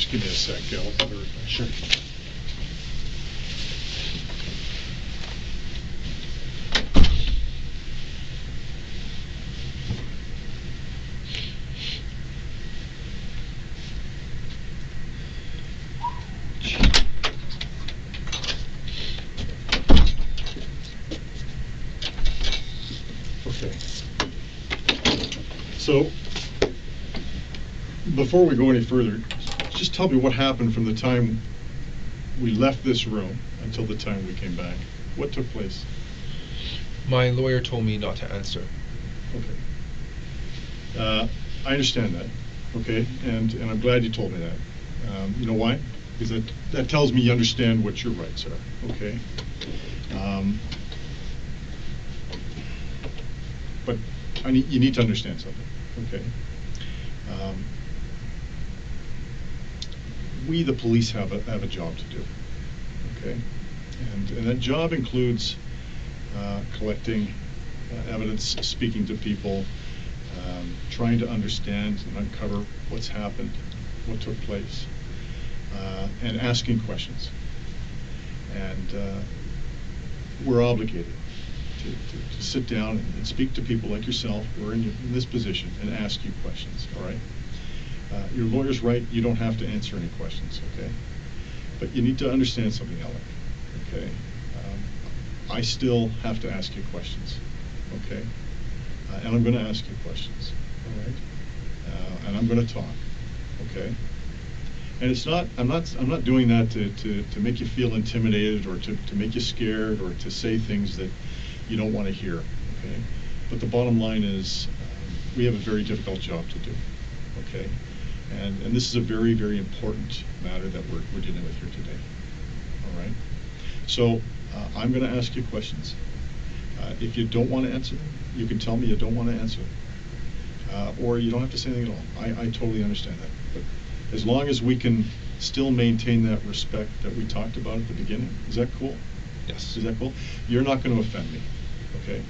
Just give me a sec, I'll verify. Sure. Okay. So, before we go any further, just tell me what happened from the time we left this room until the time we came back. What took place? My lawyer told me not to answer. Okay. I understand that. Okay, and I'm glad you told me that. You know why? Because that tells me you understand what your rights are. Okay. But you need to understand something. Okay. We, the police, have a job to do. Okay, and that job includes collecting evidence, speaking to people, trying to understand and uncover what's happened, what took place, and asking questions. And we're obligated to sit down and speak to people like yourself who are in this position and ask you questions. All right. Your lawyer's right, you don't have to answer any questions, okay? But you need to understand something, Alek, okay? I still have to ask you questions, okay? And I'm going to ask you questions, all right? And I'm going to talk, okay? And it's not, I'm not doing that to make you feel intimidated or to make you scared or to say things that you don't want to hear, okay? But the bottom line is we have a very difficult job to do, okay? And this is a very, very important matter that we're dealing with here today. All right. So I'm going to ask you questions. If you don't want to answer them, you can tell me you don't want to answer them, or you don't have to say anything at all. I totally understand that. But as long as we can still maintain that respect that we talked about at the beginning, is that cool? Yes. Is that cool? You're not going to offend me, okay?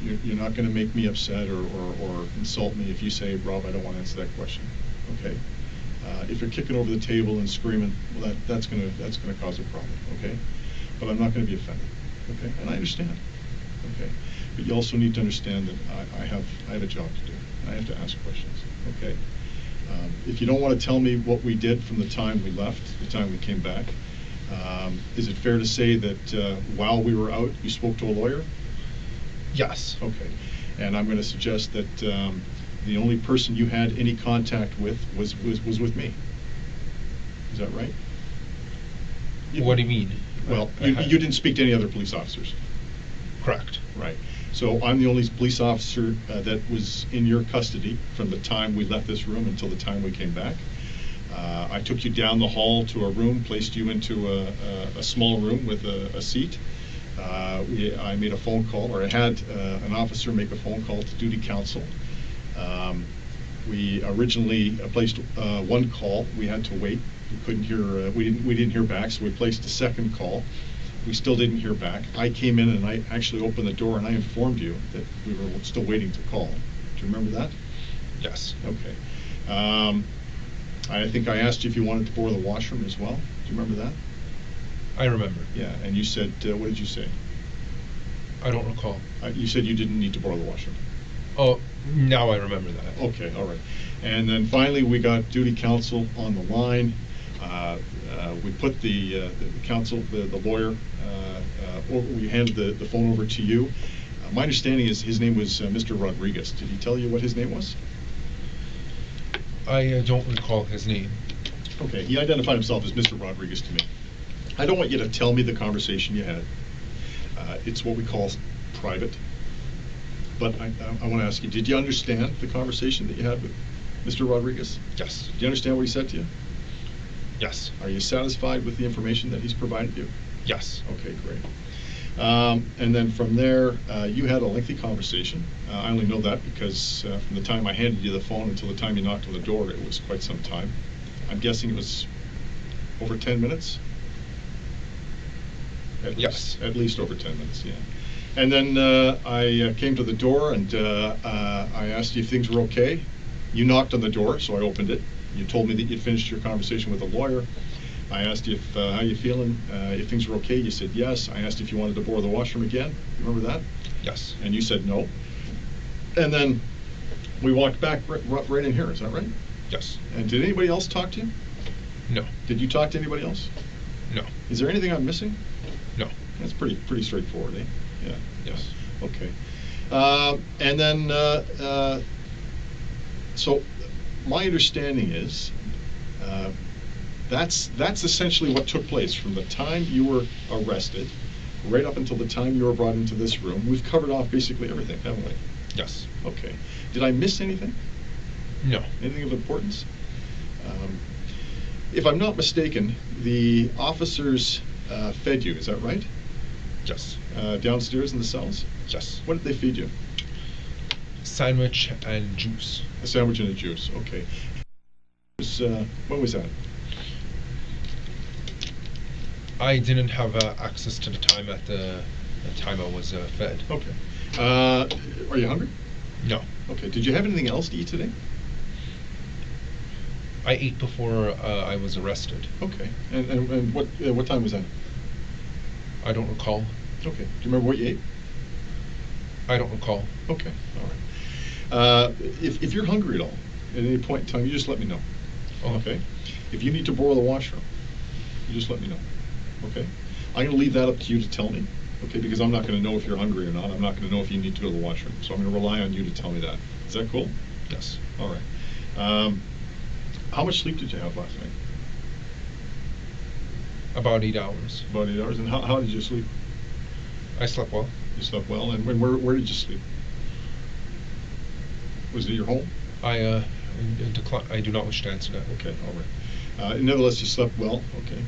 You're not going to make me upset or insult me if you say, Rob, I don't want to answer that question. Okay. If you're kicking over the table and screaming, well, that's going to cause a problem. Okay. But I'm not going to be offended. Okay. And I understand. Okay. But you also need to understand that I have a job to do. I have to ask questions. Okay. If you don't want to tell me what we did from the time we left, the time we came back, is it fair to say that while we were out, you spoke to a lawyer? Yes. Okay. And I'm going to suggest that the only person you had any contact with was with me. Is that right? What do you mean? Well, you didn't speak to any other police officers. Correct. Right. So I'm the only police officer that was in your custody from the time we left this room until the time we came back. I took you down the hall to a room, placed you into a small room with a seat. I made a phone call, or I had an officer make a phone call to duty counsel. We originally placed one call. We had to wait. We couldn't hear. We didn't hear back, so we placed a second call. We still didn't hear back. I came in and I actually opened the door and I informed you that we were still waiting to call. Do you remember that? Yes. Okay. I think I asked you if you wanted to borrow the washroom as well. Do you remember that? I remember. Yeah, and you said, what did you say? I don't recall. You said you didn't need to borrow the washroom. Oh, now I remember that. Okay, all right. And then finally we got duty counsel on the line. We put the counsel, the lawyer, we handed the phone over to you. My understanding is his name was Mr. Rodriguez. Did he tell you what his name was? I don't recall his name. Okay, he identified himself as Mr. Rodriguez to me. I don't want you to tell me the conversation you had. It's what we call private. But I want to ask you, did you understand the conversation that you had with Mr. Rodriguez? Yes. Do you understand what he said to you? Yes. Are you satisfied with the information that he's provided you? Yes. Okay, great. And then from there, you had a lengthy conversation. I only know that because from the time I handed you the phone until the time you knocked on the door, it was quite some time. I'm guessing it was over 10 minutes? Yes. At least over 10 minutes, yeah. And then I came to the door and I asked you if things were okay. You knocked on the door, so I opened it. You told me that you'd finished your conversation with a lawyer. I asked you if, how you feeling, if things were okay. You said yes. I asked if you wanted to borrow the washroom again. You remember that? Yes. And you said no. And then we walked back right in here. Is that right? Yes. And did anybody else talk to you? No. Did you talk to anybody else? No. Is there anything I'm missing? No. That's pretty straightforward, eh? Yeah. Yes. Okay. And then, so my understanding is that's essentially what took place from the time you were arrested right up until the time you were brought into this room. We've covered off basically everything, haven't we? Yes. Okay. Did I miss anything? No. Anything of importance? If I'm not mistaken, the officers fed you, is that right? Yes. Downstairs in the cells? Yes. What did they feed you? Sandwich and juice. A sandwich and a juice, okay. When was that? I didn't have access to the time at the time I was fed. Okay. Are you hungry? No. Okay. Did you have anything else to eat today? I ate before I was arrested. Okay. And what time was that? I don't recall. Okay. Do you remember what you ate? I don't recall. Okay. All right. If you're hungry at all, at any point in time, you just let me know. Oh. Okay. If you need to borrow the washroom, you just let me know. Okay. I'm going to leave that up to you to tell me. Okay, because I'm not going to know if you're hungry or not. I'm not going to know if you need to go to the washroom. So I'm going to rely on you to tell me that. Is that cool? Yes. All right. How much sleep did you have last night? About 8 hours. About 8 hours. And how did you sleep? I slept well. You slept well. And where did you sleep? Was it your home? I do not wish to answer that. Okay, all right. Nevertheless, you slept well. Okay.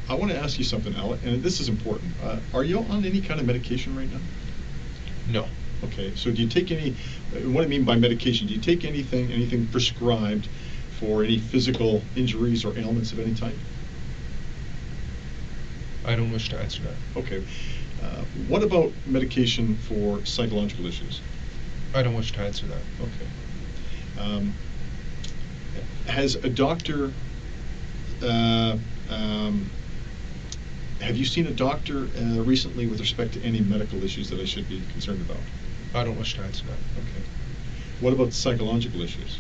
I want to ask you something, Alek, and this is important. Are you on any kind of medication right now? No. Okay, so do you take any, what I mean by medication, do you take anything prescribed for any physical injuries or ailments of any type? I don't wish to answer that. Okay. What about medication for psychological issues? I don't wish to answer that. Okay. Has a doctor, have you seen a doctor recently with respect to any medical issues that I should be concerned about? I don't wish to answer that. Okay. What about psychological issues?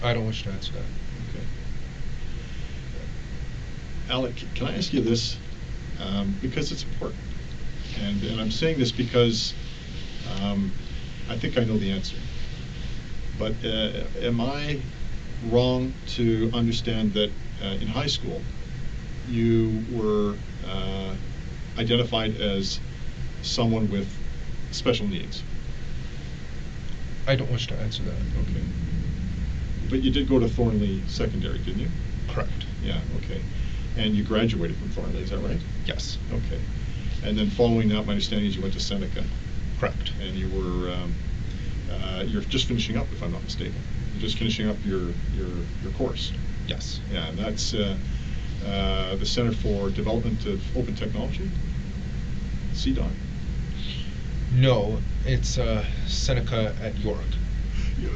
I don't wish to answer that. Okay. Alek, can I ask you this? Because it's important. And I'm saying this because I think I know the answer. But am I wrong to understand that in high school you were identified as someone with special needs? I don't wish to answer that. Okay. But you did go to Thornley Secondary, didn't you? Correct. Yeah, okay. And you graduated from Thornley, is that right? Yes. Okay. And then following that, my understanding is you went to Seneca. Correct. And you were, you're just finishing up, if I'm not mistaken. You're just finishing up your course. Yes. Yeah, and that's the Center for Development of Open Technology, CDOT. No, it's Seneca at York.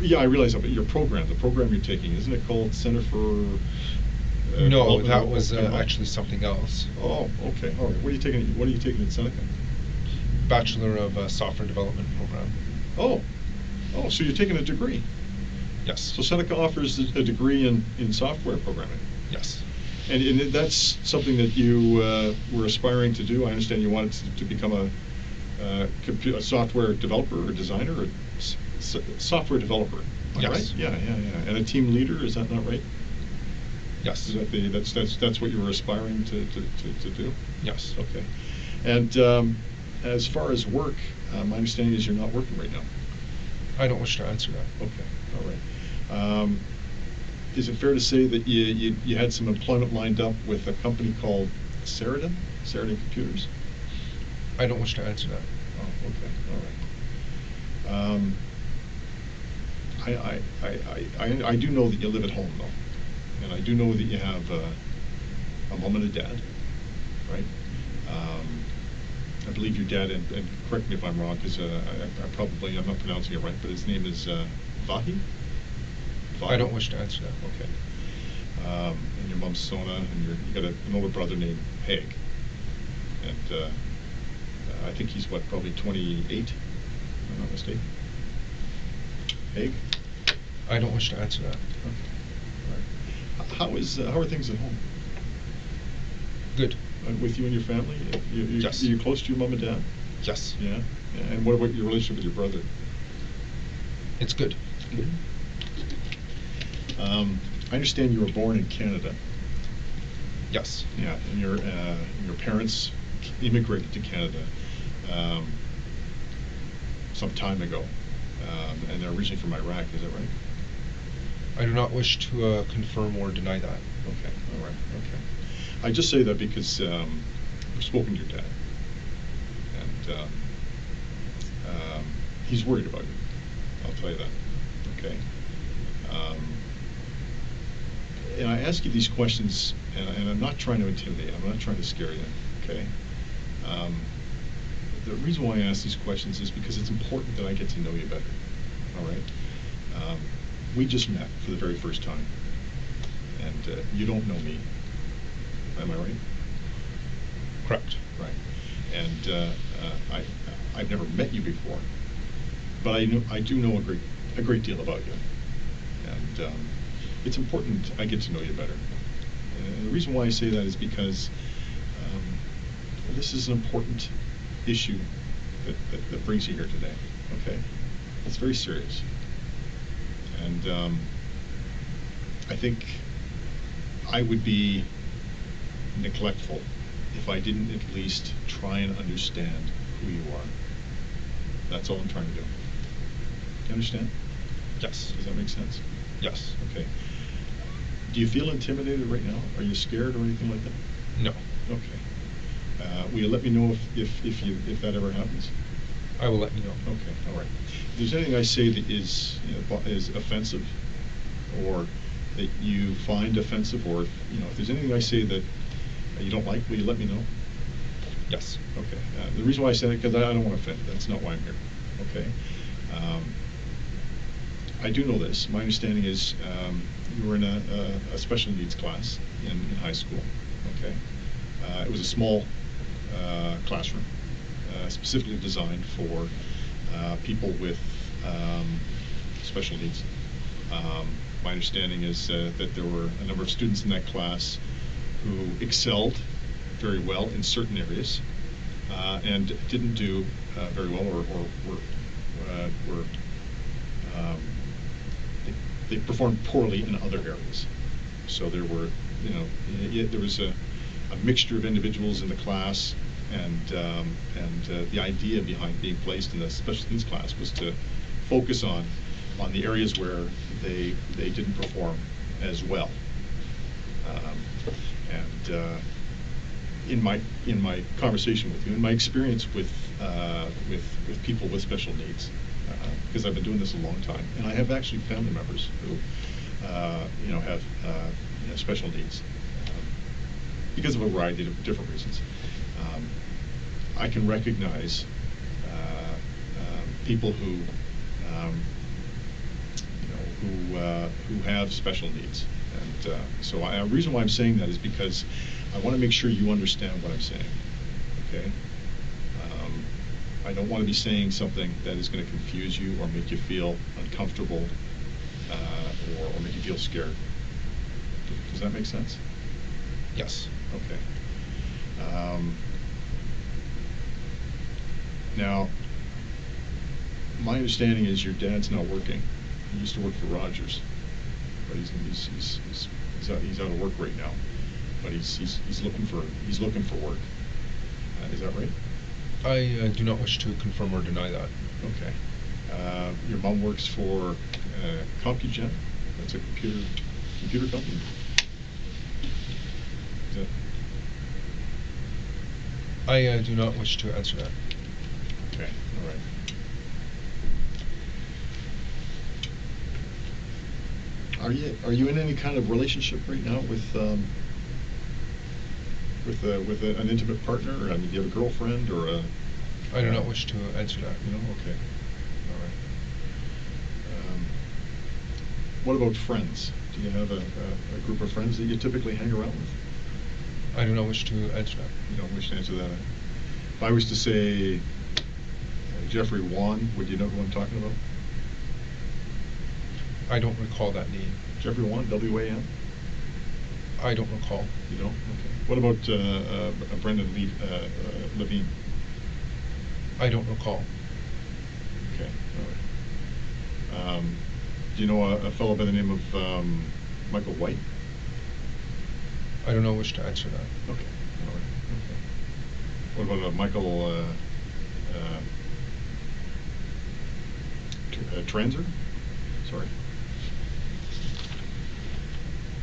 Yeah, I realize that, but your program, the program you're taking, isn't it called Center for no, Development that of was Open Technology? actually something else. Oh, okay. All right. What are you taking at Seneca? Bachelor of Software Development program. Oh, so you're taking a degree. Yes. So Seneca offers a degree in software programming. Yes. And that's something that you were aspiring to do. I understand you wanted to become a software developer or designer or software developer. Yes. Right? Yeah. And a team leader, is that not right? Yes. Is that that's what you were aspiring to do? Yes. Okay. And as far as work, my understanding is you're not working right now. I don't wish to answer that. Okay. All right. Is it fair to say that you had some employment lined up with a company called Sheridan Computers? I don't wish to answer that. Oh, okay. All right. I do know that you live at home, though, and I do know that you have a mom and a dad, right? I believe your dad, and correct me if I'm wrong, because I'm not pronouncing it right, but his name is Vahi? father? I don't wish to answer that. Okay. And your mom's Sona, and you got an older brother named Haig. And I think he's what, probably 28, if I'm not mistaken. Haig? I don't wish to answer that. Okay. All right. How are things at home? Good. With you and your family? Yes. Are you close to your mom and dad? Yes. Yeah? And what about your relationship with your brother? It's good. Good. I understand you were born in Canada. Yes. Yeah, and your parents immigrated to Canada some time ago, and they're originally from Iraq. Is that right? I do not wish to confirm or deny that. Okay. All right. Okay. I just say that because I've spoken to your dad, and he's worried about you. I'll tell you that. Okay. And I ask you these questions, and I'm not trying to intimidate. I'm not trying to scare you. Okay. The reason why I ask these questions is because it's important that I get to know you better. All right. We just met for the very first time, and you don't know me. Am I right? Correct. Right. And I've never met you before, but I do know a great deal about you, and it's important I get to know you better. And the reason why I say that is because this is an important issue that brings you here today. Okay, it's very serious, and I think I would be neglectful if I didn't at least try and understand who you are. That's all I'm trying to do. You understand? Yes. Does that make sense? Yes. Okay. Do you feel intimidated right now? Are you scared or anything like that? No. Okay. Will you let me know if that ever happens? I will let you know. Okay. All right. If there's anything I say that is offensive, or that you find offensive, or if there's anything I say that you don't like, will you let me know? Yes. Okay. The reason why I say that is because I don't want to offend you. That's not why I'm here. Okay. I do know this. My understanding is you were in a special needs class in high school. Okay. It was a small classroom, specifically designed for people with special needs. My understanding is that there were a number of students in that class who excelled very well in certain areas and didn't do very well, or were they performed poorly in other areas. So there were, there was a mixture of individuals in the class, and the idea behind being placed in the special needs class was to focus on the areas where they didn't perform as well. In my conversation with you, in my experience with people with special needs, because I've been doing this a long time, and I have actually family members who have special needs because of a variety of different reasons. I can recognize people who have special needs, and so the reason why I'm saying that is because I want to make sure you understand what I'm saying. Okay. I don't want to be saying something that is going to confuse you or make you feel uncomfortable or make you feel scared. Does that make sense? Yes. Okay. Now, my understanding is your dad's not working. He used to work for Rogers, but he's out of work right now. But he's looking for work. Is that right? I do not wish to confirm or deny that. Okay. Your mom works for CompuGen. That's a computer company. Is that? I do not wish to answer that. Okay. All right. Are you in any kind of relationship right now with an intimate partner? I mean, do you have a girlfriend or a? I do not wish to answer that. No. Okay. All right. What about friends? Do you have a group of friends that you typically hang around with? I do not wish to answer that. You don't wish to answer that. If I was to say Jeffrey Wan, would you know who I'm talking about? I don't recall that name. Jeffrey Wan, W-A-N? I don't recall. You don't? Okay. What about Brendan Levine? I don't recall. Okay, all right. Do you know a fellow by the name of Michael White? I do not wish to answer that. Okay, all right. Okay. What about Michael Transer? Sorry.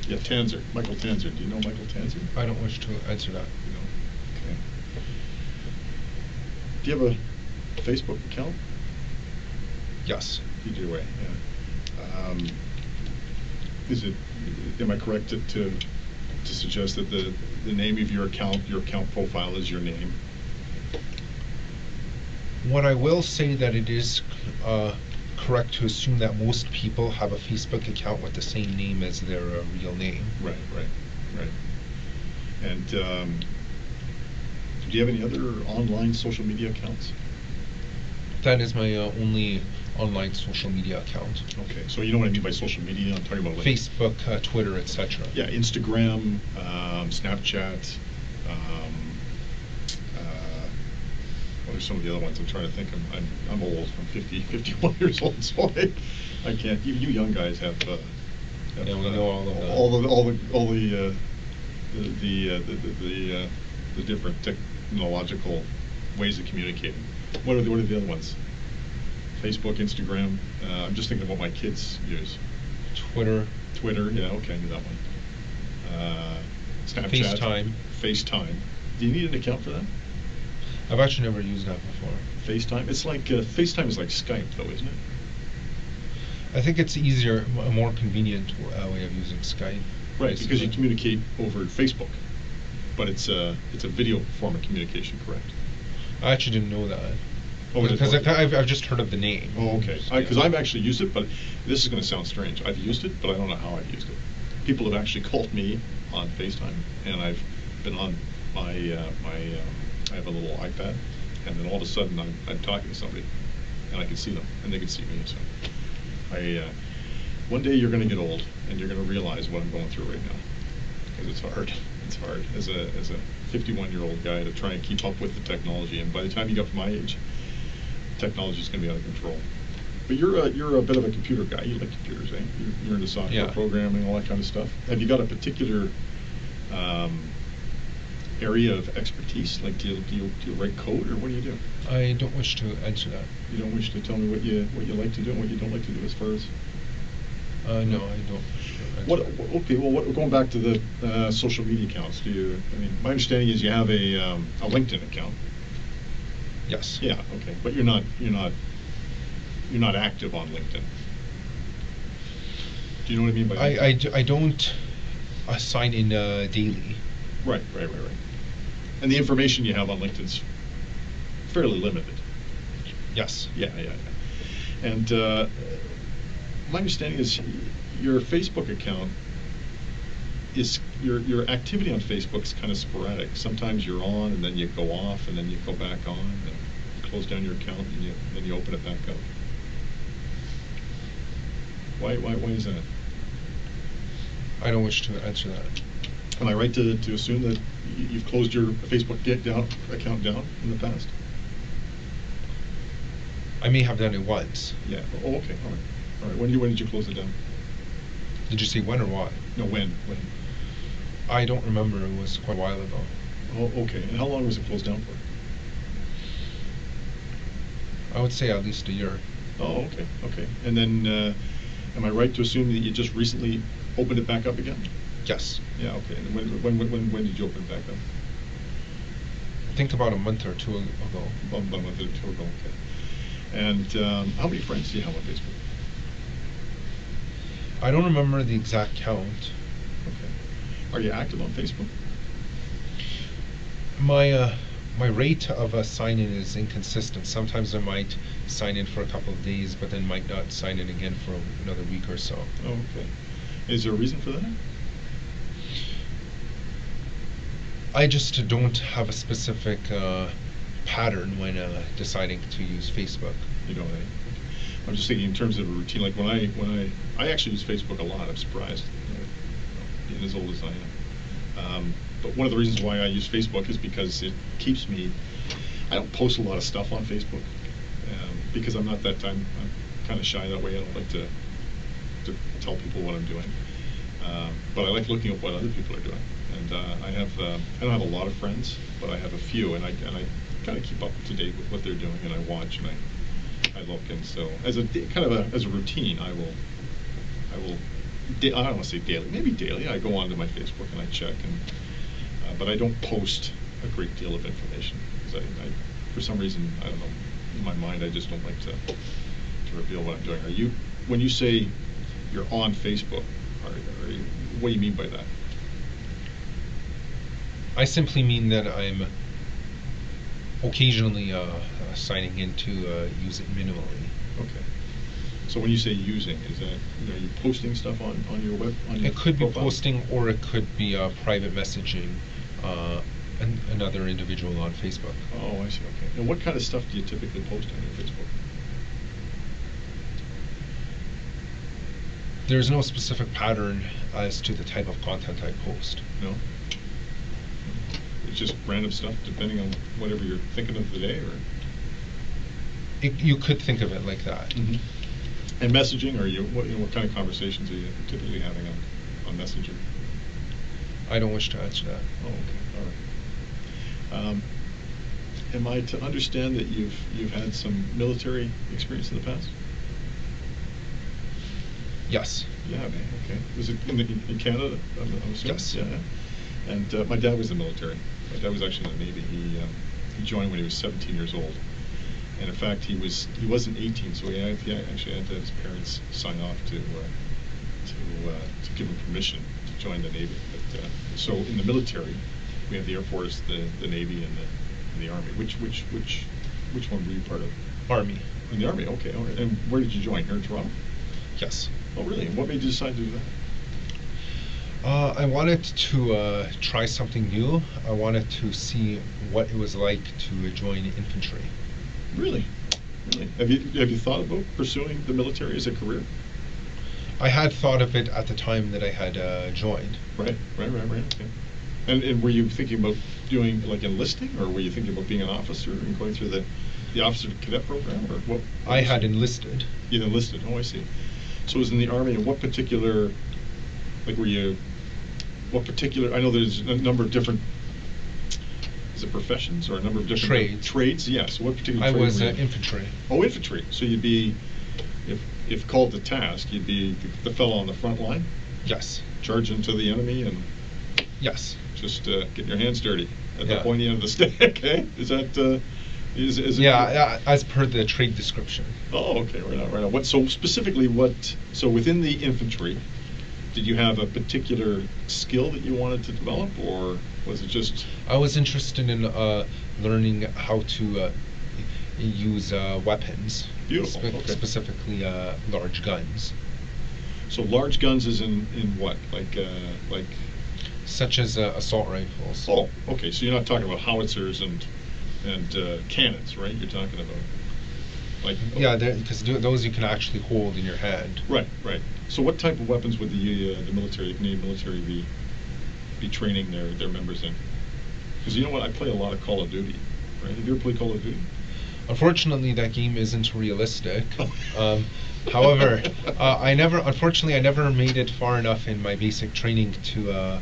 Yeah, Tanzer. Michael Tanzer. Do you know Michael Tanzer? I don't wish to answer that. You don't? Okay. Do you have a Facebook account? Yes. You do, yeah. Am I correct to suggest that the name of your account profile is your name? What I will say that it is correct to assume that most people have a Facebook account with the same name as their real name. Right. And do you have any other online social media accounts? That is my only online social media account. Okay, so you know what I mean by social media? I'm talking about like Facebook, Twitter, etc. Yeah, Instagram, Snapchat. What are some of the other ones? I'm trying to think. I'm old. I'm 51 years old, so I can't. Even you young guys have. Yeah, we know all of the different technological ways of communicating. What are the other ones? Facebook, Instagram. I'm just thinking of what my kids use. Twitter, yeah, okay, I knew that one. Snapchat. FaceTime. Do you need an account for that? I've actually never used that before. FaceTime? It's like, FaceTime is like Skype though, isn't it? I think it's easier, a more convenient way of using Skype. Right, because you communicate over Facebook, but it's a video form of communication, correct? I actually didn't know that. Oh, because I've just heard of the name. Oh, okay. Because I've actually used it, but this is going to sound strange. I've used it, but I don't know how I've used it. People have actually called me on FaceTime, and I've been on my I have a little iPad, and then all of a sudden I'm talking to somebody, and I can see them, and they can see me. So one day you're going to get old, and you're going to realize what I'm going through right now, because it's hard. It's hard as a 51-year-old guy to try and keep up with the technology, and by the time you get to my age, technology is going to be out of control. But you're a bit of a computer guy. You like computers, eh? You're into software programming, all that kind of stuff. Have you got a particular area of expertise? Like, do you write code, or what do you do? I don't wish to answer that. You don't wish to tell me what you like to do and what you don't like to do as far as? No, I don't. Okay, well, going back to the social media accounts, I mean, my understanding is you have a LinkedIn account. Yes. Yeah. Okay, but you're not active on LinkedIn. Do you know what I mean by that? I don't sign in daily. Right. And the information you have on LinkedIn's fairly limited. Yes. Yeah. And my understanding is your Facebook account is your activity on Facebook is kind of sporadic. Sometimes you're on, and then you go off, and then you go back on, and you close down your account, and then you open it back up. Why is that? I don't wish to answer that. Am I right to assume that you've closed your Facebook account down in the past? I may have done it once. Yeah. Oh, okay. All right. When did you close it down? Did you say when or why? No, when? I don't remember. It was quite a while ago. Oh, okay. And how long was it closed down for? I would say at least a year. Oh, okay. And then, am I right to assume that you just recently opened it back up again? Yes. Yeah. Okay. And when did you open it back up? I think about a month or two ago. About a month or two ago. Okay. And how many friends do you have on Facebook? I don't remember the exact count. Okay. Are you active on Facebook? My My rate of sign-in is inconsistent. Sometimes I might sign in for a couple of days, but then might not sign in again for another week or so. Oh, okay. Is there a reason for that? I just don't have a specific pattern when deciding to use Facebook. You know, I'm just thinking in terms of a routine. Like when I actually use Facebook a lot. I'm surprised, being as old as I am. But one of the reasons why I use Facebook is because it keeps me. I don't post a lot of stuff on Facebook because I'm not that time. I'm kind of shy that way. I don't like to tell people what I'm doing. But I like looking at what other people are doing. And I don't have a lot of friends, but I have a few, and I kind of keep up to date with what they're doing, and I watch and I look, and so as a routine, I don't want to say daily, maybe daily. I go onto my Facebook and I check, but I don't post a great deal of information because I for some reason, I don't know, in my mind I just don't like to reveal what I'm doing. When you say you're on Facebook, what do you mean by that? I simply mean that I'm occasionally signing in to use it minimally. Okay. So when you say using, is that, are you posting stuff on your web? It could be profile? posting, or it could be private messaging another individual on Facebook. Oh, I see. Okay. And what kind of stuff do you typically post on your Facebook? There's no specific pattern as to the type of content I post. No? It's just random stuff depending on whatever you're thinking of the day, or? You could think of it like that. Mm-hmm. And messaging, or what kind of conversations are you typically having on Messenger? I don't wish to answer that. Oh, okay. All right. Am I to understand that you've had some military experience in the past? Yes. Yeah. Okay. Was it in Canada? I'm assuming? Yes. Yeah. And my dad was in the military. My dad was actually in the Navy. He joined when he was 17 years old. And in fact, he wasn't 18, so he actually had to have his parents sign off to give him permission to join the Navy. But, so in the military, we have the Air Force, the Navy, and the Army. Which one were you part of? Army. In the Army. Okay. All right. And where did you join? Here in Toronto? Yes. Oh, really? And what made you decide to do that? I wanted to try something new. I wanted to see what it was like to join infantry. Really? Really? Have you thought about pursuing the military as a career? I had thought of it at the time that I had joined. Right. Okay. And were you thinking about doing like enlisting, or were you thinking about being an officer and going through the officer cadet program, or what? I had enlisted. You enlisted. Oh, I see. So it was in the Army. And what particular, like, what particular? I know there's a number of different. Is it professions or a number of different trades? Trades, yes. What particular? I trade was were you? infantry. Oh, infantry. So you'd be, if called to task, you'd be the fellow on the front line. Yes. Charge into the enemy and. Yes. Just getting your hands dirty at the Yeah. pointy end of the stick. Okay, is that is it? Yeah, as per the trade description. Oh, okay, right on. What? So specifically, So within the infantry, did you have a particular skill that you wanted to develop, or was it just? I was interested in learning how to use weapons. Beautiful. Okay. Specifically, large guns. So large guns is in what? Like. Such as assault rifles. Oh, okay. So you're not talking about howitzers and cannons, right? You're talking about like. Yeah, because those you can actually hold in your hand. Right. So what type of weapons would the Canadian military be training their members in? Because you know what, I play a lot of Call of Duty, right? Have you ever played Call of Duty? Unfortunately, that game isn't realistic. However, I never made it far enough in my basic training to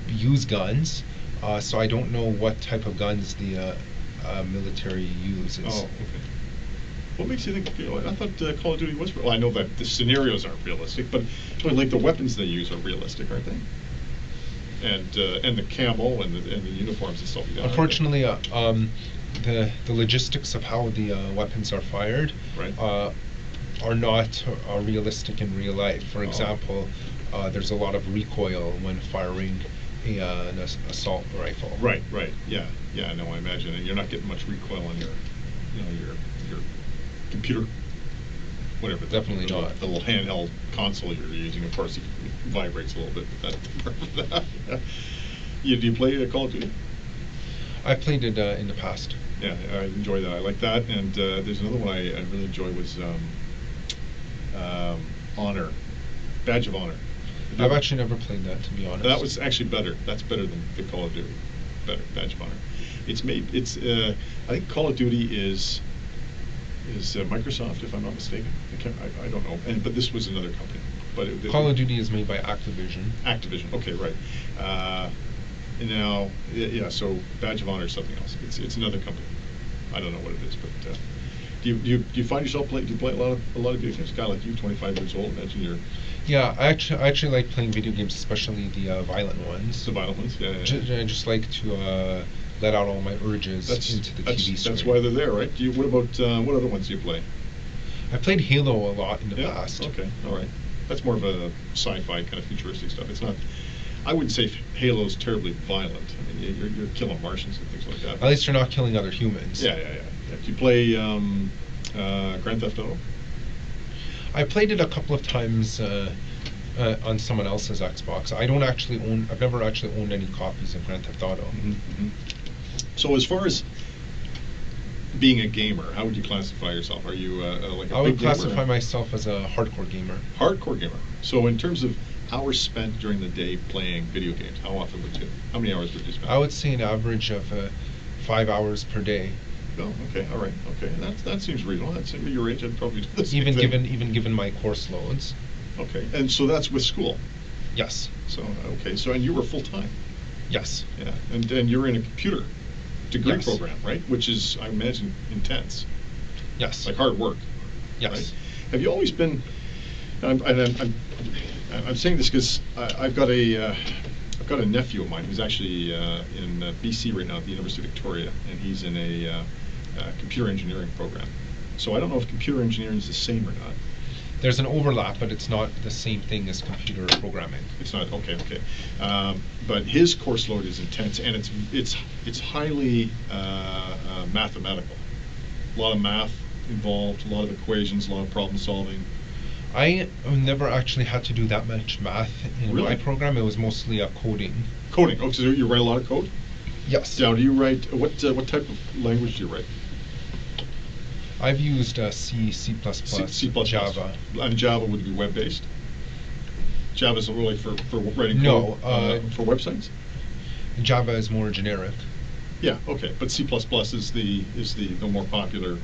use guns, so I don't know what type of guns the military uses. Oh, okay. What makes you think? I thought Call of Duty was. Well, I know that the scenarios aren't realistic, but like the weapons they use are realistic, aren't they? And the camo and the uniforms and stuff like that. Unfortunately, the logistics of how the weapons are fired right. Are not realistic in real life. For example, there's a lot of recoil when firing an assault rifle. Right, yeah. No, I imagine, and you're not getting much recoil on your, your computer, whatever. Definitely not. The little handheld console you're using. Of course, it vibrates a little bit, but that's that. Do you play Call of Duty? I played it in the past. Yeah, I enjoy that. I like that, and there's another one I really enjoy was Honor, Badge of Honor. I've actually never played that, to be honest. That was actually better. That's better than the Call of Duty. Better, Badge of Honor. It's made. It's. I think Call of Duty is Microsoft, if I'm not mistaken. I don't know. But this was another company. But Call of Duty is made by Activision. Activision. Okay, right. And now, yeah. So Badge of Honor is something else. It's another company. I don't know what it is, but. Do you find yourself playing? Do you play a lot of video games? A guy like you, 25 years old, imagine you're. Yeah, I actually like playing video games, especially the violent ones. The violent ones, yeah. I just like to let out all my urges into the TV screen. That's why they're there, right? What about what other ones do you play? I played Halo a lot in the past. Okay, all right. That's more of a sci-fi kind of futuristic stuff. It's not. I wouldn't say Halo's terribly violent. I mean, you're killing Martians and things like that. At least you're not killing other humans. Yeah. Do you play Grand Theft Auto? I played it a couple of times on someone else's Xbox. I've never actually owned any copies of Grand Theft Auto. Mm-hmm. So as far as being a gamer, how would you classify yourself? Are you like a I would big gamer? classify myself as a hardcore gamer. Hardcore gamer. So in terms of hours spent during the day playing video games, how often would you? How many hours would you spend? I would say an average of 5 hours per day. Oh, okay, all right, okay. That seems reasonable. That's your age. I'd probably do the same Even given my course loads. Okay, and so that's with school. Yes. So okay, and you were full time. Yes. Yeah, and you're in a computer degree Yes. program, right? Which is, I imagine, intense. Yes. Like hard work. Yes. Right? Have you always been? I'm saying this because I've got a nephew of mine who's actually in BC right now at the University of Victoria, and he's in a computer engineering program. So I don't know if computer engineering is the same or not. There's an overlap, but it's not the same thing as computer programming. It's not okay. But his course load is intense, and it's highly mathematical. A lot of math involved, a lot of equations, a lot of problem solving. I never actually had to do that much math in Really? my program. It was mostly coding. Coding. Oh, so you write a lot of code? Yes. Now, do you write what type of language do you write? I've used C, C++, Java. And Java would be web-based? Java is really for writing No, code for websites? Java is more generic. Yeah, okay. But C++ is the more popular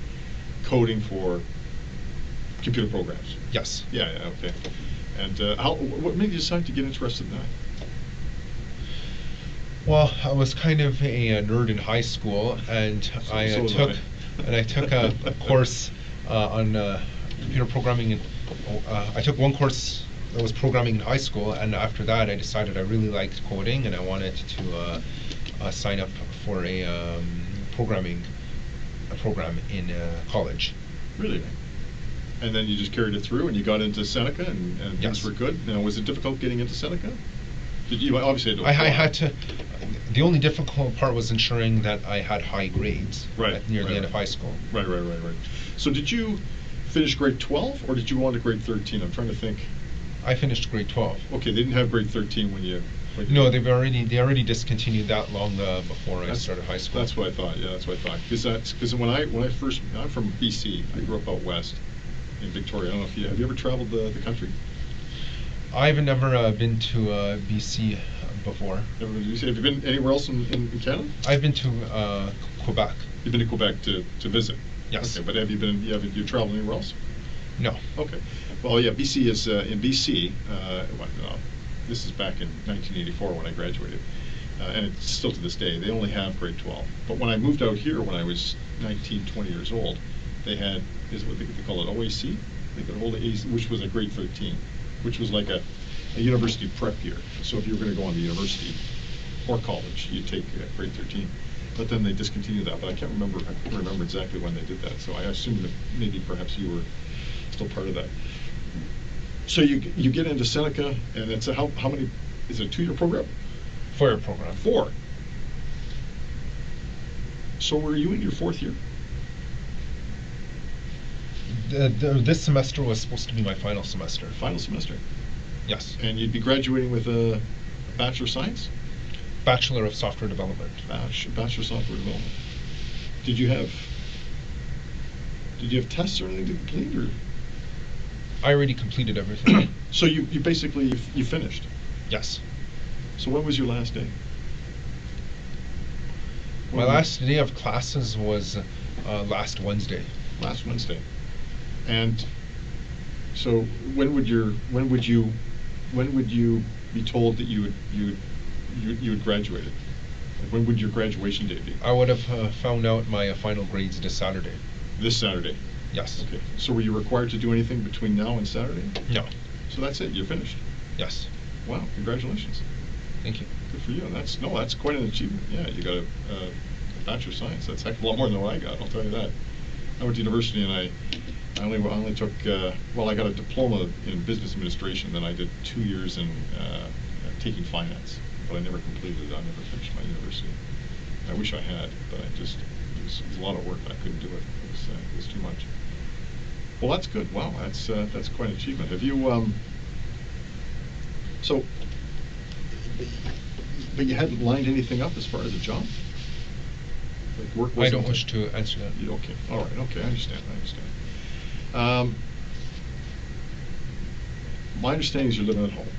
coding for computer programs. Yes. Yeah, okay. And what made you decide to get interested in that? Well, I was kind of a nerd in high school, and I took a course on computer programming. And I took one course that was programming in high school, and after that, I decided I really liked coding, and I wanted to sign up for a program in college. Really? And then you just carried it through, and you got into Seneca, and Yes. things were good. Now, was it difficult getting into Seneca? Did you obviously had to I apply. had to. The only difficult part was ensuring that I had high grades near the end of high school. Right. So did you finish grade 12, or did you go on to grade 13? I'm trying to think. I finished grade 12. Okay, they didn't have grade 13 when you. No, they already discontinued that long before I started high school. That's what I thought. Yeah, that's what I thought. Because when I first, I'm from BC. I grew up out west in Victoria. I don't know if have you ever traveled the country? I've never been to BC before. Never been to BC. Have you been anywhere else in Canada? I've been to Quebec. You've been to Quebec to visit. Yes. Okay, but have you traveled anywhere else? No. Okay. Well, yeah, BC is in BC. This is back in 1984 when I graduated, and it's still to this day. They only have grade 12. But when I moved out here when I was 19, 20 years old, they had what they call it OAC. They could hold AAC, which was a grade 13, which was like a university prep year. So if you were going to go on to university or college, you'd take grade 13. But then they discontinued that. But I couldn't remember exactly when they did that. So I assume that maybe perhaps you were still part of that. So you get into Seneca, and it's how many? Is it a 2-year program? 4-year program. 4. So were you in your 4th year? This semester was supposed to be my final semester. Final semester. Yes. And you'd be graduating with a Bachelor of Science? Bachelor of Software Development. Bachelor of Software Development. Did you have tests or anything to complete, or? I already completed everything. So you basically you finished? Yes. So when was your last day? My last day of classes was last Wednesday. Last Wednesday. And so when would you be told that you had graduated? Like, when would your graduation date be? I would have found out my final grades this Saturday. This Saturday? Yes. Okay. So were you required to do anything between now and Saturday? No. So that's it. You're finished. Yes. Wow. Congratulations. Thank you. Good for you. That's quite an achievement. Yeah, you got a Bachelor of Science. That's a heck of a lot more than what I got. I'll tell you that. I went to university and I only took I got a diploma in business administration. Then I did 2 years in taking finance, but I never completed it. I never finished my university. I wish I had, but it was a lot of work. I couldn't do it. It was too much. Well, that's good. Wow, that's quite an achievement. Have you but you hadn't lined anything up as far as a job? Like work wasn't. I don't wish to answer that. Okay. All right. Okay. I understand. My understanding is you're living at home.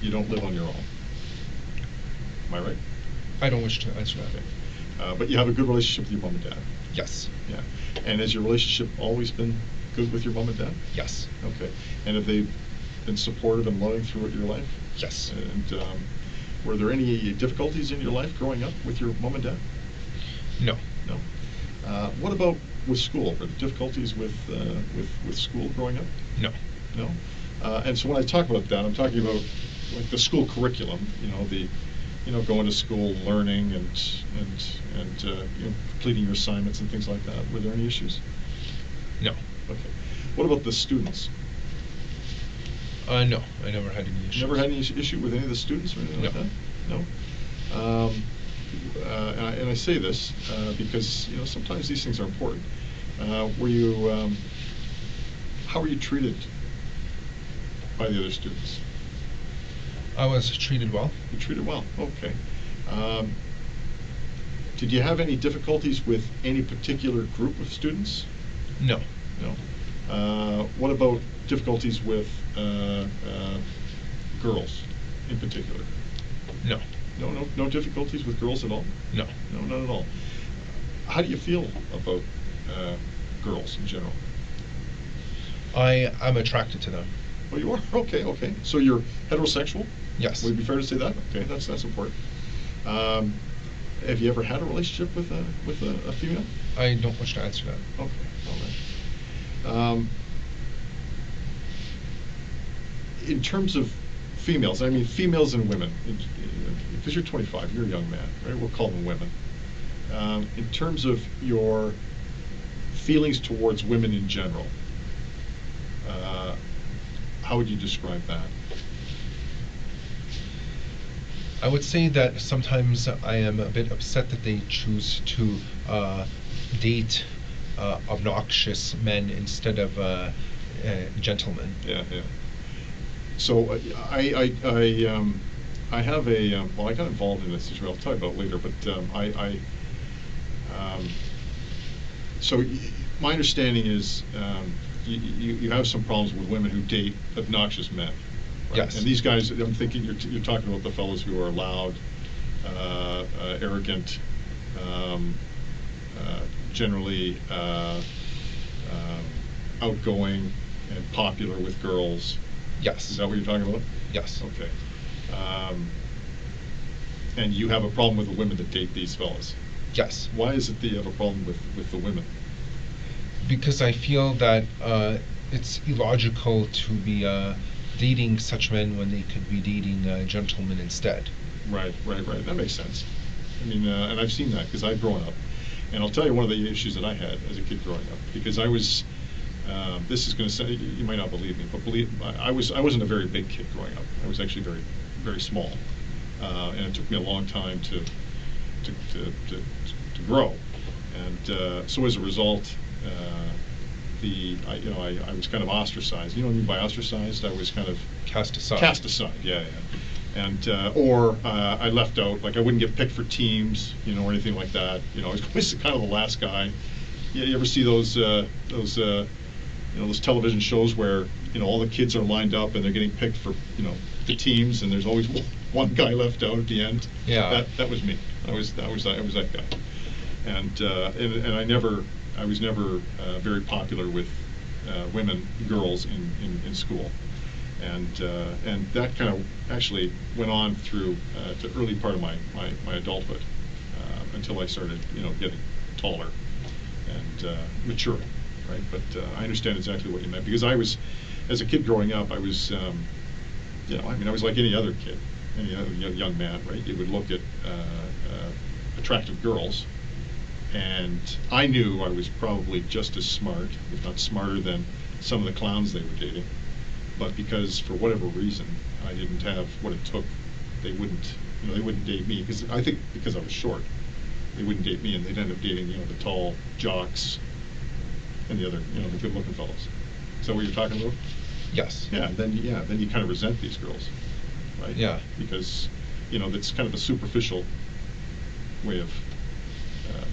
You don't live on your own. Am I right? I don't wish to answer that. Okay. But you have a good relationship with your mom and dad. Yes. Yeah. And has your relationship always been good with your mom and dad? Yes. Okay. And have they been supportive and loving throughout your life? Yes. And were there any difficulties in your life growing up with your mom and dad? No. No. What about with school? Were there difficulties with school growing up? No. No. And so when I talk about that, I'm talking about like the school curriculum. Going to school, learning, and completing your assignments and things like that. Were there any issues? No. Okay. What about the students? No, I never had any issues. Never had any issue with any of the students or anything like that? No. And I say this because sometimes these things are important. How were you treated by the other students? I was treated well. You treated well. Okay. Did you have any difficulties with any particular group of students? No. No. What about difficulties with girls in particular? No. No difficulties with girls at all? No. No, not at all. How do you feel about girls in general? I'm attracted to them. Oh, you are? Okay. So you're heterosexual? Yes. Would it be fair to say that? Okay, that's important. Have you ever had a relationship with a female? I don't wish to answer that. Okay, all right. In terms of females, I mean females and women, because you're 25, you're a young man, right? We'll call them women. In terms of your feelings towards women in general, how would you describe that? I would say that sometimes I am a bit upset that they choose to date obnoxious men instead of gentlemen. Yeah. So I have a I got involved in this situation. I'll tell you about it later, but so my understanding is you have some problems with women who date obnoxious men. Right? Yes. And these guys, I'm thinking you're talking about the fellows who are loud, arrogant, generally outgoing and popular with girls. Yes. Is that what you're talking about? Yes. Okay. And you have a problem with the women that date these fellas? Yes. Why is it that you have a problem with the women? Because I feel that it's illogical to be dating such men when they could be dating gentlemen instead. Right. That makes sense. I mean, and I've seen that because I've grown up. And I'll tell you one of the issues that I had as a kid growing up, because I was, this is going to say, you might not believe me, but I wasn't a very big kid growing up. I was actually very, very small. and it took me a long time to grow. And so as a result, I was kind of ostracized. You know what I mean by ostracized? I was kind of Cast aside. Cast aside, yeah. And or I left out, like I wouldn't get picked for teams, or anything like that. I was always kind of the last guy. You ever see those television shows where all the kids are lined up and they're getting picked for the teams, and there's always one guy left out at the end? Yeah. That was me. I was that guy. And I was never very popular with girls in school. And that kind of actually went on through the early part of my adulthood, until I started, getting taller and maturing, right? But I understand exactly what you meant, because I was, as a kid growing up, I was, I was like any other kid, any other young man, right? You would look at attractive girls, and I knew I was probably just as smart, if not smarter, than some of the clowns they were dating. But because, for whatever reason, I didn't have what it took, they wouldn't date me. I think because I was short, they wouldn't date me, and they'd end up dating, the tall jocks and the other, the good-looking fellows. Is that what you're talking about? Yes. Yeah. Then you kind of resent these girls, right? Yeah. Because, that's kind of a superficial way of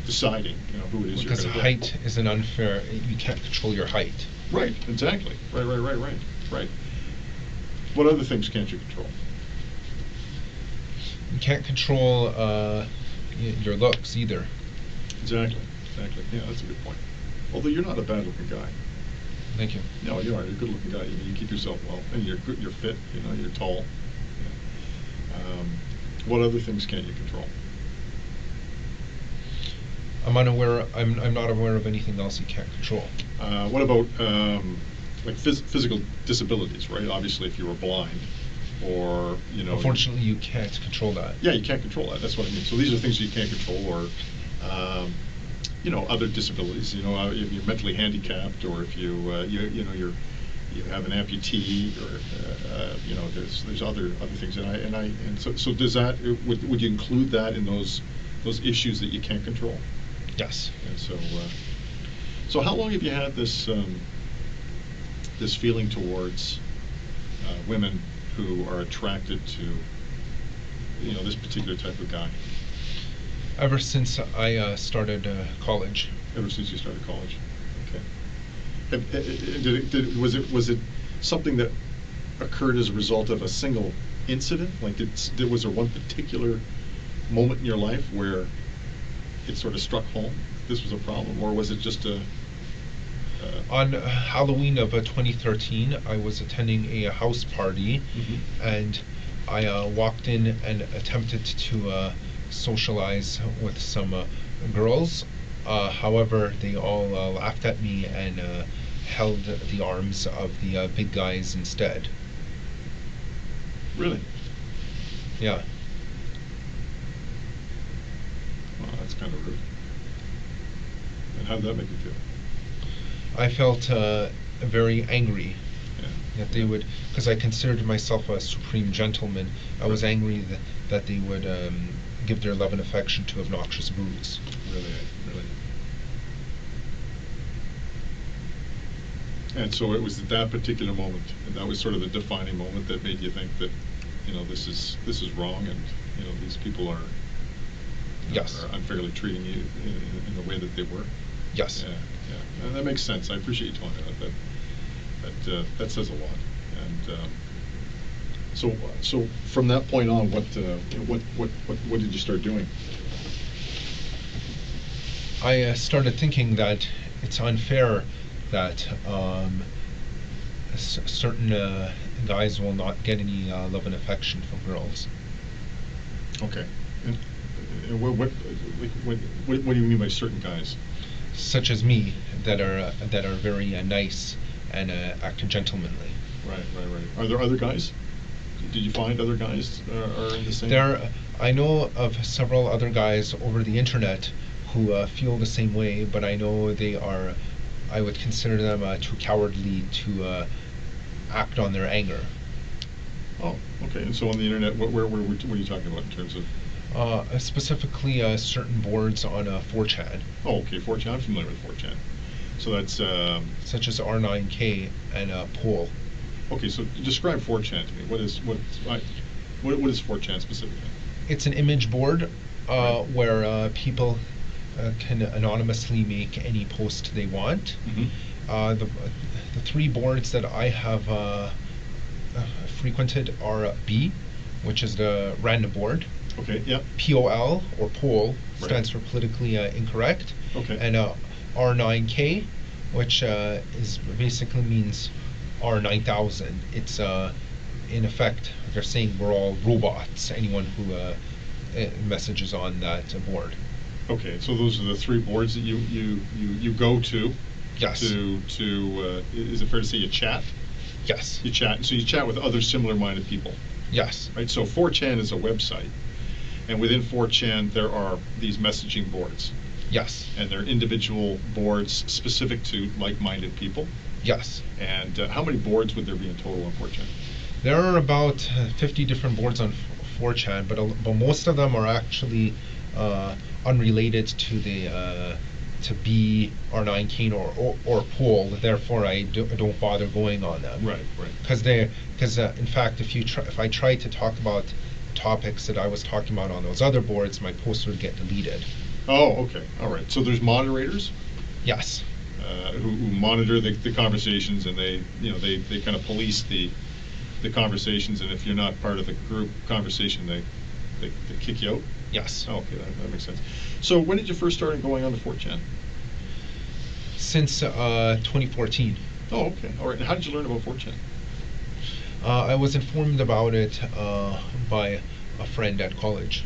deciding, who it is you're going to Because height is an unfair. You can't control your height. Right. Exactly. Right. What other things can't you control? You can't control your looks either. Exactly. Yeah, that's a good point. Although you're not a bad-looking guy. Thank you. No, you are. You're a good-looking guy. You keep yourself well, and you're good. You're fit. You're tall. Yeah. What other things can't you control? I'm not aware of anything else you can't control. What about like physical disabilities, right? Obviously, if you were blind, or Unfortunately, you can't control that. Yeah, you can't control that. That's what I mean. So these are things you can't control, or other disabilities. If you're mentally handicapped, or if you have an amputee, or there's other things. And so does that, would you include that in those issues that you can't control? Yes. And so how long have you had this this feeling towards women who are attracted to this particular type of guy? Ever since I started college. Ever since you started college, okay. Was it something that occurred as a result of a single incident? Like, was there one particular moment in your life where it sort of struck home this was a problem, or was it just on Halloween of 2013, I was attending a house party, and I walked in and attempted to socialize with some girls. However, they all laughed at me and held the arms of the big guys instead. Really? Yeah. Well, that's kind of rude. And how did that make you feel? I felt very angry. Yeah. That they would, because I considered myself a supreme gentleman. I was angry that they would give their love and affection to obnoxious brutes. Really. And so it was at that particular moment, and that was sort of the defining moment that made you think that, this is wrong, and these people are Yes. are unfairly treating you in the way that they were. Yes. Yeah. And that makes sense. I appreciate you telling me that. That says a lot. And so from that point on, what did you start doing? I started thinking that it's unfair that certain guys will not get any love and affection from girls. Okay. And what do you mean by certain guys? Such as me, that are very nice and act gentlemanly. Right. Are there other guys? Did you find other guys are in the same? I know of several other guys over the internet who feel the same way, but I know they are. I would consider them too cowardly to act on their anger. Oh, okay. And so on the internet, what are you talking about in terms of? Specifically, certain boards on 4chan. Oh, okay. 4chan. I'm familiar with 4chan. So that's such as R9K and Pool. Okay, so describe 4chan to me. What is 4chan specifically? It's an image board Right. where people can anonymously make any post they want. Mm-hmm. The three boards that I have frequented are B, which is the random board. Okay, yeah. POL, or poll, Right. stands for politically incorrect. Okay. And R9K, which is basically means R9000. It's in effect they're saying we're all robots. Anyone who messages on that board. Okay, so those are the three boards that you go to. Yes. To is it fair to say you chat? Yes. You chat. So you chat with other similar-minded people. Yes. Right. So 4chan is a website, and within 4chan there are these messaging boards. Yes. And they're individual boards specific to like-minded people. Yes. And how many boards would there be in total on 4chan? There are about 50 different boards on 4chan, but most of them are actually unrelated to the to B, R9K or Poll. Therefore, I don't bother going on them. Right. Because in fact, if I tried to talk about topics that I was talking about on those other boards, my post would get deleted. Oh, okay. All right. So there's moderators. Yes. Who monitor the conversations, and they kind of police the conversations, and if you're not part of the group conversation, they kick you out. Yes. Oh, okay, that makes sense. So when did you first start going on to 4chan? Since 2014. Oh, okay. All right. And how did you learn about 4chan? I was informed about it by a friend at college.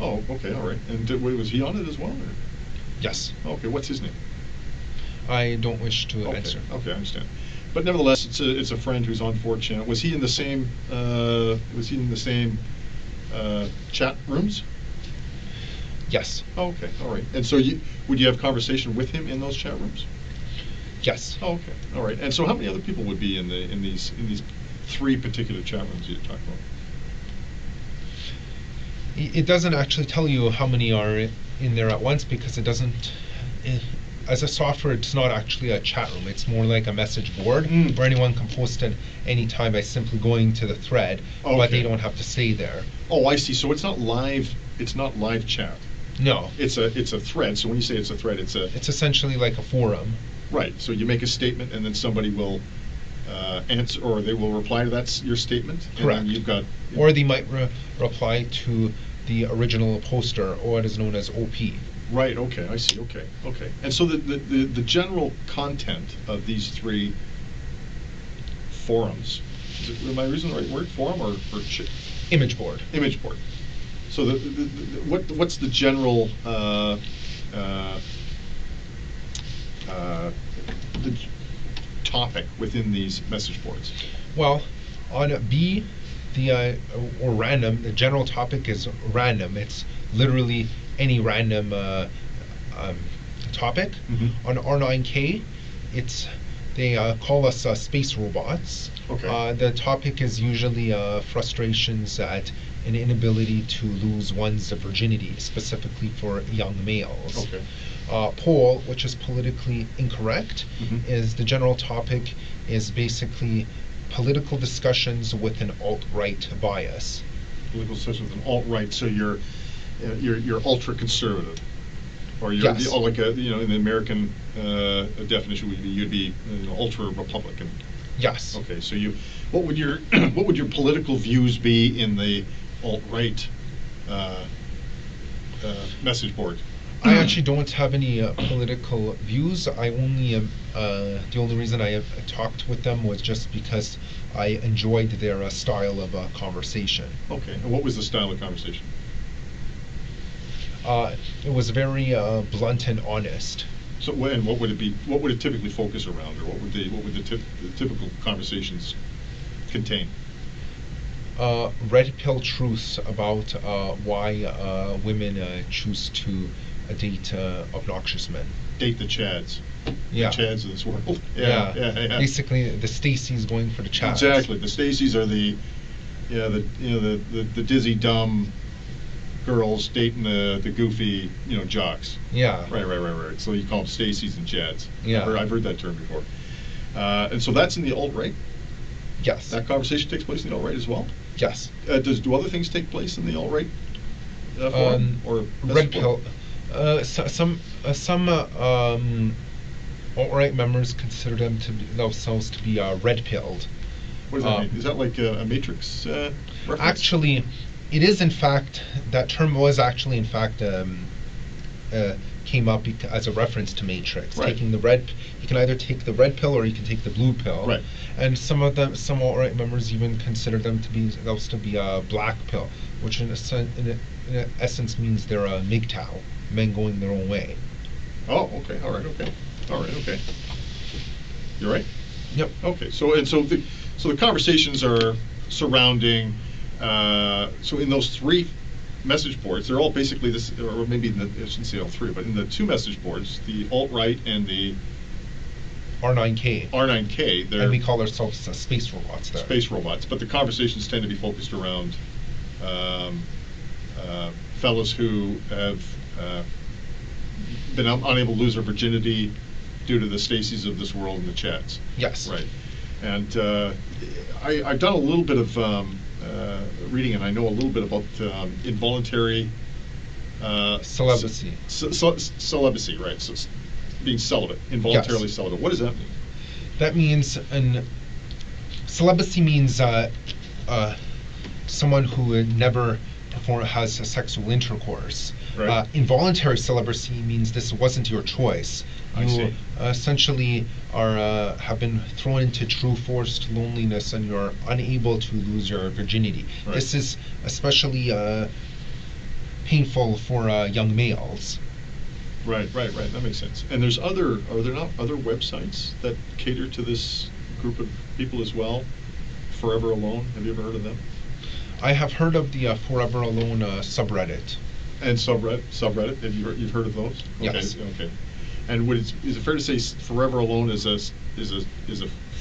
Oh, okay. All right. And was he on it as well? Or? Yes. Okay. What's his name? I don't wish to answer. Okay, I understand. But nevertheless, it's a friend who's on 4chan. Was he in the same chat rooms? Yes. Oh, okay. All right. And so would you have conversation with him in those chat rooms? Yes. Oh, okay. All right. And so how many other people would be in these three particular chat rooms you talked about? It doesn't actually tell you how many are in there at once, because it doesn't. As a software, it's not actually a chat room. It's more like a message board where anyone can post at any time by simply going to the thread, but they don't have to stay there. Oh, I see. So it's not live. It's not live chat. No. It's a thread. So when you say it's a thread, it's essentially like a forum. Right. So you make a statement, and then somebody will answer, or they will reply to your statement. Correct. And then you've got. Or they might reply to the original poster, or what is known as OP. Right. Okay. I see. Okay. And so the general content of these three forums, am I using the right word? Forum or image board? Image board. So what's the general the topic within these message boards? Well, on B, or random, the general topic is random. It's literally any random topic. Mm-hmm. On R9K, they call us space robots. Okay. The topic is usually frustrations at an inability to lose one's virginity, specifically for young males. Okay. Poll, which is politically incorrect, is the general topic is basically political discussions with an alt-right bias. Political discussions with an alt-right, so you're ultra-conservative, or you're Yes. like in the American definition you'd be ultra-Republican. Yes. Okay, so what would your political views be in the alt-right message board? I actually don't have any political views. I only the only reason I have talked with them was just because I enjoyed their style of conversation. Okay, and what was the style of conversation? It was very blunt and honest. So, and what would it be? What would it typically focus around, or what would the typical conversations contain? Red pill truths about why women choose to date obnoxious men. Date the Chads. Yeah. The Chads of this world. Yeah. Basically, the Stacys going for the Chads. Exactly. The Stacys are the Yeah, the dizzy dumb girls dating the goofy jocks. Yeah. Right. So you call them Stacys and Chads. Yeah. I've heard that term before. And so that's in the alt-right. Yes. That conversation takes place in the alt-right as well. Yes. Do other things take place in the alt-right forum, or red pill? Some alt-right members consider themselves to be red pilled. What does that mean? Is that like a Matrix reference? Actually, it is in fact, that term was actually in fact came up as a reference to Matrix. Right. Taking the red, you can either take the red pill or you can take the blue pill. Right. And some alt-right members even consider themselves to be a black pill, which in essence means they're a MGTOW, men going their own way. Oh, okay. All right. Okay. You're right. Yep. Okay. So the conversations are surrounding. So in those three message boards, they're all basically this, or maybe I shouldn't say all three, but in the two message boards, the alt-right and the R9K. And we call ourselves space robots there. Space robots, but the conversations tend to be focused around fellas who have been unable to lose their virginity due to the Stacys of this world and the Chads. Yes. Right. And I've done a little bit of reading, and I know a little bit about involuntary celibacy. Celibacy, right? So being celibate, involuntarily celibate. What does that mean? That means celibacy means someone who never has sexual intercourse. Right. Involuntary celibacy means this wasn't your choice. You essentially have been thrown into true forced loneliness, and you're unable to lose your virginity. Right. This is especially painful for young males. Right. That makes sense. And are there not other websites that cater to this group of people as well? Forever Alone. Have you ever heard of them? I have heard of the Forever Alone subreddit. And subreddit. Have you've heard of those? Yes. Okay. And is it fair to say Forever Alone is a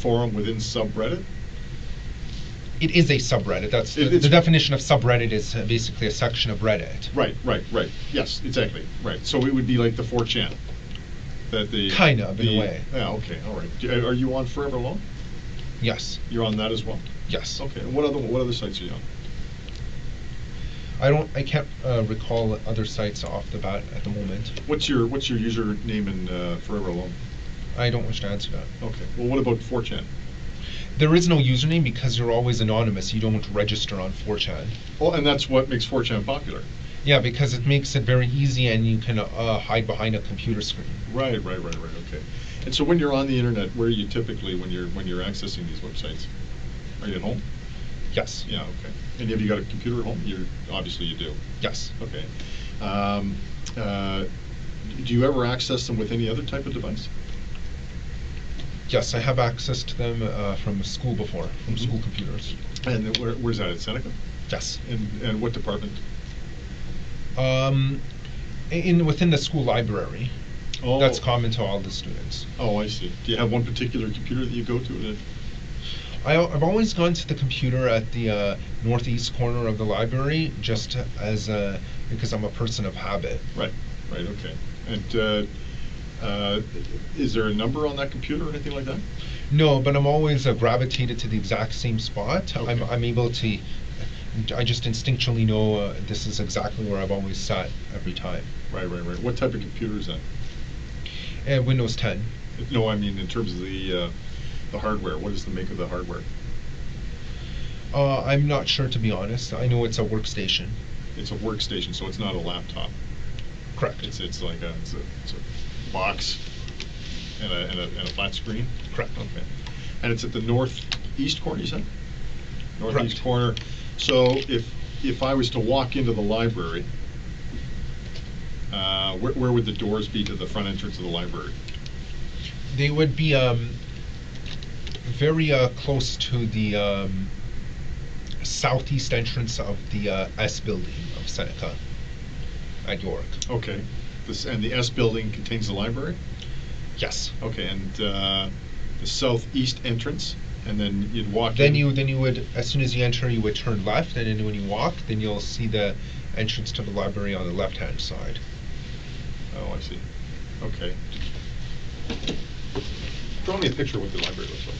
forum within subreddit? It is a subreddit. That's the definition of subreddit is basically a section of Reddit. Right. Yes, exactly. Right. So it would be like the 4chan. Kind of, in a way. Yeah. Okay. All right. Are you on Forever Alone? Yes. You're on that as well? Yes. Okay. And what other sites are you on? I can't recall other sites off the bat at the moment. What's your username in Forever Alone? I don't wish to answer that. Okay. Well, what about 4chan? There is no username because you're always anonymous. You don't register on 4chan. Well, and that's what makes 4chan popular. Yeah, because it makes it very easy, and you can hide behind a computer screen. Right. Okay. And so when you're on the internet, where are you typically when you're accessing these websites? Are you at home? Yes. Yeah. Okay. And have you got a computer at home? Obviously you do. Yes. Okay. Do you ever access them with any other type of device? Yes, I have access to them from school before, from school computers. And where's that, at Seneca? Yes. And what department? Within the school library. Oh. That's common to all the students. Oh, I see. Do you have one particular computer that you go to? I've always gone to the computer at the northeast corner of the library, just as because I'm a person of habit. Right. Okay. And is there a number on that computer or anything like that? No, but I'm always gravitated to the exact same spot. Okay. I'm able to. I just instinctually know this is exactly where I've always sat every time. Right. What type of computer is that? Windows 10. No, I mean in terms of the hardware. What is the make of the hardware? I'm not sure, to be honest. I know it's a workstation. It's a workstation, so it's not a laptop. Correct. It's like a box and a flat screen. Correct. Okay. And it's at the northeast corner, you said? Northeast Correct. corner. So if I was to walk into the library, where would the doors be to the front entrance of the library? They would be very close to the southeast entrance of the S building of Seneca at York. Okay. And the S building contains the library? Yes. Okay, and the southeast entrance and then you'd walk Then in. you would, as soon as you enter, you would turn left, and then when you walk, then you'll see the entrance to the library on the left-hand side. Oh, I see. Okay. Draw me a picture of what the library looks like.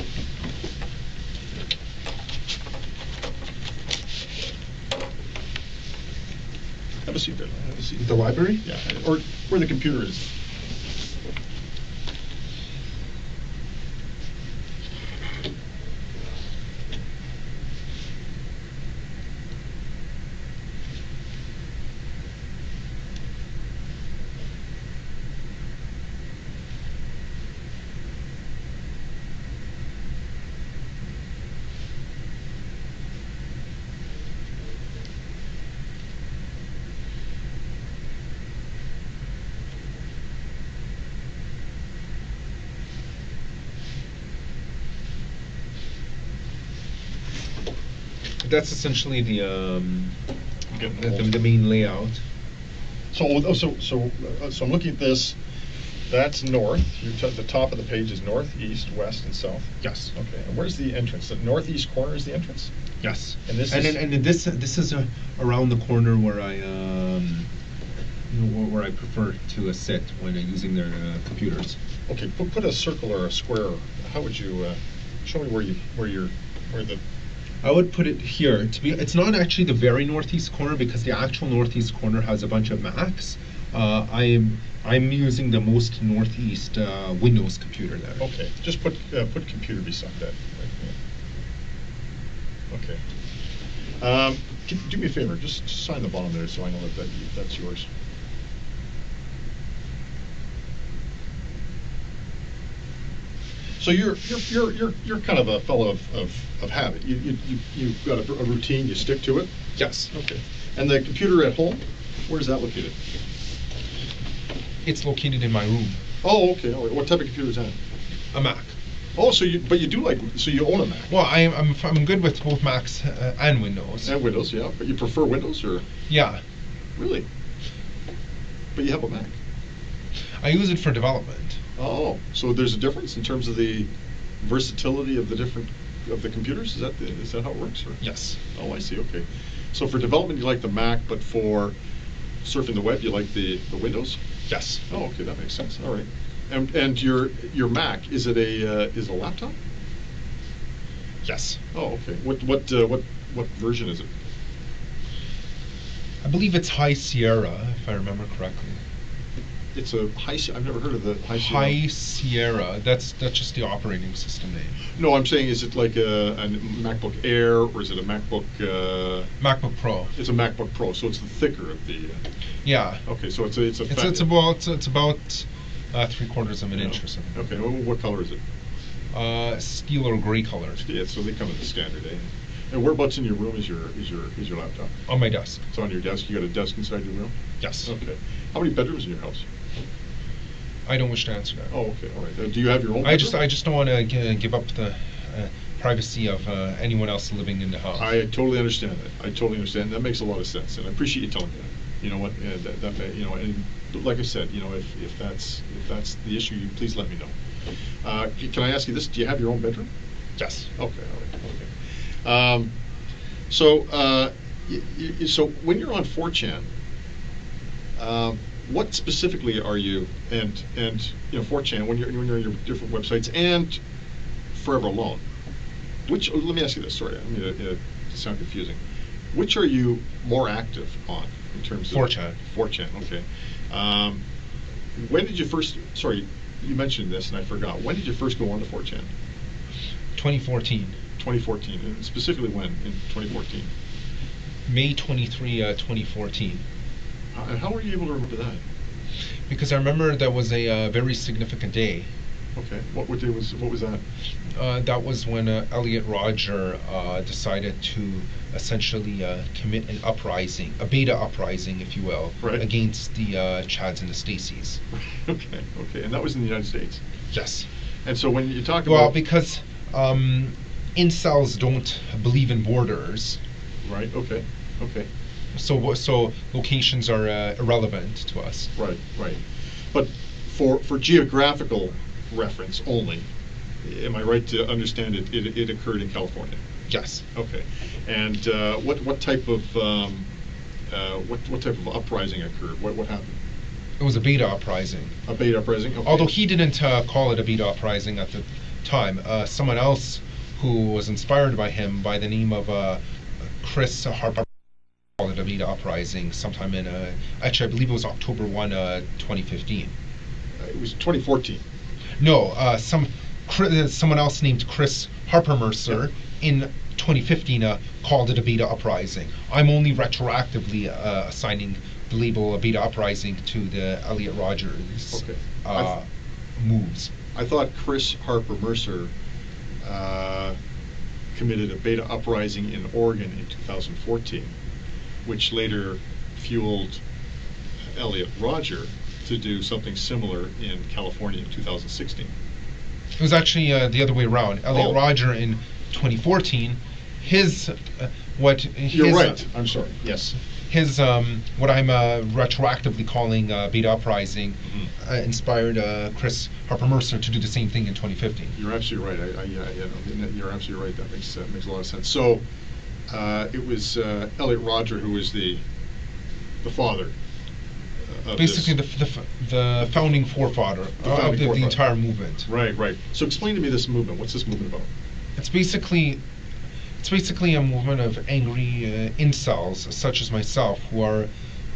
Have a seat there. Have a seat. The library? Yeah, or where the computer is. That's essentially the Okay. the main layout. So I'm looking at this. That's north. The top of the page is north, east, west, and south. Yes. Okay. And where's the entrance? The northeast corner is the entrance. Yes. And this and is. then, and this is around the corner where I where I prefer to sit when using their computers. Okay. Put a circle or a square. How would you show me where the. I would put it here. It's not actually the very northeast corner because the actual northeast corner has a bunch of Macs. I'm using the most northeast Windows computer there. Okay, just put computer beside that. Right. Okay. Do me a favor. Just sign the bottom there so I know that's yours. So you're kind of a fellow of habit. You've got a routine. You stick to it. Yes. Okay. And the computer at home, where's that located? It's located in my room. Oh, okay. All right. What type of computer is that? A Mac. Oh, so you own a Mac? Well, I'm good with both Macs and Windows. And Windows, yeah. But you prefer Windows, or? Yeah. Really? But you have a Mac. I use it for development. Oh, so there's a difference in terms of the versatility of the computers? Is that how it works? Or? Yes. Oh, I see. Okay. So for development, you like the Mac, but for surfing the web, you like the Windows? Yes. Oh, okay, that makes sense. All right. And your Mac, is it a laptop? Yes. Oh, okay. What version is it? I believe it's High Sierra, if I remember correctly. It's a I've never heard of the High Sierra. High Sierra. That's just the operating system name. No, I'm saying, is it like a MacBook Air, or is it a MacBook? MacBook Pro. It's a MacBook Pro, so it's the thicker of the. Yeah. Okay, so it's a. It's about 3/4 of an inch or something. Okay, what color is it? Steel or gray color. Yeah, so they come in the standard, eh? And whereabouts in your room is your laptop? On my desk. It's on your desk. You got a desk inside your room? Yes. Okay. How many bedrooms in your house? I don't wish to answer that. Oh, okay, all right. Do you have your own? I just don't want to give up the privacy of anyone else living in the house. I totally understand that. I totally understand. That makes a lot of sense, and I appreciate you telling me that. You know what? And like I said, if that's the issue, you please let me know. Can I ask you this? Do you have your own bedroom? Yes. Okay. All right. Okay. So when you're on 4chan, what specifically are you, and 4chan, when you're on your different websites, and Forever Alone, let me ask you this, sorry, I mean to sound confusing. Which are you more active on in terms of 4chan? 4chan, okay. When did you first, sorry, you mentioned this and I forgot, when did you first go on to 4chan? 2014. 2014, and specifically when in 2014? May 23, 2014. And how were you able to remember that? Because I remember that was a very significant day. Okay. What was that? That was when Elliot Rodger decided to essentially commit an uprising, a beta uprising, if you will, right, against the Chads and the Stacys. Okay. And that was in the United States? Yes. And so when you talk about... Well, because incels don't believe in borders. Right, okay. So locations are irrelevant to us. Right. But for geographical reference only, am I right to understand it occurred in California? Yes. Okay. And what type of what type of uprising occurred? What happened? It was a beta uprising. A beta uprising? Okay. Although he didn't call it a beta uprising at the time. Someone else who was inspired by him, by the name of Chris Harper, called it a beta uprising sometime in, actually I believe it was October 1, 2015. It was 2014. No, someone else named Chris Harper Mercer in 2015 called it a beta uprising. I'm only retroactively assigning the label a beta uprising to the Elliot Rogers moves. I thought Chris Harper Mercer committed a beta uprising in Oregon in 2014, which later fueled Elliot Roger to do something similar in California in 2016. It was actually the other way around. Elliot Roger in 2014, You're right. I'm sorry. Yes. His what I'm retroactively calling beta uprising inspired Chris Harper Mercer to do the same thing in 2015. You're absolutely right. You're absolutely right. That makes a lot of sense. So it was Elliot Roger who was the father. Basically, the founding forefather of the entire movement. Right. So explain to me this movement. What's this movement about? It's basically a movement of angry incels, such as myself, who are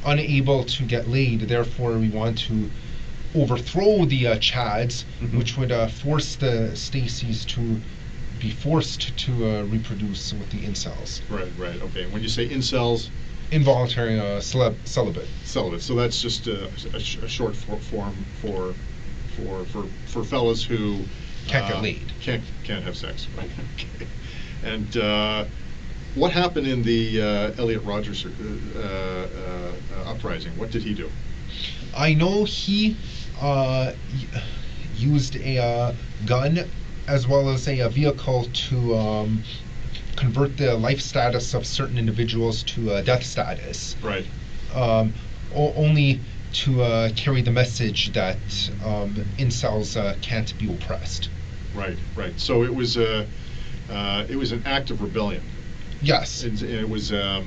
unable to get laid. Therefore, we want to overthrow the Chads, which would force the Stacys to be forced to reproduce with the incels. Right. Okay. When you say incels, involuntary celibate. Celibate. So that's just a short form for fellas who can't get laid. Can't have sex. Right. Okay. And what happened in the Elliot Rogers uprising? What did he do? I know he used a gun as well as a vehicle to convert the life status of certain individuals to death status. Right. Only to carry the message that incels can't be oppressed. Right. So it was an act of rebellion. Yes. It was out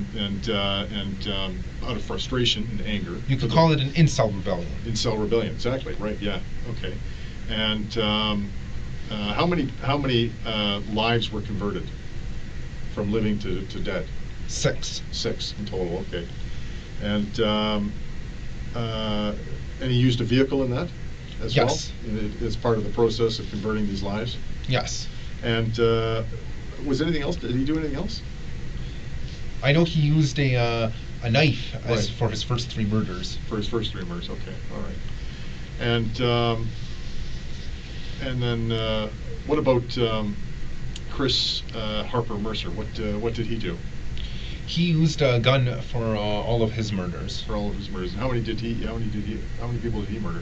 of frustration and anger. You could call it an incel rebellion. Incel rebellion, exactly. Right. Yeah. Okay. And how many lives were converted from living to dead? 6. 6 in total. Okay. And he used a vehicle in that as well? As part of the process of converting these lives? Yes. And was anything else? Did he do anything else? I know he used a knife for his first 3 murders. For his first 3 murders, okay, all right. And then what about Chris Harper Mercer? What did he do? He used a gun for all of his murders. For all of his murders. How many people did he murder?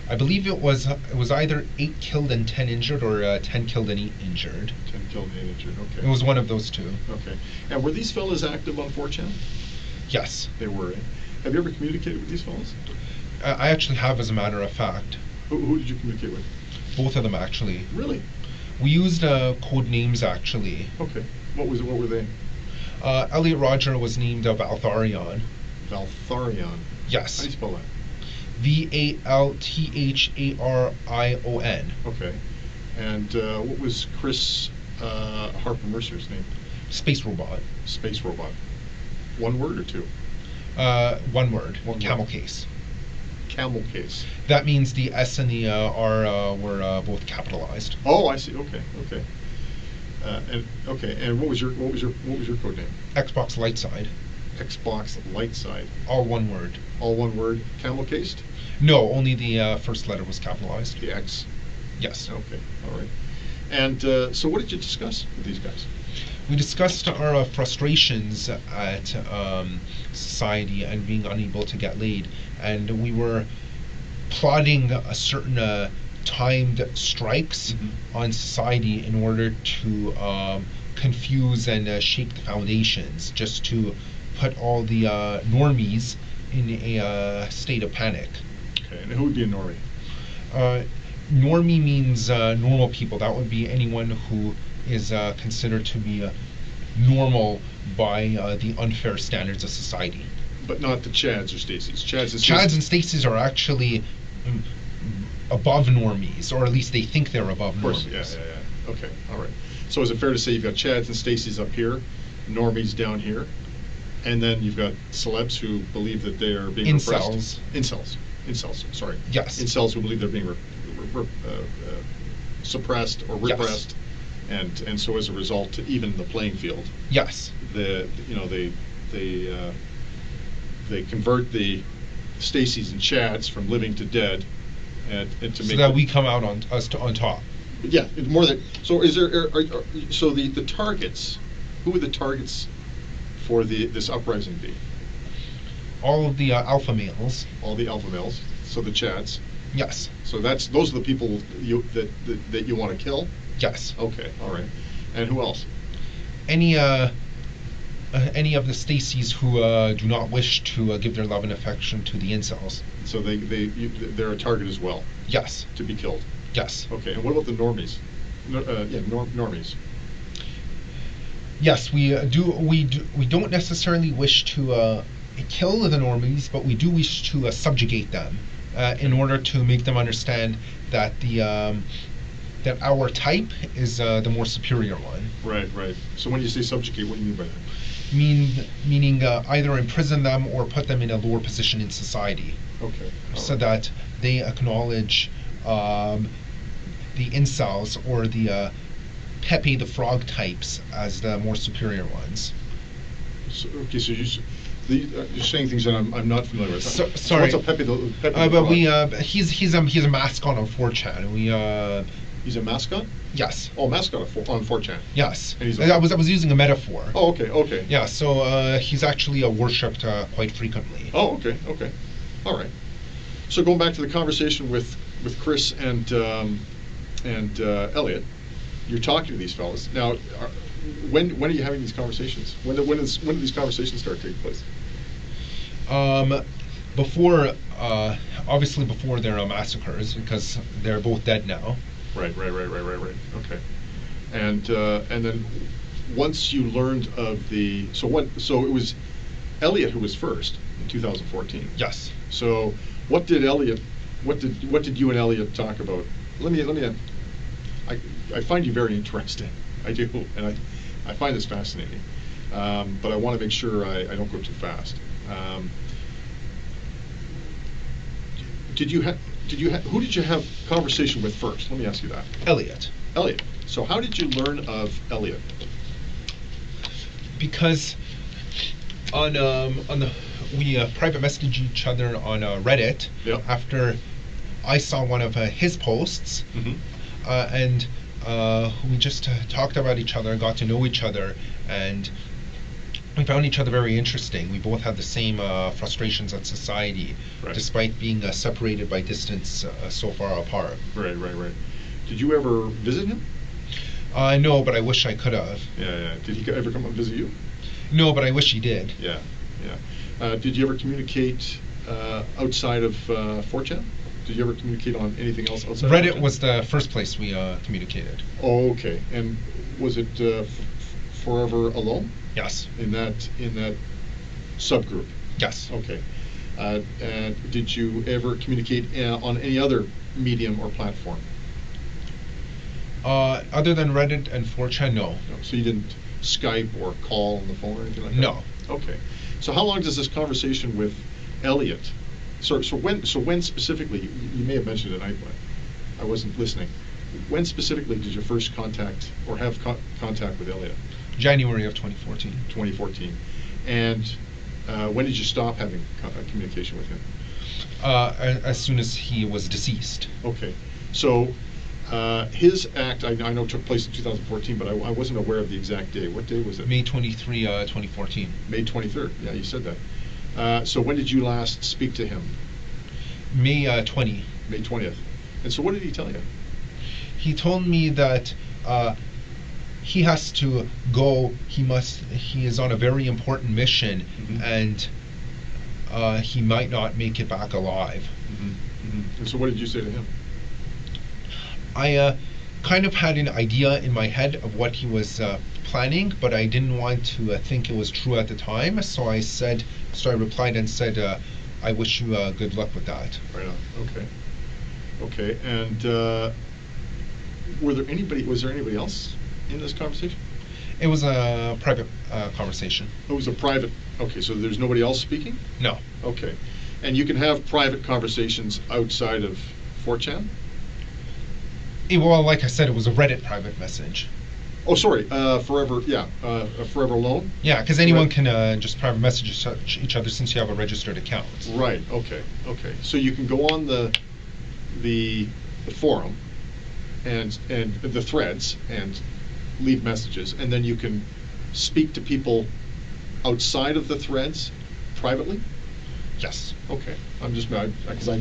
I believe it was either 8 killed and 10 injured, or 10 killed and 8 injured. 10 killed and 8 injured. Okay. It was one of those 2. Okay. And were these fellas active on 4chan? Yes. They were. Eh? Have you ever communicated with these fellas? I actually have, as a matter of fact. Who did you communicate with? Both of them, actually. Really? We used code names, actually. Okay. What were they? Elliot Roger was named Valtharion. Valtharion? Yes. How do you spell that? Valtharion. Okay. And what was Chris Harper Mercer's name? Space Robot. Space Robot. One word or 2? One word. One Camel word. Case. Camel Case. That means the S and the R were both capitalized. Oh, I see. Okay. And what was your code name? Xbox Lightside. Xbox Lightside. All one word. All one word. Camel cased? No, only the first letter was capitalized. The X. Yes. Okay. All right. And so, what did you discuss with these guys? We discussed our frustrations at society and being unable to get laid, and we were plotting a certain timed strikes on society in order to confuse and shake the foundations, just to put all the normies in a state of panic. Okay, and who would be a normie? Normie means normal people. That would be anyone who is considered to be normal by the unfair standards of society. But not the Chads or Stacys. Chads and Stacys are actually above normies, or at least they think they're above normies. Of course, yeah. Okay, all right. So is it fair to say you've got Chads and Stacys up here, normies down here, and then you've got celebs who believe that they are being repressed? Incels, sorry. Yes. Incels who believe they're being suppressed or repressed, yes. and so as a result, to even the playing field. Yes. They convert the Stacys and Chads from living to dead, and to make so that we come out on top. Yeah, more than so. Is there so the targets? Who would the targets for this uprising be? All of the alpha males. All the alpha males. So the Chads. Yes. So those are the people that you want to kill. Yes. Okay. All right. And who else? Any of the Stacys who do not wish to give their love and affection to the incels. So they're a target as well. Yes. To be killed. Yes. Okay. And what about the normies? Normies. Yes, we don't necessarily wish to kill the normies, but we do wish to subjugate them in order to make them understand that that our type is the more superior one. Right. So when you say subjugate, what do you mean by that? Meaning either imprison them or put them in a lower position in society. Okay. So that they acknowledge the incels or the Pepe the Frog types as the more superior ones. So you're saying things that I'm not familiar with. Sorry. So what's a Pepe the Frog? He's a mascot on 4chan. He's a mascot? Yes. Oh, mascot on 4chan. Yes. And I was using a metaphor. Oh, okay. Yeah, so he's actually worshipped quite frequently. Oh, okay. All right. So going back to the conversation with Chris and Elliot, you're talking to these fellas. Now, when are you having these conversations? When do these conversations start taking place? Obviously before their massacres, because they're both dead now. Right. Okay. And then once you learned of so it was Elliot who was first in 2014. Yes. So what did you and Elliot talk about? I find you very interesting. I do, and I find this fascinating. But I want to make sure I don't go too fast. Who did you have conversation with first? Let me ask you that. Elliot. So how did you learn of Elliot? Because we private messaged each other on Reddit. Yep. After I saw one of his posts, and we just talked about each other, got to know each other, and we found each other very interesting. We both had the same frustrations at society, right. Despite being separated by distance so far apart. Right. Did you ever visit him? No, but I wish I could have. Yeah. Did he ever come and visit you? No, but I wish he did. Yeah. Did you ever communicate outside of 4chan? Did you ever communicate on anything else outside Reddit of 4chan? was the first place we communicated. Oh, okay. And was it Forever Alone? Yes. In that subgroup? Yes. Okay. And did you ever communicate on any other medium or platform? Other than Reddit and 4chan, no. So you didn't Skype or call on the phone or anything like that? No. Okay. So how long does this conversation with Elliot? So when specifically? You may have mentioned it. I wasn't listening. When specifically did you first contact or have contact with Elliot? January of 2014. 2014. And when did you stop having communication with him? As soon as he was deceased. Okay. So his act, I know, took place in 2014, but I wasn't aware of the exact day. What day was it? May 23, 2014. May 23rd. Yeah, you said that. So when did you last speak to him? May 20. May 20th. And so what did he tell you? He told me that he has to go. He is on a very important mission, and he might not make it back alive. And so what did you say to him? I kind of had an idea in my head of what he was planning, but I didn't want to think it was true at the time. So I replied and said, I wish you good luck with that. Right on. Okay. Okay. And was there anybody else in this conversation? It was a private conversation. It was a private. Okay, so there's nobody else speaking? No. Okay. And you can have private conversations outside of 4chan? Well, like I said, it was a Reddit private message. Oh, sorry. Forever Alone? Yeah, because anyone can just private message each other since you have a registered account. Right. Okay. Okay. So you can go on the forum and the threads and leave messages, and then you can speak to people outside of the threads privately? Yes. Okay. I'm just because I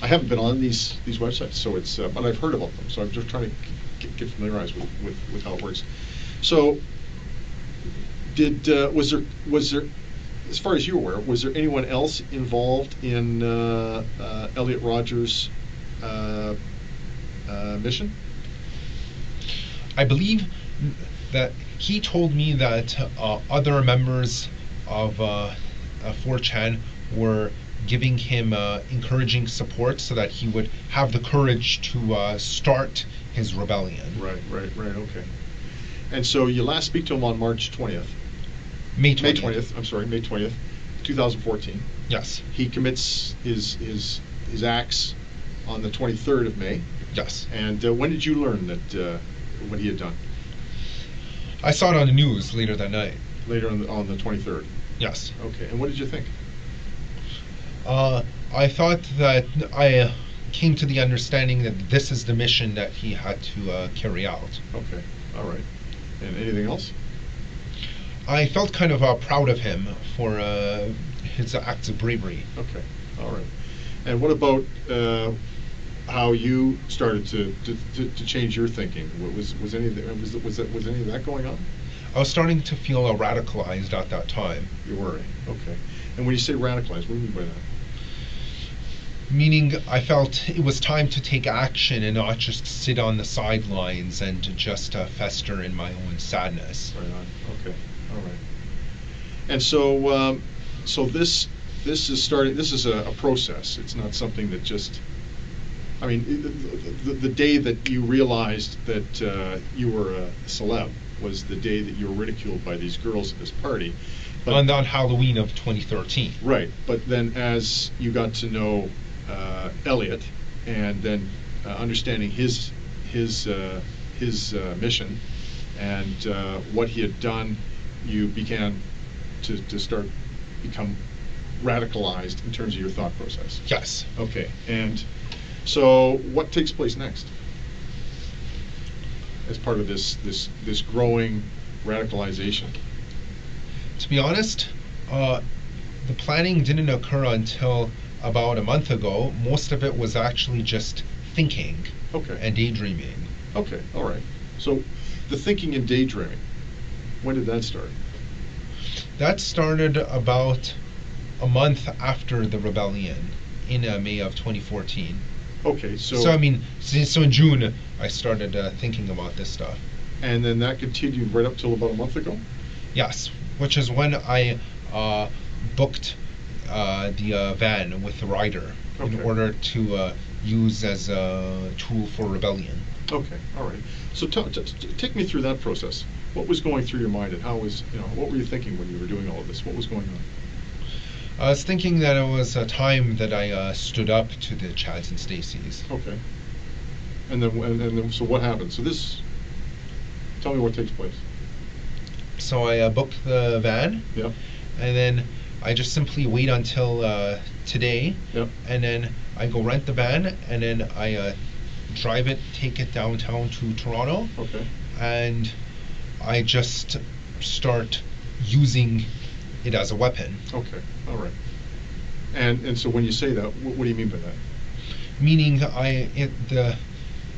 haven't been on these websites, so it's but I've heard about them, so I'm just trying to get familiarized with how it works. So was there, as far as you're aware, was there anyone else involved in Elliot Rogers' mission? I believe that he told me that other members of 4chan were giving him encouraging support so that he would have the courage to start his rebellion. Right, okay. And so you last speak to him on March 20th. May 20th. May 20th, 2014. Yes. He commits his acts on the 23rd of May. Yes. And when did you learn that what he had done? I saw it on the news later that night. Later on the 23rd? Yes. Okay, and what did you think? I thought that I came to the understanding that this is the mission that he had to carry out. Okay, all right. And anything else? I felt kind of proud of him for his acts of bravery. Okay, all right. And what about how you started to change your thinking? Was any of that going on? I was starting to feel radicalized at that time. You were? Okay. And when you say radicalized, what do you mean by that? Meaning I felt it was time to take action and not just sit on the sidelines and to just fester in my own sadness. Right on. Okay. All right. And so, this is starting. This is a process. It's not something that just. I mean, the day that you realized that you were a celeb was the day that you were ridiculed by these girls at this party. But, on Halloween of 2013. Right, but then as you got to know Elliot, and then understanding his mission and what he had done, you began to become radicalized in terms of your thought process. Yes. Okay, and so what takes place next as part of this growing radicalization? To be honest, the planning didn't occur until about a month ago. Most of it was actually just thinking and daydreaming. Okay, all right. So the thinking and daydreaming, when did that start? That started about a month after the rebellion in May of 2014. Okay, so so in June I started thinking about this stuff. And then that continued right up till about a month ago? Yes, which is when I booked the van with the rider in order to use as a tool for rebellion. Okay, all right. So take me through that process. What was going through your mind, and what were you thinking when you were doing all of this? What was going on? I was thinking that it was a time that I stood up to the Chads and Stacys. Okay. And then, so what happened? So tell me what takes place. So I booked the van. Yeah. And then I just simply wait until today. Yep. And then I go rent the van, and then I drive it, take it downtown to Toronto. Okay. And I just start using it as a weapon. Okay. All right. And so when you say that, what do you mean by that? Meaning the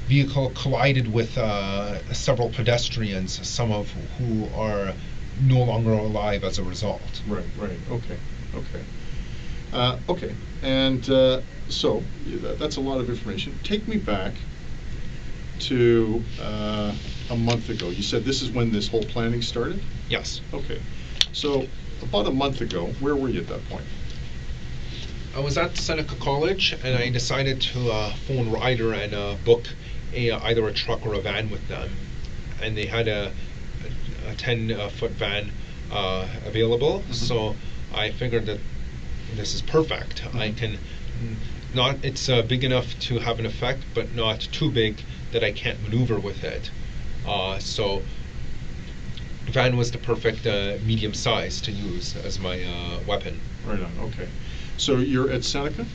vehicle collided with several pedestrians, some of who are no longer alive as a result. Right. Okay. And so that's a lot of information. Take me back to a month ago. You said this is when this whole planning started? Yes. Okay. So about a month ago, where were you at that point? I was at Seneca College, and I decided to phone Ryder and book either a truck or a van with them. And they had a 10-foot van available, so I figured that this is perfect. I can it's big enough to have an effect, but not too big that I can't maneuver with it. So the van was the perfect medium size to use as my weapon. Right on. Okay. So you're at Seneca?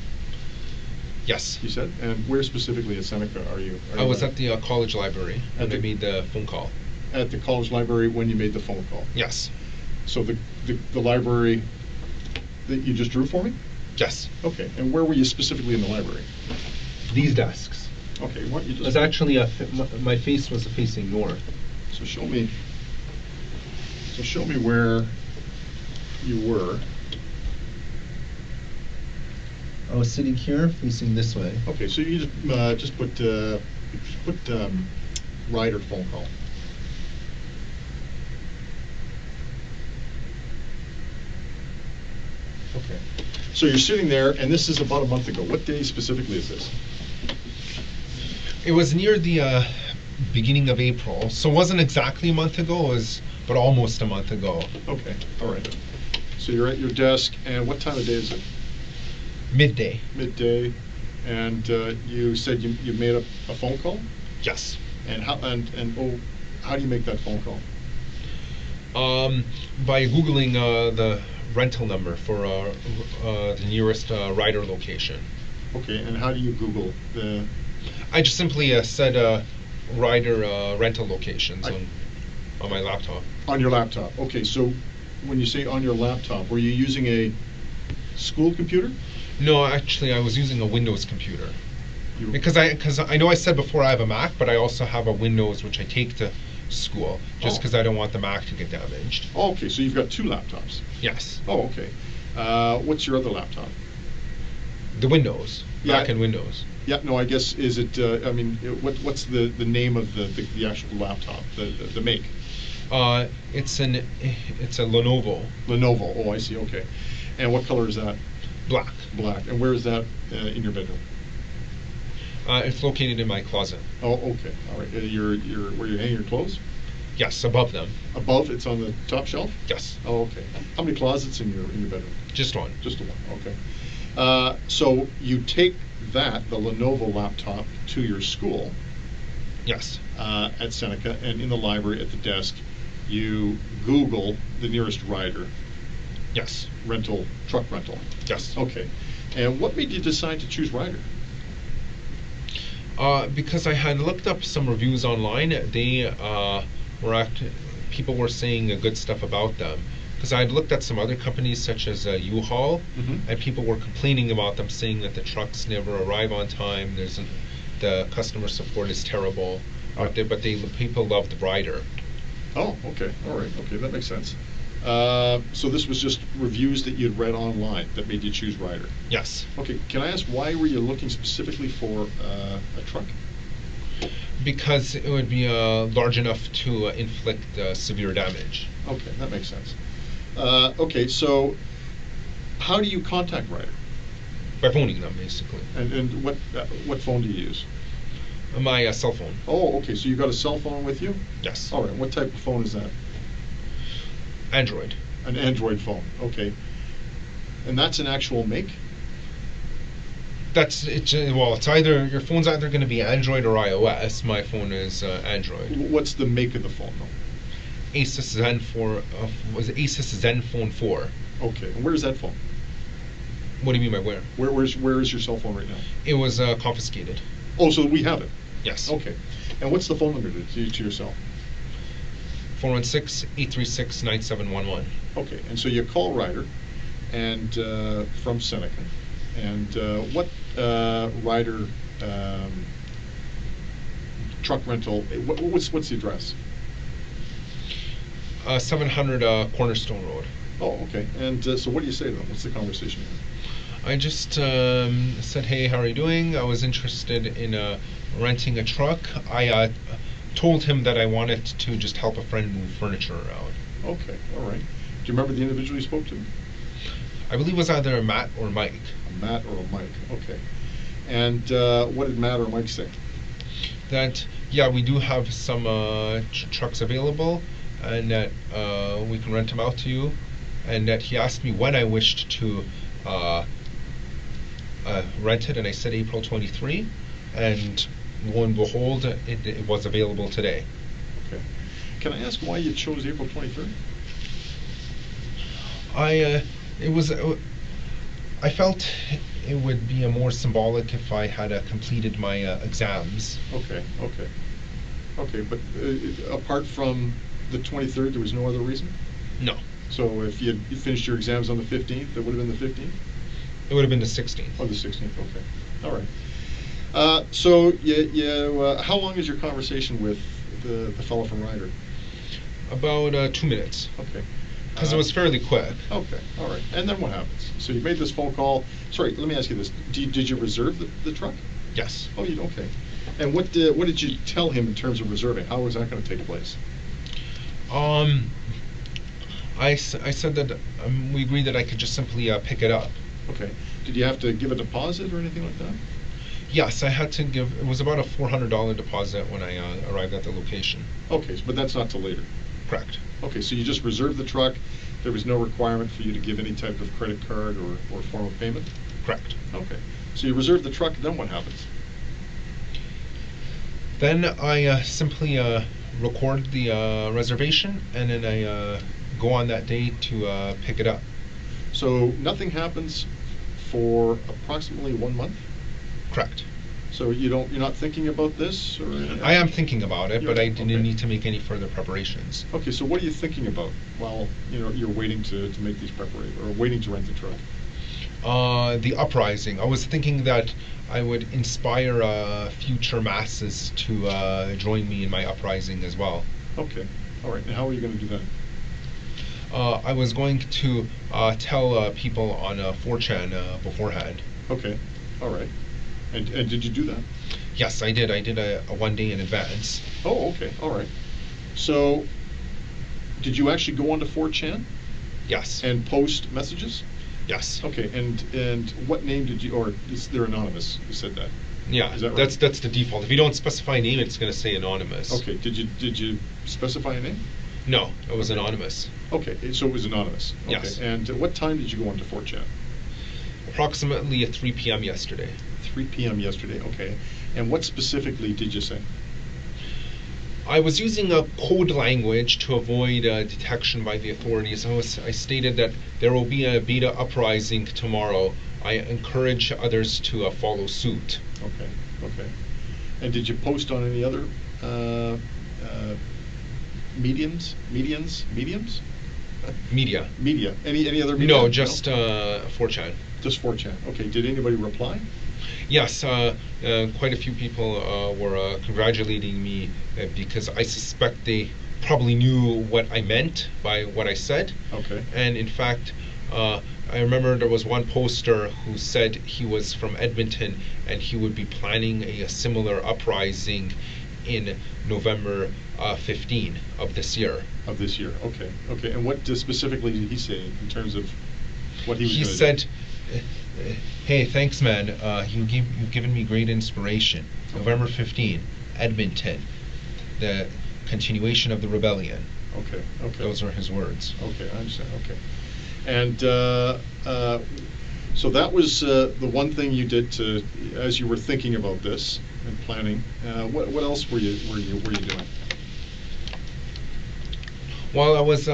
Yes. You said? And where specifically at Seneca are you? I was at the college library when I made the phone call. At the college library when you made the phone call? Yes. So the library that you just drew for me? Yes. Okay. And where were you specifically in the library? These desks. Okay. Why don't you just... It was actually my face was facing north. So show me where you were. I was sitting here, facing this way. Okay, so you just put Ryder phone call. Okay. So you're sitting there, and this is about a month ago. What day specifically is this? It was near the beginning of April, so it wasn't exactly a month ago, but almost a month ago. Okay, all right. So you're at your desk, and what time of day is it? Midday. Midday, and you said you made a phone call? Yes. And how do you make that phone call? By Googling the rental number for the nearest Ryder location. Okay, and how do you Google the... I just simply said Ryder rental locations on my laptop. On your laptop. Okay, so when you say on your laptop, were you using a school computer? No, actually, I was using a Windows computer. Because I know I said before I have a Mac, but I also have a Windows which I take to school, just because I don't want the Mac to get damaged. Oh, okay, so you've got two laptops. Yes. Oh, okay. What's your other laptop? The Windows. Mac and Windows. Yeah, no, I guess, is it, I mean, what's the name of the actual laptop, the make? It's a Lenovo. Lenovo, oh, I see, okay. And what color is that? Black. Black. And where is that in your bedroom? It's located in my closet. Oh, okay. All right. Where you're hanging your clothes? Yes, above them. Above? It's on the top shelf? Yes. Oh, okay. How many closets in your bedroom? Just one. Just the one. Okay. So you take the Lenovo laptop to your school. Yes. At Seneca, and in the library at the desk, you Google the nearest Ryder. Yes. Truck rental. Yes. Okay. And what made you decide to choose Ryder? Because I had looked up some reviews online. They people were saying good stuff about them. Because I had looked at some other companies such as U-Haul, and people were complaining about them, saying that the trucks never arrive on time. The customer support is terrible. But people love the Ryder. Oh, okay, all right, okay, that makes sense. So this was just reviews that you'd read online that made you choose Ryder? Yes. Okay, can I ask, why were you looking specifically for a truck? Because it would be large enough to inflict severe damage. Okay, that makes sense. Okay, so how do you contact Ryder? By phoning them, basically. And what phone do you use? My cell phone. Oh, okay, so you got a cell phone with you? Yes. All right, what type of phone is that? Android. An Android phone, okay. And that's an actual make? It's either, your phone's either going to be Android or iOS. My phone is Android. What's the make of the phone, though? Asus Asus Zenfone 4. Okay, and where's that phone? What do you mean by where? Where is your cell phone right now? It was confiscated. Oh, so we have it? Yes. Okay. And what's the phone number to your cell? 416-836-9711. Okay, and so you call Ryder, and from Seneca, and what Ryder truck rental? What's the address? 700 Cornerstone Road. Oh, okay. And so what do you say to them? What's the conversation here? I just said, hey, how are you doing? I was interested in renting a truck, I told him that I wanted to just help a friend move furniture around. Okay, all right. Do you remember the individual you spoke to? I believe it was either Matt or Mike. A Matt or a Mike, okay. And what did Matt or Mike say? That, yeah, we do have some trucks available, and that we can rent them out to you, and that he asked me when I wished to rent it, and I said April 23, and lo and behold, it was available today. Okay. Can I ask why you chose April 23rd? I felt it would be more symbolic if I had completed my exams. Okay, okay. Okay, but apart from the 23rd, there was no other reason? No. So if you finished your exams on the 15th, it would have been the 15th? It would have been the 16th. Oh, the 16th, okay. All right. So how long is your conversation with the fellow from Ryder? About 2 minutes. Okay. Because it was fairly quick. Okay, all right. And then what happens? So you made this phone call. Sorry, let me ask you this. Did you reserve the truck? Yes. Oh, you okay. And what did you tell him in terms of reserving? How was that going to take place? I said that we agreed that I could just simply pick it up. Okay. Did you have to give a deposit or anything like that? Yes, I had to give. It was about a $400 deposit when I arrived at the location. Okay, but that's not till later. Correct. Okay, so you just reserved the truck. There was no requirement for you to give any type of credit card or form of payment? Correct. Okay. So you reserved the truck, then what happens? Then I simply record the reservation, and then I go on that day to pick it up. So nothing happens for approximately 1 month? Correct. So you're not thinking about this? Or I am thinking about it, but I didn't okay. need to make any further preparations. Okay, so what are you thinking about while you're waiting to make these preparations, or waiting to rent the truck? The uprising. I was thinking that I would inspire future masses to join me in my uprising as well. Okay, all right. And how are you going to do that? I was going to tell people on 4chan beforehand. Okay, all right. And did you do that? Yes, I did. I did a 1 day in advance. Oh, okay, all right. So, did you actually go onto 4chan? Yes. And post messages? Yes. Okay, and what name did you, or they're anonymous, you said that? Yeah, is that right? That's the default. If you don't specify a name, it's going to say anonymous. Okay, did you specify a name? No, it was anonymous. Okay, so it was anonymous. Okay. Yes. And what time did you go onto 4chan? Approximately at 3 p.m. yesterday. 3 p.m. yesterday, okay. And what specifically did you say? I was using a code language to avoid detection by the authorities. I stated that there will be a beta uprising tomorrow. I encourage others to follow suit. Okay, okay. And did you post on any other mediums? Media. Any other media? No, just 4chan. Just 4chan. Okay. Did anybody reply? Yes, quite a few people were congratulating me because I suspect they probably knew what I meant by what I said. Okay. And in fact, I remember there was one poster who said he was from Edmonton and he would be planning a similar uprising in November 15 of this year. Of this year, okay. Okay, and what specifically did he say in terms of what he was going to do? He said, hey, thanks, man. You've given me great inspiration. November 15, Edmonton, the continuation of the rebellion. Okay, okay. Those are his words. Okay, I understand, okay. And so that was the one thing you did to, as you were thinking about this and planning. What else were you doing? While I was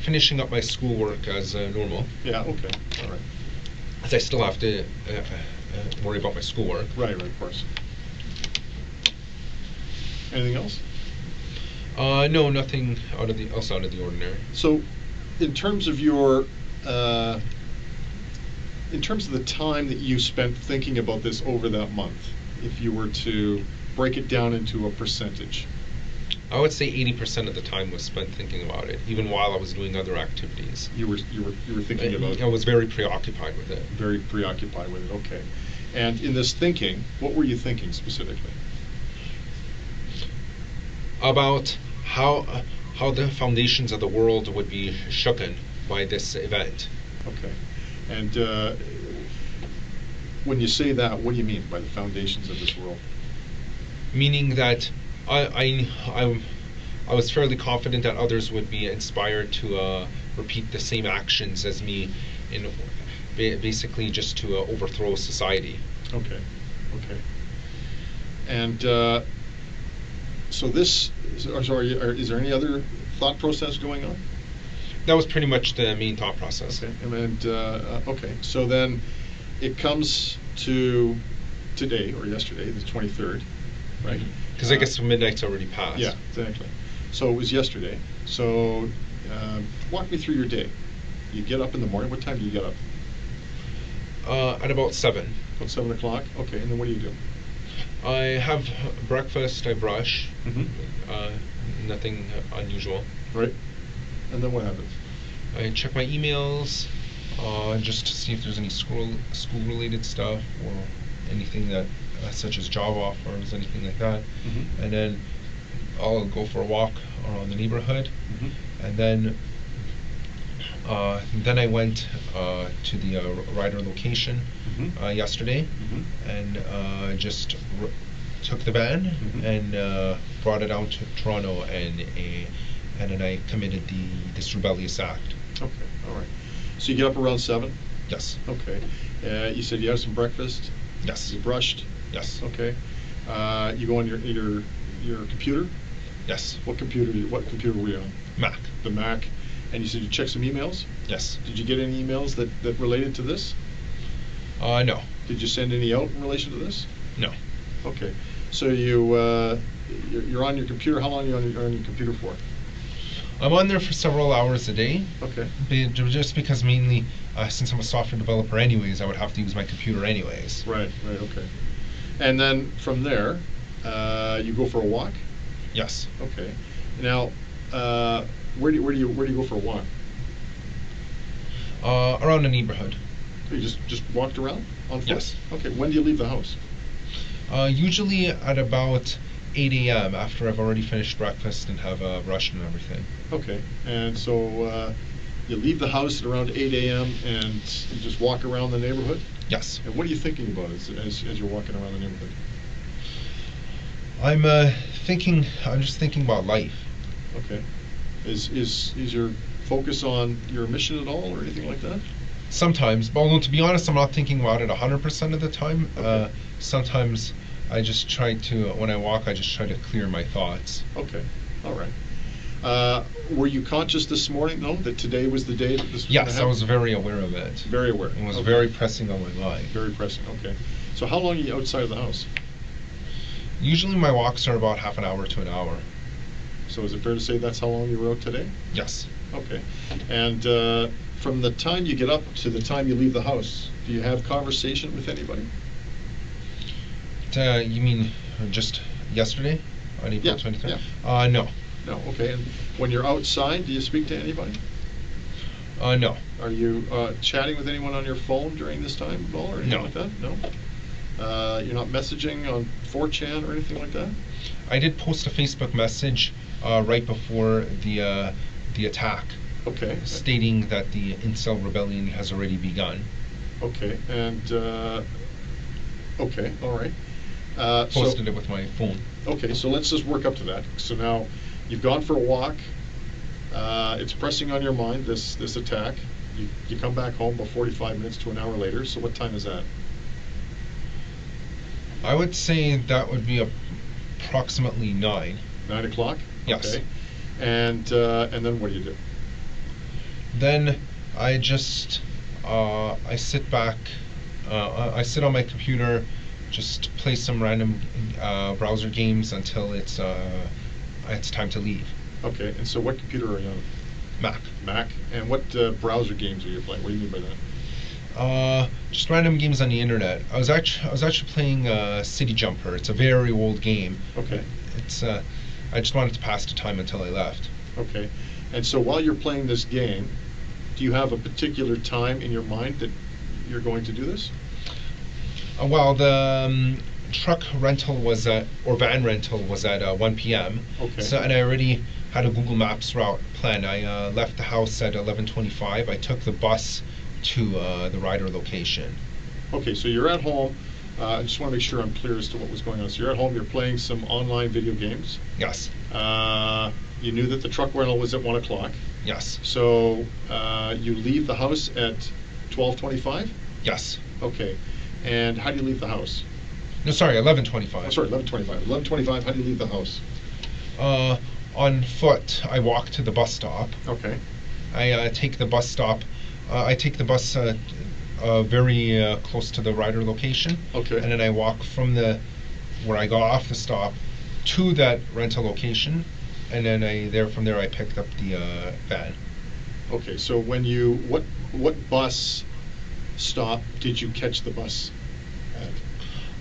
finishing up my schoolwork as normal. Yeah, okay, all right. As I still have to worry about my schoolwork. Right, of course. Anything else? No, nothing else out of the ordinary. So, in terms of your, in terms of the time that you spent thinking about this over that month, if you were to break it down into a percentage, I would say 80% of the time was spent thinking about it, even while I was doing other activities. You were thinking about. I was very preoccupied with it. Very preoccupied with it. Okay. And in this thinking, what were you thinking specifically? About how the foundations of the world would be shooken by this event. Okay. And when you say that, what do you mean by the foundations of this world? Meaning that I was fairly confident that others would be inspired to repeat the same actions as me, in basically just to overthrow society. Okay. Okay. And so this, is there any other thought process going on? That was pretty much the main thought process. Okay. And okay. So then it comes to today or yesterday, the 23rd, right? Because I guess midnight's already passed. Yeah, exactly. So it was yesterday. So walk me through your day. You get up in the morning. What time do you get up? At about 7. About 7 o'clock. Okay. And then what do you do? I have breakfast. I brush. Mm-hmm. Nothing unusual. Right. And then what happens? I check my emails, just to see if there's any school-related stuff or anything that, such as job offers, anything like that. Mm-hmm. And then I'll go for a walk around the neighborhood, Mm-hmm. and then I went to the rider location Mm-hmm. yesterday, Mm-hmm. and just took the van Mm-hmm. and brought it down to Toronto, and then I committed this rebellious act. Okay. All right. So you get up around 7? Yes. Okay. You said you had some breakfast. Yes. You brushed. Yes. Okay. You go on your computer. Yes. What computer were you on? Mac. The Mac. And you said you checked some emails. Yes. Did you get any emails that related to this? No. Did you send any out in relation to this? No. Okay. So you're on your computer. How long are you on your computer for? I'm on there for several hours a day. Okay. Just because mainly, since I'm a software developer anyways, I would have to use my computer anyways. Right. Okay. And then from there, you go for a walk. Yes. Okay. Now, where do you go for a walk? Around the neighborhood. You just walked around on foot? Yes. Okay. When do you leave the house? Usually at about 8 a.m. after I've already finished breakfast and have brushed and everything. Okay. And so you leave the house at around 8 a.m. and you just walk around the neighborhood? Yes. And what are you thinking about as you're walking around the neighborhood? I'm just thinking about life. Okay. Is your focus on your mission at all or anything like that? Sometimes, but although to be honest, I'm not thinking about it 100% of the time. Okay. Sometimes I just try to, when I walk, I just try to clear my thoughts. Okay. All right. Were you conscious this morning, though, that today was the day that this was going to Yes, happen? I was very aware of it. Very aware. It was Okay. very pressing on my mind. Very pressing. Okay. So how long are you outside of the house? Usually my walks are about half an hour to an hour. So is it fair to say that's how long you were out today? Yes. Okay. And from the time you get up to the time you leave the house, do you have conversation with anybody? You mean just yesterday on April 23rd? Yeah. No. No. Okay. And when you're outside, do you speak to anybody? No. Are you chatting with anyone on your phone during this time at all or anything No. like that? No. You're not messaging on 4chan or anything like that? I did post a Facebook message right before the attack, Okay. stating that the incel rebellion has already begun. Okay. And okay. All right. Posted it with my phone. Okay, so let's just work up to that. So now you've gone for a walk. It's pressing on your mind, this attack. You come back home about 45 minutes to an hour later. So what time is that? I would say that would be approximately 9. 9 o'clock? Yes. Okay. And then what do you do? Then I just I sit back. I sit on my computer, just play some random browser games until it's time to leave. Okay, and so what computer are you on? Mac. Mac. And what browser games are you playing? What do you mean by that? Just random games on the internet. I was actually playing City Jumper. It's a very old game. Okay. It's I just wanted to pass the time until I left. Okay. And so while you're playing this game, do you have a particular time in your mind that you're going to do this? Well, the truck rental was at, or van rental was at 1 p.m. Okay. So, and I already had a Google Maps route planned. I left the house at 11:25. I took the bus to the rider location. Okay, so you're at home. I just want to make sure I'm clear as to what was going on. So you're at home, you're playing some online video games. Yes. You knew that the truck rental was at 1 o'clock. Yes. So you leave the house at 12:25? Yes. Okay. And how do you leave the house? No, sorry, 11:25. Oh, sorry, 11:25. 11:25, how do you leave the house? On foot, I walk to the bus stop. Okay. I take the bus stop. I take the bus very close to the rider location. Okay. And then I walk from where I got off the stop to that rental location, and then from there I picked up the van. Okay, so when what bus stop did you catch the bus at?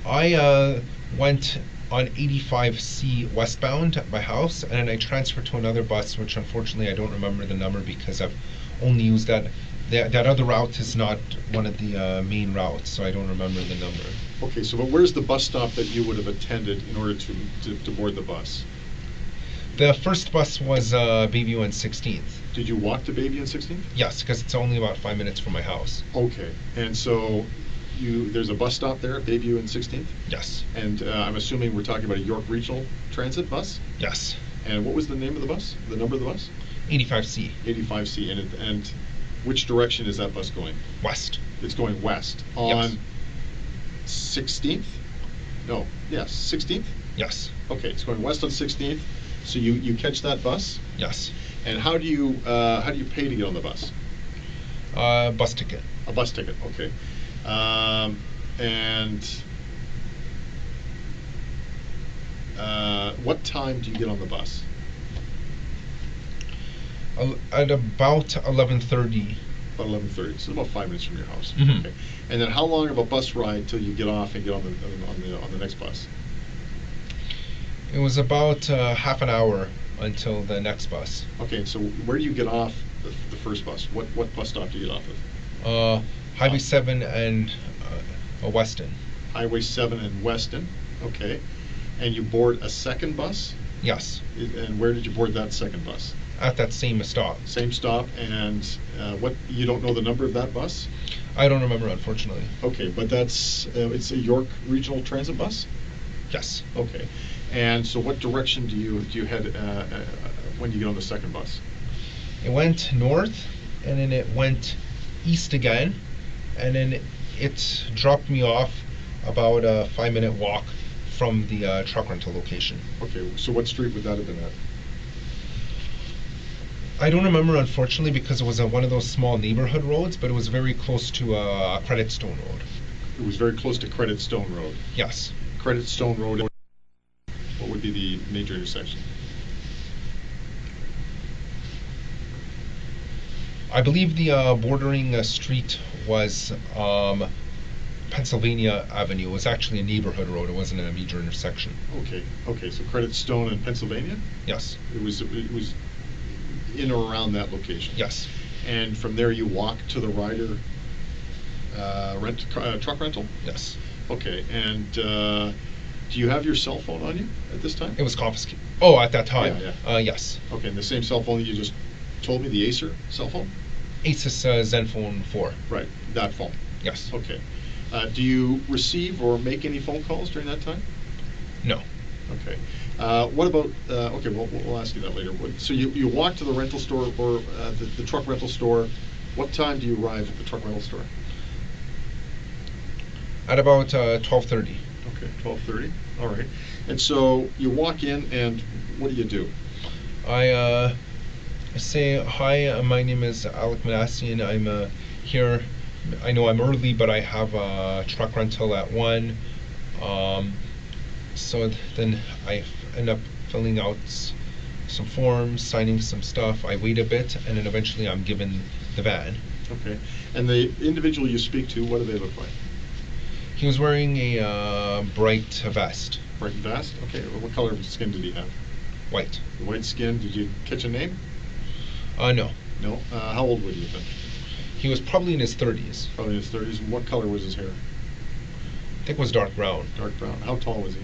I went on 85C westbound at my house, and then I transferred to another bus, which unfortunately I don't remember the number because I've only used that. That other route is not one of the main routes, so I don't remember the number. Okay, so but where's the bus stop that you would have attended in order to board the bus? The first bus was Bayview and 16th. Did you walk to Bayview and 16th? Yes, because it's only about 5 minutes from my house. Okay, and so there's a bus stop there at Bayview and 16th? Yes. And I'm assuming we're talking about a York Regional Transit bus? Yes. And what was the name of the bus? The number of the bus? 85C. 85C. And which direction is that bus going? West. It's going west. On 16th? No. Yes, 16th? Yes. Okay, it's going west on 16th. So you catch that bus? Yes. And how do you pay to get on the bus? Bus ticket. A bus ticket, okay. And what time do you get on the bus? At about 11:30. About 11:30, so about 5 minutes from your house. Mm-hmm. Okay. And then how long of a bus ride till you get off and get on the next bus? It was about half an hour until the next bus. Okay, so where do you get off the first bus? What bus stop do you get off of? Highway 7 and Weston. Highway 7 and Weston. Okay. And you board a second bus? Yes. And where did you board that second bus? At that same stop. Same stop, and you don't know the number of that bus? I don't remember, unfortunately. Okay, but it's a York Regional Transit bus? Yes. Okay. And so what direction do you head when you get on the second bus? It went north, and then it went east again, and then it dropped me off about a 5-minute walk from the truck rental location. Okay, so what street would that have been at? I don't remember, unfortunately, because it was one of those small neighborhood roads, but it was very close to Credit Stone Road. It was very close to Credit Stone Road. Yes. Credit Stone Road. What would be the major intersection? I believe the bordering street was Pennsylvania Avenue. It was actually a neighborhood road. It wasn't a major intersection. Okay. So Credit Stone and Pennsylvania? Yes. It was in or around that location? Yes. And from there you walk to the rider truck rental? Yes. Okay. And do you have your cell phone on you at this time? It was confiscated. Oh, at that time? Yeah. Yes. Okay, and the same cell phone that you just told me, the Acer cell phone? Asus Zenfone 4. Right, that phone. Yes. Okay. Do you receive or make any phone calls during that time? No. Okay. What about, okay, we'll ask you that later. So you walk to the rental store or the truck rental store. What time do you arrive at the truck rental store? At about 12:30. Okay, 12:30. All right. And so you walk in, and what do? I say, hi, my name is Alek Minassian. I'm here. I know I'm early, but I have a truck rental at 1. So then I end up filling out some forms, signing some stuff. I wait a bit, and then eventually I'm given the van. Okay. And the individual you speak to, what do they look like? He was wearing a bright vest. Bright vest? Okay. Well, what color of skin did he have? White. White skin. Did you catch a name? No. No? How old would he have been? He was probably in his 30s. Probably in his 30s. And what color was his hair? I think it was dark brown. Dark brown. How tall was he?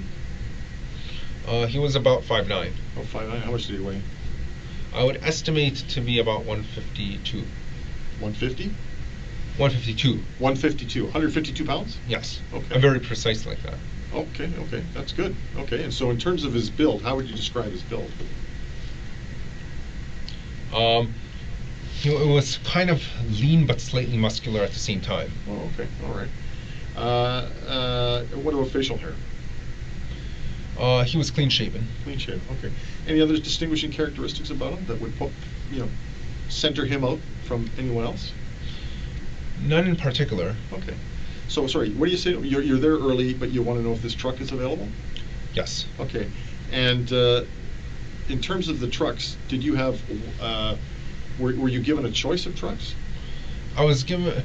He was about 5'9". Oh, 5'9". How much did he weigh? I would estimate to be about 152. 150? 152. 152. 152 pounds? Yes. Okay. I'm very precise like that. Okay, okay. That's good. Okay, and so in terms of his build, how would you describe his build? He was kind of lean but slightly muscular at the same time. Oh, okay. All right. What about facial hair? He was clean shaven. Clean shaven. Okay. Any other distinguishing characteristics about him that would, center him out from anyone else? None in particular. Okay. So, sorry, what do you say? You're there early, but you want to know if this truck is available? Yes. Okay. And in terms of the trucks, did you have, were you given a choice of trucks? I was given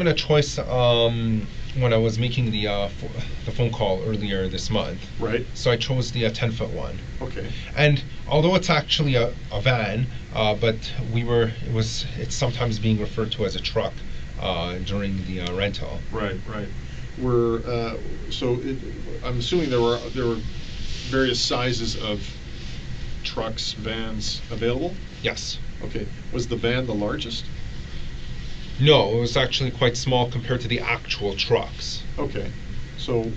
a choice when I was making the phone call earlier this month. Right. So I chose the 10-foot one. Okay. And although it's actually a van, but it's sometimes being referred to as a truck during the rental. Right. Right. I'm assuming there were various sizes of trucks, vans available? Yes. Okay. Was the van the largest? No, it was actually quite small compared to the actual trucks. Okay. So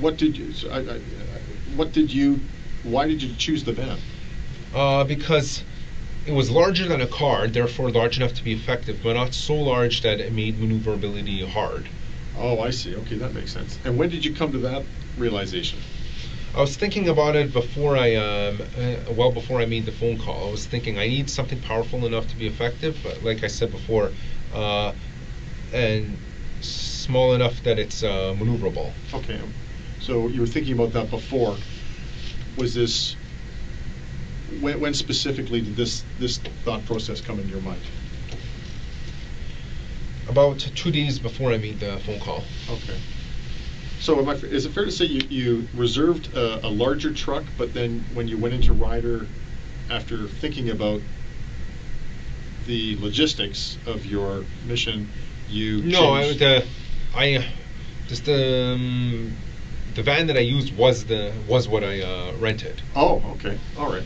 why did you choose the van? Because it was larger than a car, therefore large enough to be effective, but not so large that it made maneuverability hard. Oh, I see. Okay, that makes sense. And when did you come to that realization? I was thinking about it before before I made the phone call. I was thinking I need something powerful enough to be effective, but like I said before, and small enough that it's maneuverable. Okay, so you were thinking about that before. Was this, when specifically did this thought process come into your mind? About 2 days before I made the phone call. Okay. So is it fair to say you reserved a larger truck, but then when you went into Ryder, after thinking about the logistics of your mission, you changed? No, the van that I used was what I rented. Oh, okay, all right,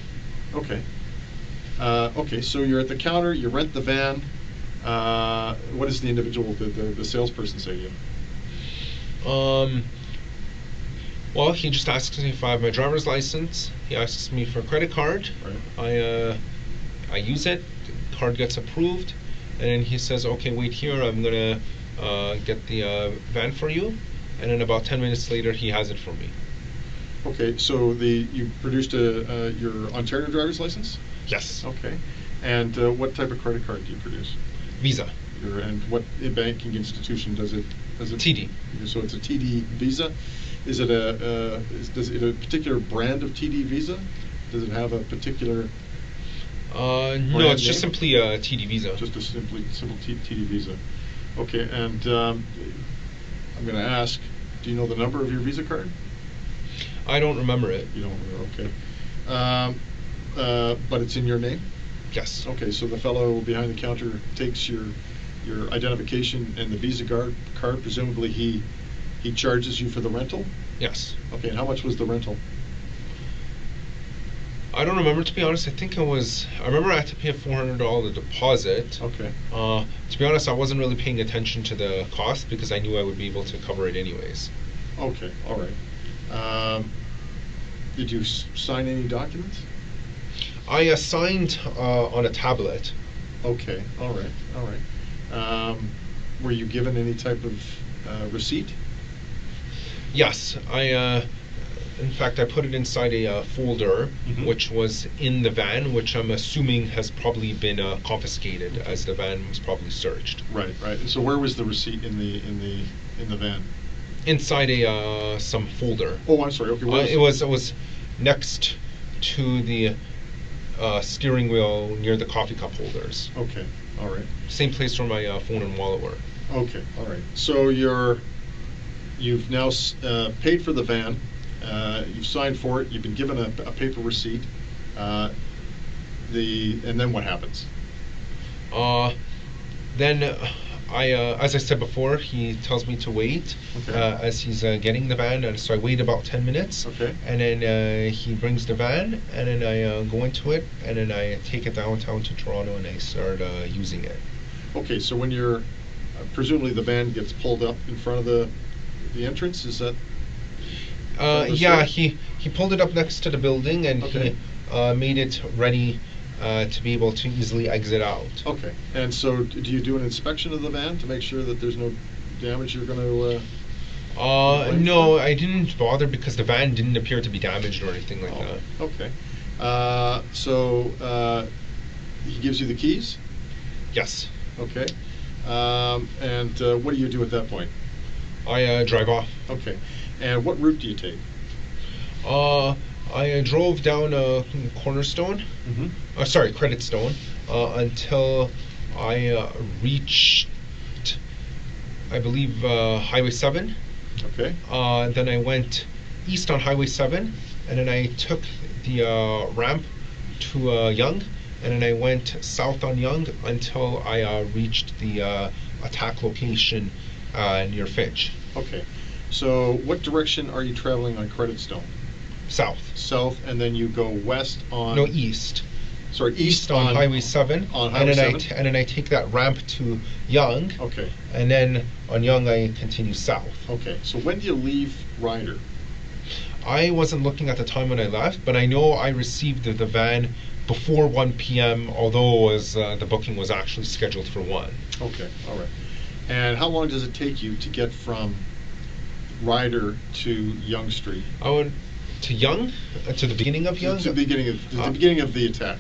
okay, okay. So you're at the counter, you rent the van. What does the individual, the salesperson say to you? Well, he just asks me if I have my driver's license. He asks me for a credit card. Right. I use it. The card gets approved, and then he says, "Okay, wait here. I'm gonna get the van for you." And then about 10 minutes later, he has it for me. Okay, so you produced your Ontario driver's license? Yes. Okay, and what type of credit card do you produce? Visa. And what banking institution does it? TD. So it's a TD Visa. Is it does it a particular brand of TD Visa? Does it have a particular? No, it's just simply a TD Visa. Just a simple TD Visa. Okay, and I'm going to ask, do you know the number of your Visa card? I don't remember it. You don't remember? Okay. But it's in your name? Yes. Okay, so the fellow behind the counter takes your identification and the Visa card. Presumably he charges you for the rental? Yes. Okay, and how much was the rental? I don't remember, to be honest. I remember I had to pay a $400 deposit. Okay. To be honest, I wasn't really paying attention to the cost because I knew I would be able to cover it anyways. Okay, all right. Did you sign any documents? I signed on a tablet. Okay, all right. Were you given any type of receipt? Yes, in fact, I put it inside a folder, which was in the van, which I'm assuming has probably been confiscated, as the van was probably searched. Right. And so, where was the receipt in the van? Inside some folder. Oh, I'm sorry. Okay, it was next to the steering wheel near the coffee cup holders. Okay. All right. Same place where my phone and wallet were. Okay. All right. So you've now paid for the van. You've signed for it. You've been given a paper receipt. And then what happens? Then As I said before, he tells me to wait Okay. as he's getting the van, and so I wait about 10 minutes. Okay. And then he brings the van, and then I go into it, and then I take it downtown to Toronto, and I start using it. Okay, so when you're, presumably the van gets pulled up in front of the entrance, is that? Yeah, he pulled it up next to the building, and Okay. he made it ready to be able to easily exit out. Okay, and so do you do an inspection of the van to make sure that there's no damage you're going to? No, I didn't bother because the van didn't appear to be damaged or anything like that. Okay. So he gives you the keys? Yes. Okay. And what do you do at that point? I drive off. Okay. And what route do you take? I drove down Cornerstone, Mm-hmm. sorry, Credit Stone, until I reached, I believe, Highway 7. Okay. Then I went east on Highway 7, and then I took the ramp to Yonge, and then I went south on Yonge until I reached the attack location near Finch. Okay. So what direction are you traveling on Credit Stone? South. South, and then you go west on... No, east. Sorry, east on Highway 7. On Highway 7? And then I take that ramp to Yonge. Okay. And then on Yonge I continue south. Okay. So when do you leave Ryder? I wasn't looking at the time when I left, but I know I received the van before 1 p.m., although the booking was actually scheduled for 1. Okay. All right. And how long does it take you to get from Ryder to Yonge Street? I went to Yonge, to the beginning of Yonge. To the beginning of the attack.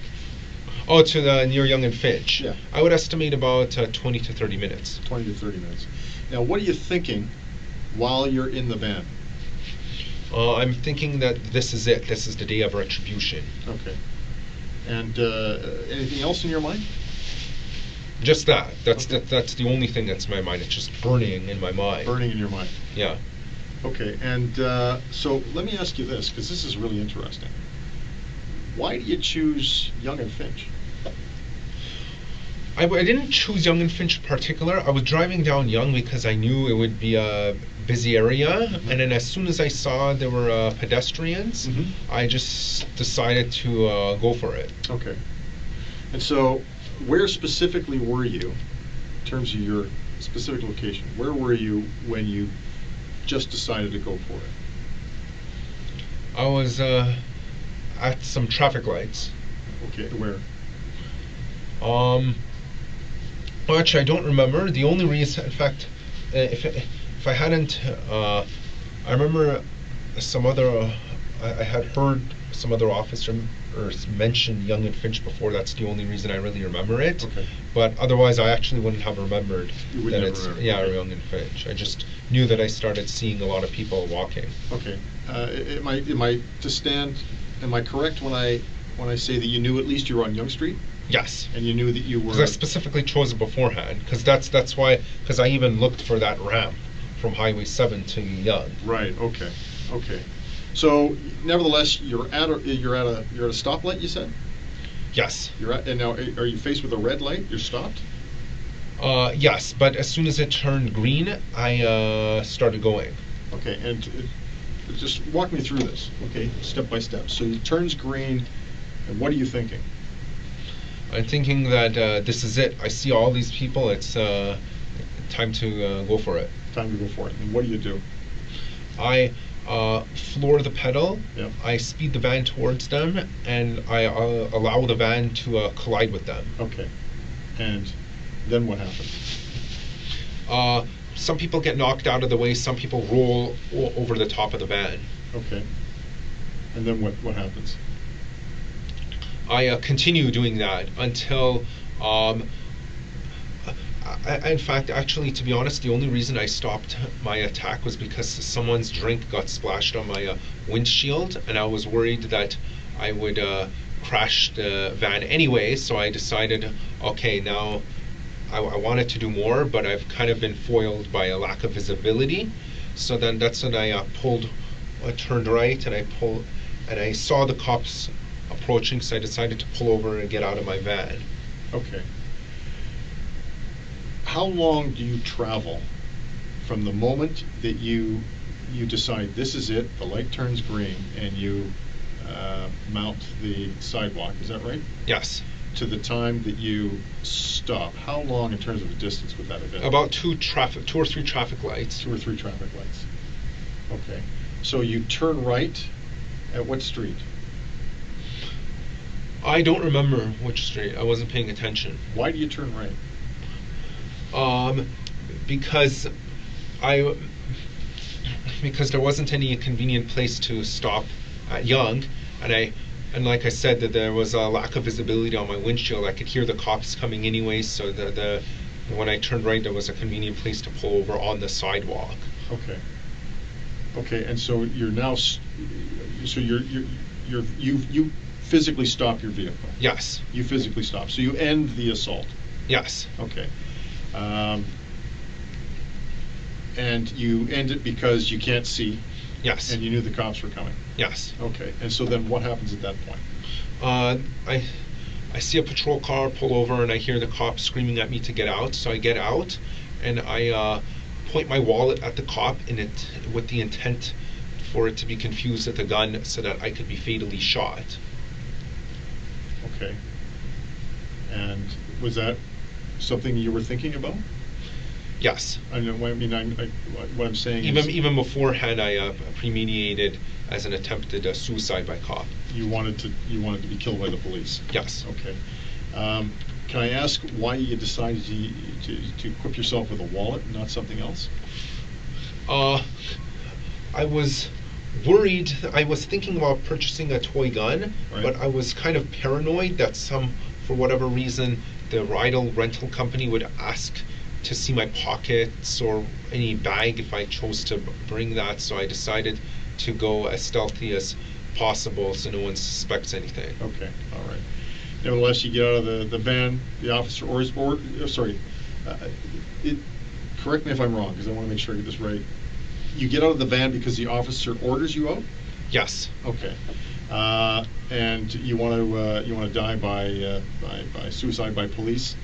Oh, to the near Yonge and Finch. Yeah. I would estimate about 20 to 30 minutes. 20 to 30 minutes. Now, what are you thinking while you're in the van? I'm thinking that this is it. This is the day of retribution. Okay. And anything else in your mind? Just that. That's Okay. that's the only thing that's in my mind. It's just burning in my mind. Burning in your mind. Yeah. Okay. And so let me ask you this, because this is really interesting. Why do you choose Yonge and Finch? I didn't choose Yonge and Finch in particular. I was driving down Yonge because I knew it would be a busy area, Mm-hmm. and then as soon as I saw there were pedestrians, Mhm. I just decided to go for it. Okay. And so, where specifically were you, in terms of your specific location? Where were you when you just decided to go for it? I was at some traffic lights. Okay, where? Well, actually, I don't remember. The only reason, in fact, if I hadn't, I remember some other. I had heard some other officer mention Yonge and Finch before. That's the only reason I really remember it. Okay. But otherwise, I actually wouldn't have remembered You would that never it's remember. yeah Okay. Yonge and Finch. I just knew that I started seeing a lot of people walking. Okay. Am I correct when I say that you knew at least you were on Yonge Street, Yes. and you knew that you were? Because I specifically chose it beforehand. Because that's why. Because I even looked for that ramp from Highway 7 to Yonge. Right. Okay. Okay. So, nevertheless, you're at a stoplight. You said Yes. you're at, and now are you faced with a red light? You're stopped. Yes, but as soon as it turned green, I started going. Okay, and just walk me through this, okay, step by step. So it turns green, and what are you thinking? I'm thinking that this is it. I see all these people. It's time to go for it. Time to go for it. And what do you do? I floor the pedal. Yep. I speed the van towards them, and I allow the van to collide with them. Okay, and then what happens? Some people get knocked out of the way. Some people roll over the top of the van. Okay, and then what happens? I continue doing that until, in fact, actually, to be honest, the only reason I stopped my attack was because someone's drink got splashed on my windshield, and I was worried that I would crash the van anyway, so I decided, okay, now I wanted to do more, but I've kind of been foiled by a lack of visibility. So then that's when I turned right, and I saw the cops approaching, so I decided to pull over and get out of my van. Okay. how long do you travel from the moment that you decide this is it, the light turns green, and you mount the sidewalk, is that right? Yes. To the time that you stop, how long in terms of a distance would that have been? About two or three traffic lights. 2 or 3 traffic lights. Okay. So you turn right at what street? I don't remember which street. I wasn't paying attention. Why do you turn right? Because there wasn't any convenient place to stop at Yonge, and like I said, that there was a lack of visibility on my windshield. I could hear the cops coming anyway, so when I turned right, there was a convenient place to pull over on the sidewalk. Okay. Okay, and so you're now, you physically stop your vehicle. Yes. You physically stop. So you end the assault. Yes. Okay. And you end it because you can't see. Yes. And you knew the cops were coming. Yes. Okay. And so then what happens at that point? I see a patrol car pull over, and I hear the cops screaming at me to get out. So I get out, and I point my wallet at the cop with the intent for it to be confused with a gun, so that I could be fatally shot. Okay. And was that something you were thinking about? Yes. I mean, what I'm saying is, even beforehand, I premeditated as an attempted suicide by cop. you wanted to be killed by the police. Yes. Okay. Can I ask why you decided to equip yourself with a wallet and not something else? I was worried. I was thinking about purchasing a toy gun, Right. but I was kind of paranoid that for whatever reason, the rental company would ask to see my pockets or any bag if I chose to bring that. So I decided to go as stealthy as possible so no one suspects anything. Okay, all right. Nevertheless, you get out of the van, the officer correct me if I'm wrong, because I want to make sure I get this right. You get out of the van because the officer orders you out? Yes. Okay. And you want to die by suicide by police,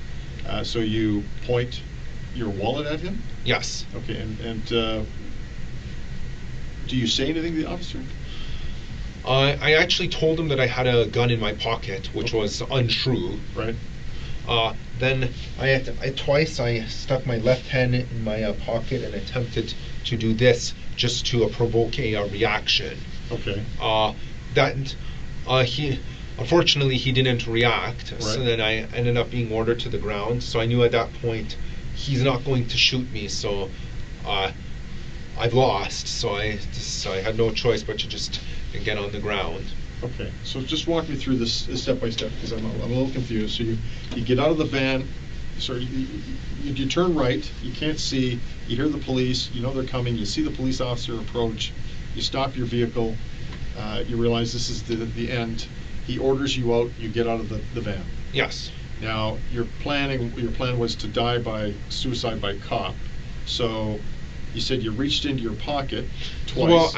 so you point your wallet at him? Yes. Okay, and do you say anything to the officer? I actually told him that I had a gun in my pocket, which was untrue. Right. Then twice I stuck my left hand in my pocket and attempted to do this just to provoke a reaction. Okay. Unfortunately he didn't react. Right. So then I ended up being ordered to the ground. So I knew at that point he's not going to shoot me. So I've lost. So I had no choice but to just get on the ground. Okay, so just walk me through this step by step, because I'm a little confused. So you get out of the van, you turn right, you can't see, you hear the police, you know they're coming, you see the police officer approach, you stop your vehicle, you realize this is the end. He orders you out, you get out of the van. Yes. Now your plan was to die by suicide by cop. So you said you reached into your pocket twice.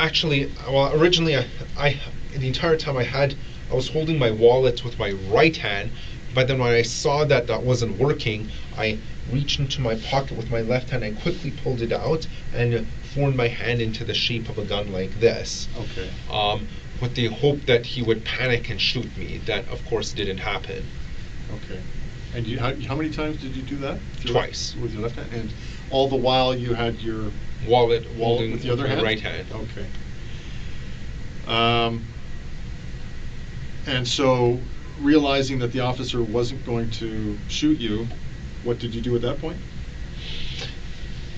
Well, originally I the entire time I was holding my wallet with my right hand, but then when I saw that wasn't working, I reached into my pocket with my left hand and quickly pulled it out and formed my hand into the shape of a gun like this. Okay. With the hope that he would panic and shoot me. That, of course, didn't happen. Okay. And how many times did you do that? Twice. With your left hand? And all the while you had your wallet with the other hand? Right hand. Okay. And so, realizing that the officer wasn't going to shoot you, what did you do at that point?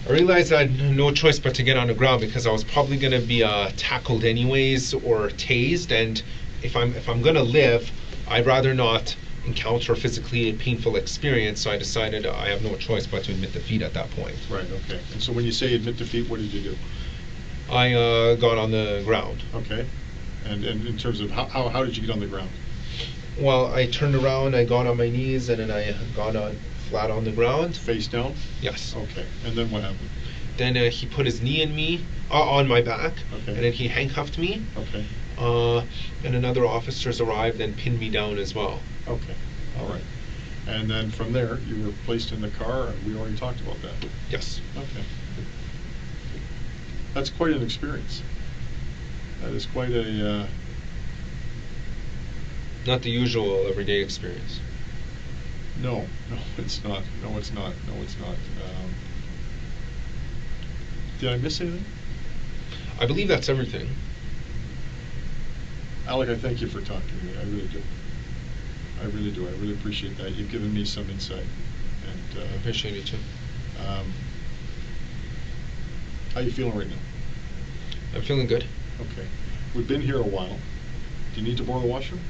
I realized I had no choice but to get on the ground, because I was probably going to be tackled anyways or tased, and if I'm going to live, I'd rather not encounter a physically painful experience. So I decided I have no choice but to admit defeat at that point. Right. Okay. And so when you say admit defeat, what did you do? I got on the ground. Okay. And in terms of how did you get on the ground? Well, I turned around, I got on my knees, and then I got on flat on the ground. Face down? Yes. Okay. And then what happened? Then he put his knee on my back, okay. And then he handcuffed me. Okay. And another officers arrived and pinned me down as well. Okay. All right. And then from there, you were placed in the car, and we already talked about that. Yes. Okay. That's quite an experience. That is quite a... Not the usual everyday experience. No, it's not. No, it's not. Did I miss anything? I believe that's everything. Alec, I thank you for talking to me. I really do. I really appreciate that. You've given me some insight. And I appreciate it too. How you feeling right now? I'm feeling good. Okay. We've been here a while. Do you need to borrow the washroom?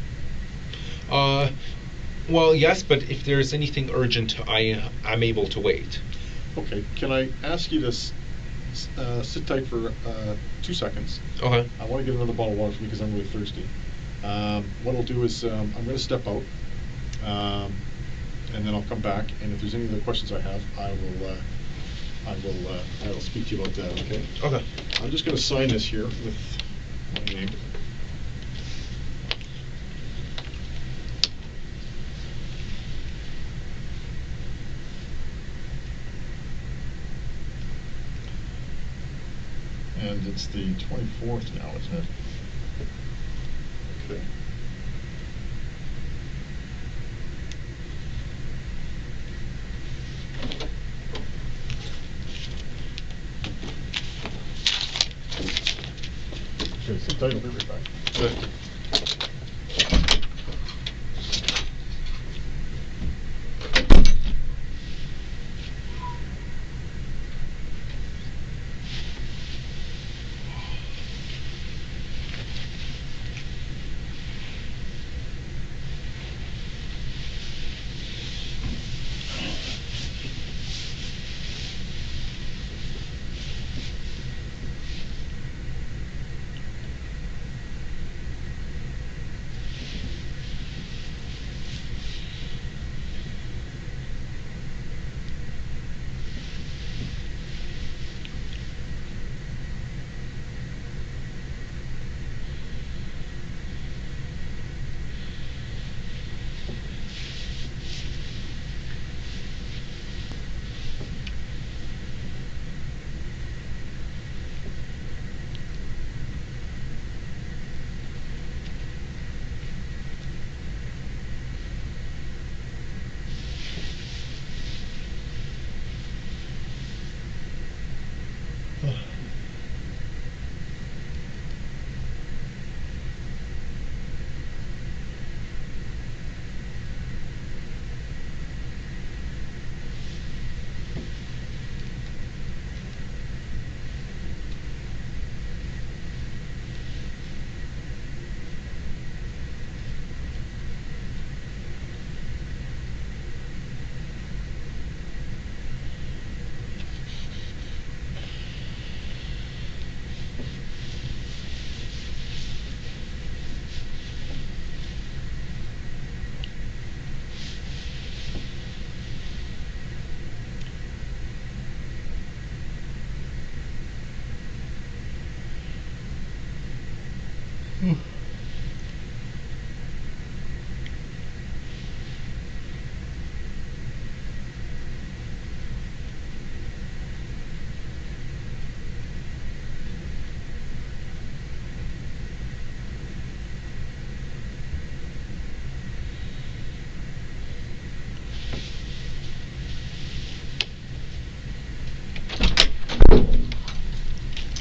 Well, yes, but if there's anything urgent, I'm able to wait. Okay. Can I ask you to sit tight for 2 seconds? Okay. I want to get another bottle of water for me because I'm really thirsty. What I'll do is I'm going to step out, and then I'll come back. And if there's any other questions I have, I will speak to you about that. Okay. Okay. I'm just going to sign this here with my name. And it's the 24th now, isn't it? Okay. Okay, sit tight, I'll be right back. Good.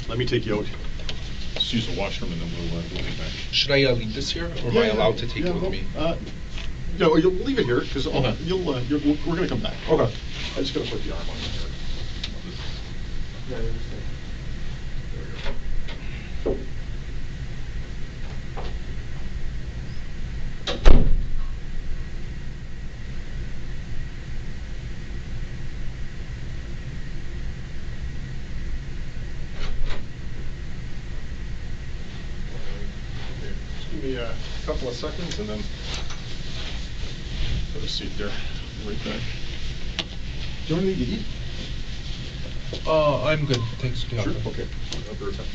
Let me take you out. Just use the washroom and then we'll get back. Should I leave this here, or am I allowed to take it with me? No, you'll leave it here because Okay. we're going to come back. Okay. I just got to put the arm on here. Yeah, I understand. There we go. Give me a couple of seconds and then put a seat there. Right back. Do you want anything to eat? I'm good. Thanks. Sure. Okay. I'll be right back.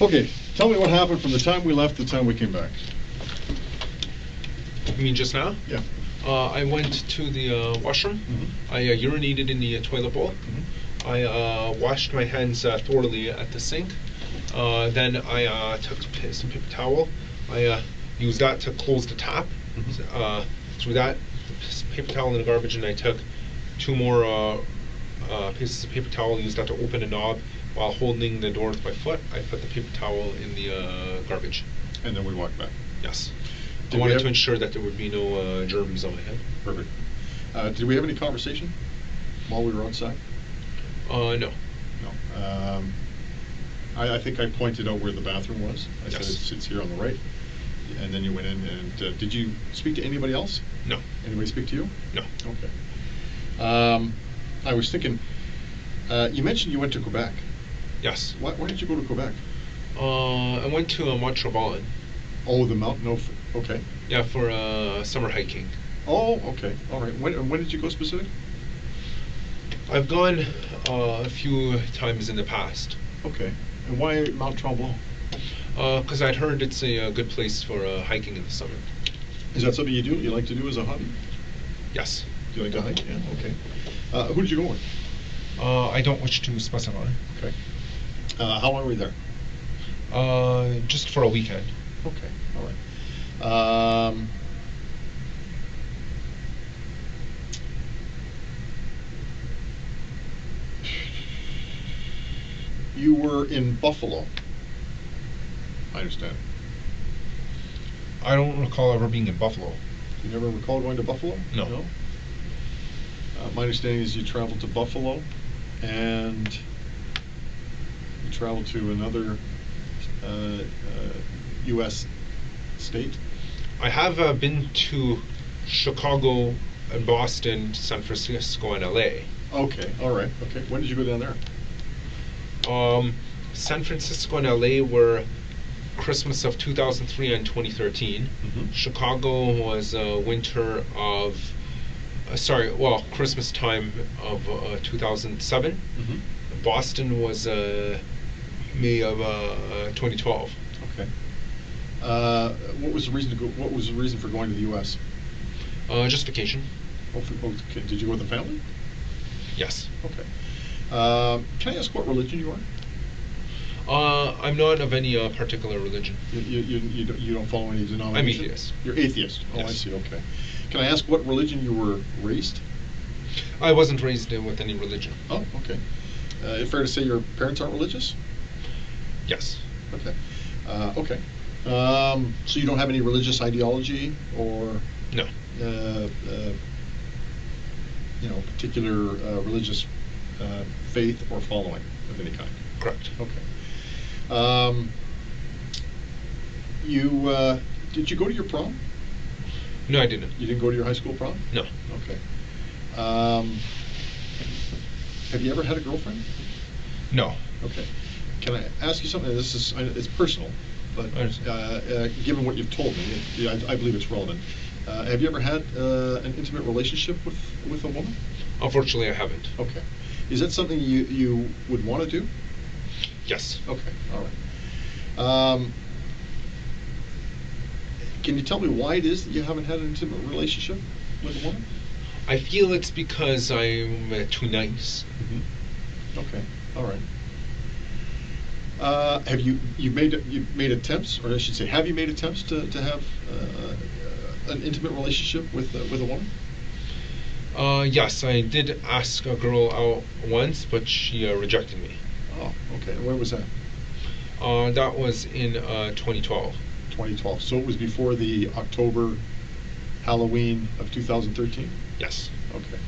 Okay, tell me what happened from the time we left to the time we came back. You mean just now? Yeah. I went to the washroom. Mm-hmm. I urinated in the toilet bowl. Mm-hmm. I washed my hands thoroughly at the sink. Then I took some paper towel. I used that to close the tap. Mm-hmm. Threw that paper towel in the garbage, and I took 2 more pieces of paper towel and used that to open a knob while holding the door with my foot. I put the paper towel in the garbage. And then we walked back. Yes. Did I wanted we to ensure that there would be no germs on my head. Perfect. Did we have any conversation while we were outside? No. No. I think I pointed out where the bathroom was. I said Yes. it sits here on the right. And then you went in, and did you speak to anybody else? No. Anybody speak to you? No. Okay. I was thinking, you mentioned you went to Quebec. Yes. Why did you go to Quebec? I went to Montreal. Oh, the mountain. No, okay. Yeah, for summer hiking. Oh, okay. All right. When did you go specific? I've gone a few times in the past. Okay. And why Mount Tremblant? Because I'd heard it's a good place for hiking in the summer. Is that something you like to do as a hobby? Yes. Do you like to hike? Yeah. Okay. Who did you go with? I don't wish to specify. Okay. How long were you there? Just for a weekend. Okay. All right. You were in Buffalo. I understand. I don't recall ever being in Buffalo. You never recall going to Buffalo? No. My understanding is you traveled to Buffalo, and you traveled to another U.S. state. I have been to Chicago and Boston, San Francisco, and LA. Okay, all right. Okay, when did you go down there? San Francisco and LA were Christmas of 2003 and 2013. Mm-hmm. Chicago was winter of, Christmas time of 2007. Mm-hmm. Boston was May of 2012. Okay. What was the reason to go? What was the reason for going to the U.S.? Just vacation. Okay. Did you go with the family? Yes. Okay. Can I ask what religion you are? I'm not of any particular religion. You don't follow any denomination? I'm atheist. You're atheist. Oh, Yes. I see. Okay. Can I ask what religion you were raised? I wasn't raised with any religion. Oh, okay. Fair to say your parents aren't religious? Yes. Okay. Okay. So you don't have any religious ideology or No. particular religious faith or following of any kind? Correct. Okay. Did you go to your prom? No, I didn't. You didn't go to your high school prom? No. Okay. Have you ever had a girlfriend? No. Okay. Can I ask you something? It's personal, but given what you've told me, I believe it's relevant. Have you ever had an intimate relationship with a woman? Unfortunately, I haven't. Okay. Is that something you would want to do? Yes. Okay. All right. Can you tell me why it is that you haven't had an intimate relationship with a woman? I feel it's because I'm too nice. Mm-hmm. Okay. All right. Have you made attempts, or I should say, have you made attempts to have an intimate relationship with a woman? Yes, I did ask a girl out once, but she rejected me. Oh, okay. And where was that? That was in 2012. 2012. So it was before the October Halloween of 2013? Yes. Okay.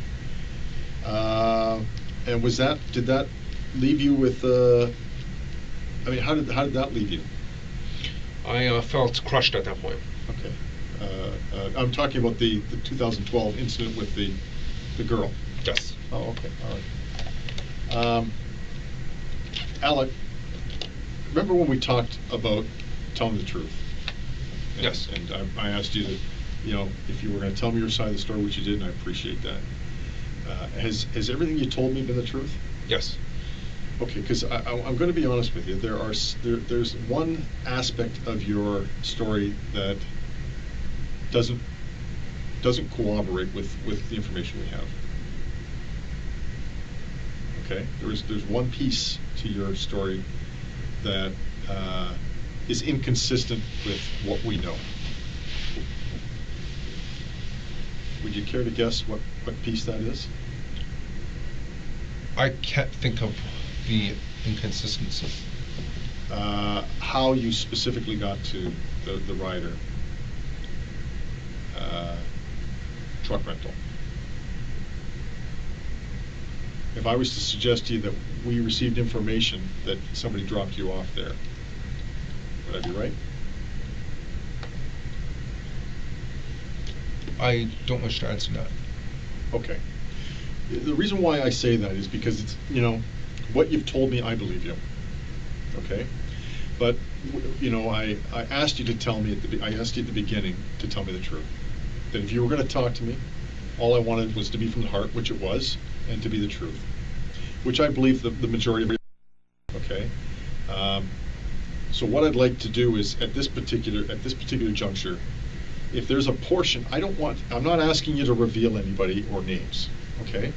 And did that leave you with, how did that leave you? I felt crushed at that point. Okay. I'm talking about the 2012 incident with the girl. Yes. Oh, okay. All right. Alek, remember when we talked about telling the truth? And, Yes. And I asked you to, if you were going to tell me your side of the story, which you did, and I appreciate that. Has everything you told me been the truth? Yes. Okay, because I'm going to be honest with you. There's one aspect of your story that doesn't corroborate with the information we have. Okay, there's one piece to your story that is inconsistent with what we know. Would you care to guess what piece that is? I can't think of the inconsistency. How you specifically got to the Ryder truck rental. If I was to suggest to you that we received information that somebody dropped you off there, would I be right? I don't wish to answer that. Okay. The reason why I say that is because it's, what you've told me, I believe you. Okay? But, I asked you to tell me I asked you at the beginning to tell me the truth. That if you were going to talk to me, all I wanted was to be from the heart, which it was, and to be the truth. Which I believe the majority of it. Okay? So what I'd like to do is, at this particular juncture, if there's a portion, I'm not asking you to reveal anybody or names, okay?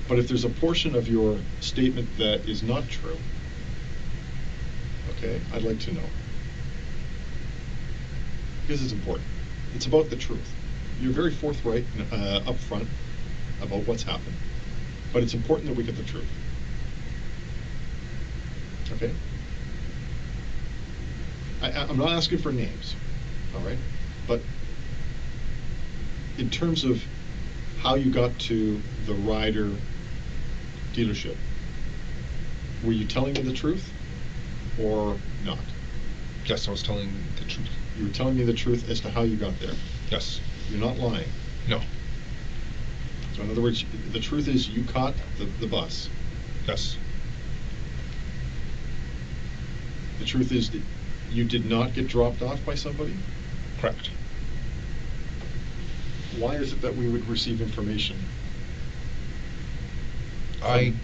But if there's a portion of your statement that is not true, okay, I'd like to know. Because it's important. It's about the truth. You're very forthright up front about what's happened, but it's important that we get the truth. Okay? I'm not asking for names, all right? But in terms of how you got to the Ryder dealership, were you telling me the truth or not? Yes, I was telling the truth. You were telling me the truth as to how you got there? Yes. You're not lying? No. So in other words, the truth is you caught the bus? Yes. The truth is that you did not get dropped off by somebody? Correct. Why is it that we would receive information? Sorry?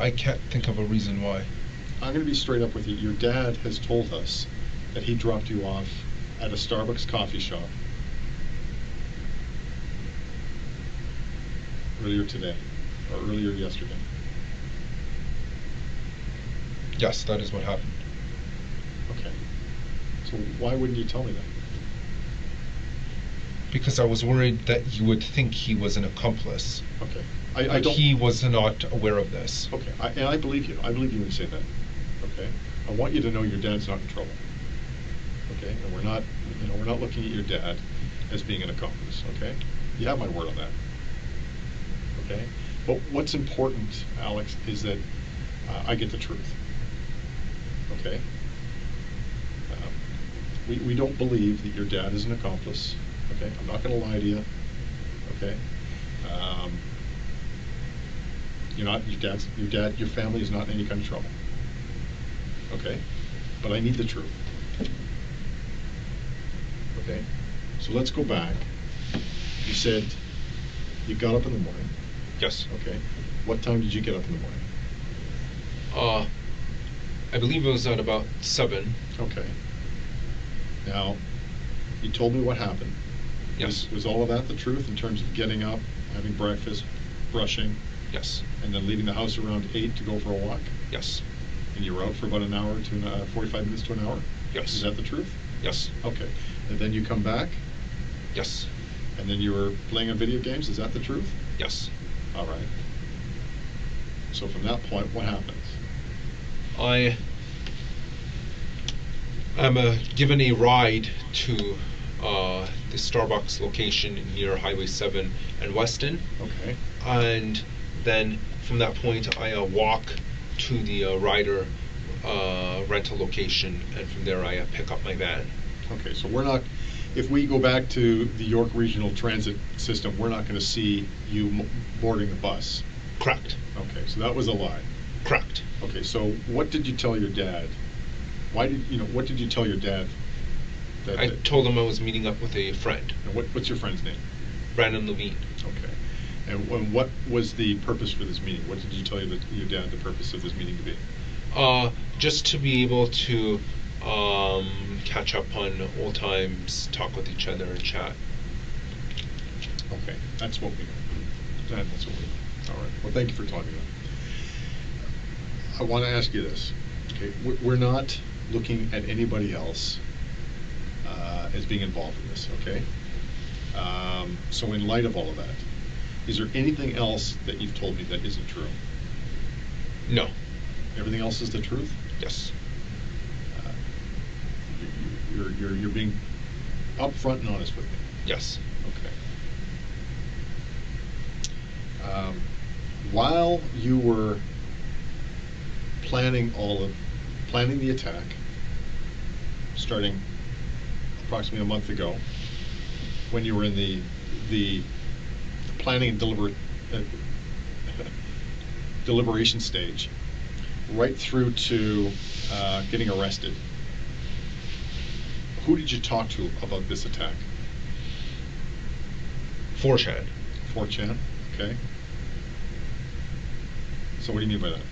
I can't think of a reason why. I'm going to be straight up with you. Your dad has told us that he dropped you off at a Starbucks coffee shop earlier today, or earlier yesterday. Yes, that is what happened. Okay. So why wouldn't you tell me that? Because I was worried that you would think he was an accomplice. Okay. He was not aware of this. Okay. And I believe you. I believe you when you say that. Okay. I want you to know your dad's not in trouble. Okay. And we're not looking at your dad as being an accomplice. Okay. You have my word on that. Okay. But what's important, Alex, is that I get the truth. Okay. We don't believe that your dad is an accomplice. Okay, I'm not going to lie to you. Okay, you're not. Your family is not in any kind of trouble. Okay, but I need the truth. Okay, so let's go back. You said you got up in the morning. Yes. Okay, what time did you get up in the morning? I believe it was at about 7. Okay. Now, you told me what happened. Yes. Was all of that the truth in terms of getting up, having breakfast, brushing? Yes. And then leaving the house around 8 to go for a walk? Yes. And you were out for about an hour to 45 minutes to an hour? Yes. Is that the truth? Yes. Okay. And then you come back? Yes. And then you were playing on video games? Is that the truth? Yes. All right. So from that point, what happens? I am given a ride to the Starbucks location near Highway 7 and Weston. Okay. And then from that point, I walk to the Ryder rental location, and from there I pick up my van. Okay, so we're not, if we go back to the York Regional Transit System, we're not going to see you boarding a bus. Correct. Okay, so that was a lie. Correct. Okay, so what did you tell your dad? What did you tell your dad? I told him I was meeting up with a friend. And what's your friend's name? Brandon Levine. Okay. And what was the purpose for this meeting? What did you tell your dad the purpose of this meeting to be? Just to be able to catch up on old times, talk with each other, and chat. Okay, that's what we know. That's what we know. All right. Well, thank you for talking about it. I want to ask you this. Okay, we're not looking at anybody else as being involved in this. Okay. So in light of all of that, is there anything else that you've told me that isn't true? No. Everything else is the truth? Yes. You're being upfront and honest with me. Yes. Okay. While you were planning the attack, starting approximately a month ago, when you were in the planning and deliberation stage, right through to getting arrested, who did you talk to about this attack? 4chan. 4chan, okay. So what do you mean by that?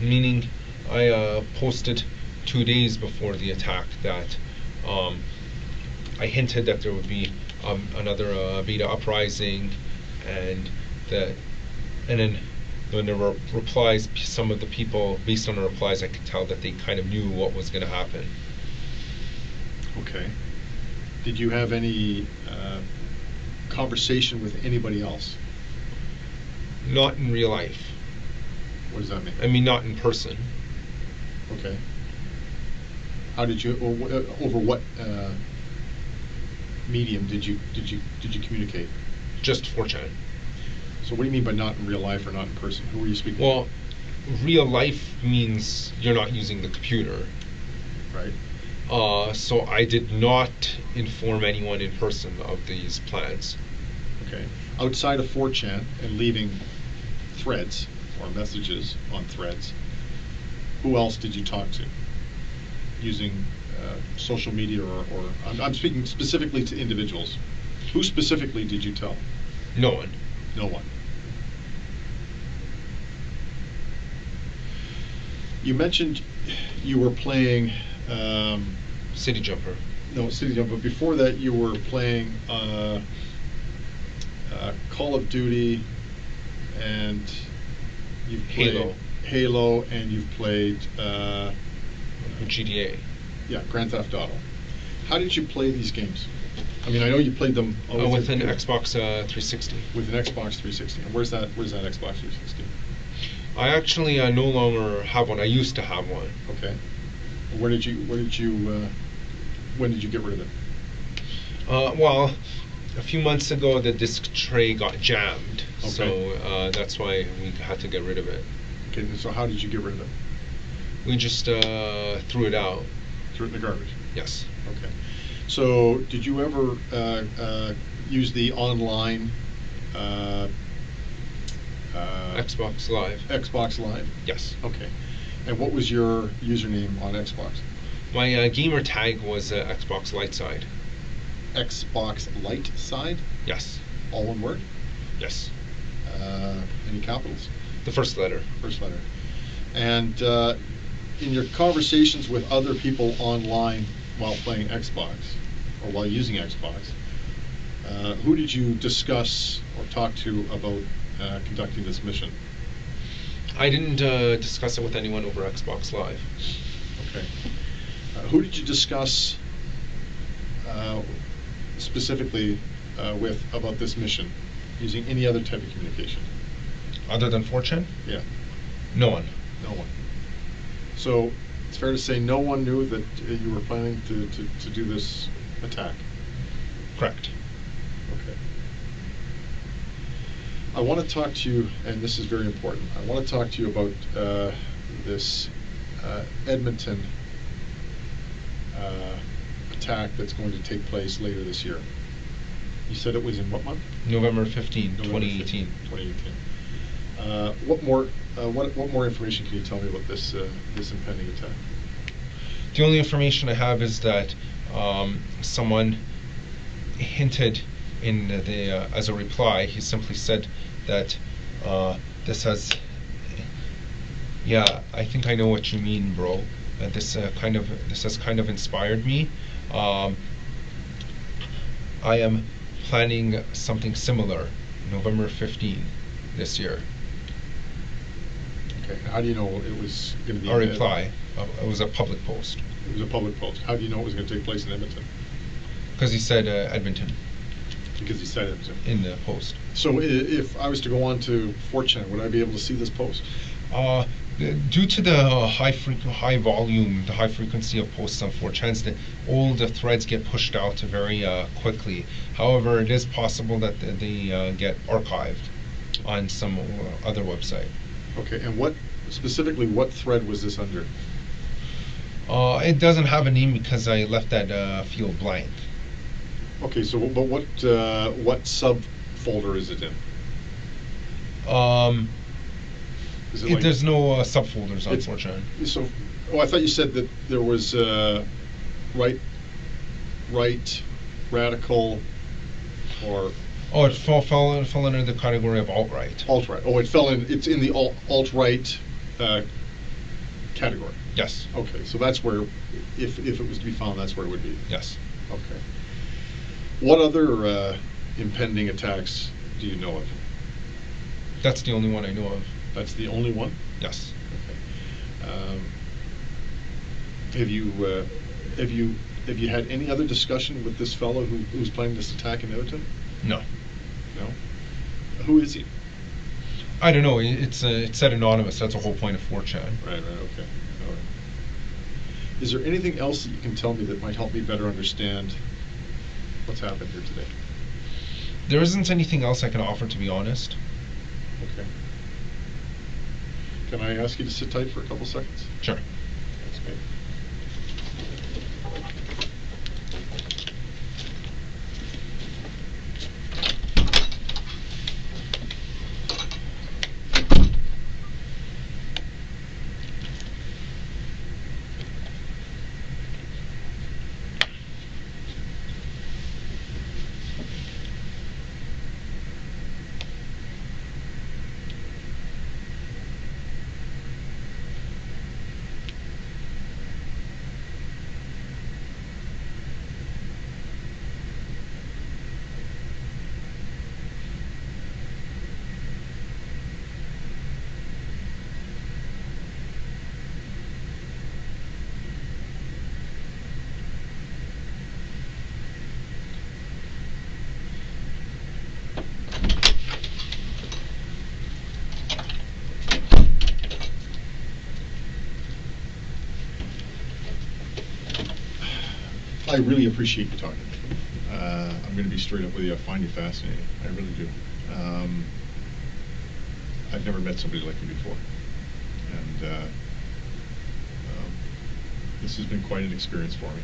Meaning, I posted 2 days before the attack that I hinted that there would be another beta uprising, and then when there were replies, some of the people, based on the replies, I could tell that they kind of knew what was going to happen. Okay. Did you have any conversation with anybody else? Not in real life. What does that mean? I mean, not in person. Okay. How did you, over what medium did you communicate? Just 4chan. So what do you mean by not in real life or not in person? Who were you speaking Well, real life means you're not using the computer. Right. So I did not inform anyone in person of these plans. Okay. Outside of 4chan and leaving threads or messages on threads, who else did you talk to using social media or I'm speaking specifically to individuals. Who specifically did you tell? No one. No one. You mentioned you were playing City Jumper. No, City Jumper. But before that, you were playing Call of Duty, and you've played Halo, and you've played GTA. Yeah, Grand Theft Auto. How did you play these games? I mean, I know you played them with an Xbox 360. With an Xbox 360. And where's that Xbox 360? I actually no longer have one. I used to have one. Okay. When did you get rid of it? Well, a few months ago the disc tray got jammed. Okay. So that's why we had to get rid of it. Okay, so how did you get rid of it? We just threw it out. Threw it in the garbage? Yes. Okay. So did you ever use the online Xbox Live? Xbox Live? Yes. Okay. And what was your username on Xbox? My gamer tag was Xbox Light Side. Xbox Light Side? Yes. All one word? Yes. Any capitals? The first letter. First letter. And in your conversations with other people online while playing Xbox, or while using Xbox, who did you discuss or talk to about conducting this mission? I didn't discuss it with anyone over Xbox Live. Okay. Who did you discuss specifically with about this mission, using any other type of communication? Other than 4chan? Yeah. No one. No one. So it's fair to say no one knew that you were planning to do this attack? Correct. Okay. I want to talk to you, and this is very important, I want to talk to you about this Edmonton attack that's going to take place later this year. You said it was in what month? November 15, November 2018. 2018. What more information can you tell me about this impending attack? The only information I have is that someone hinted in the as a reply. He simply said that this has. Yeah, I think I know what you mean, bro. This has kind of inspired me. I am planning something similar, November 15 this year. Okay. How do you know it was going to be? A reply. It was a public post. It was a public post. How do you know it was going to take place in Edmonton? Because he said Edmonton Because he said Edmonton. in the post. So if I was to go on to 4chan, would I be able to see this post? Due to the high volume, the high frequency of posts on 4chan, all the threads get pushed out very quickly. However, it is possible that they get archived on some other website. Okay, and what thread was this under? It doesn't have a name because I left that field blank. Okay, so but what subfolder is it in? Is it like, There's no subfolders on 4chan. So, I thought you said that there was right, radical, or Oh, it fell under the category of alt-right. alt-right. Oh, it's in the alt-right category. Yes. Okay, so that's where, if it was to be found, that's where it would be. Yes. Okay. What other impending attacks do you know of? That's the only one I know of. That's the only one? Yes. Okay. Have you had any other discussion with this fellow who's planning this attack in Edmonton? No. No? Who is he? I don't know. It said anonymous. That's the whole point of 4chan. Right, okay. All right. Is there anything else that you can tell me that might help me better understand what's happened here today? There isn't anything else I can offer, to be honest. Okay. Can I ask you to sit tight for a couple seconds? Sure. Thanks, mate. I really appreciate you talking to me. I'm going to be straight up with you. I find you fascinating. I really do. I've never met somebody like you before. And this has been quite an experience for me,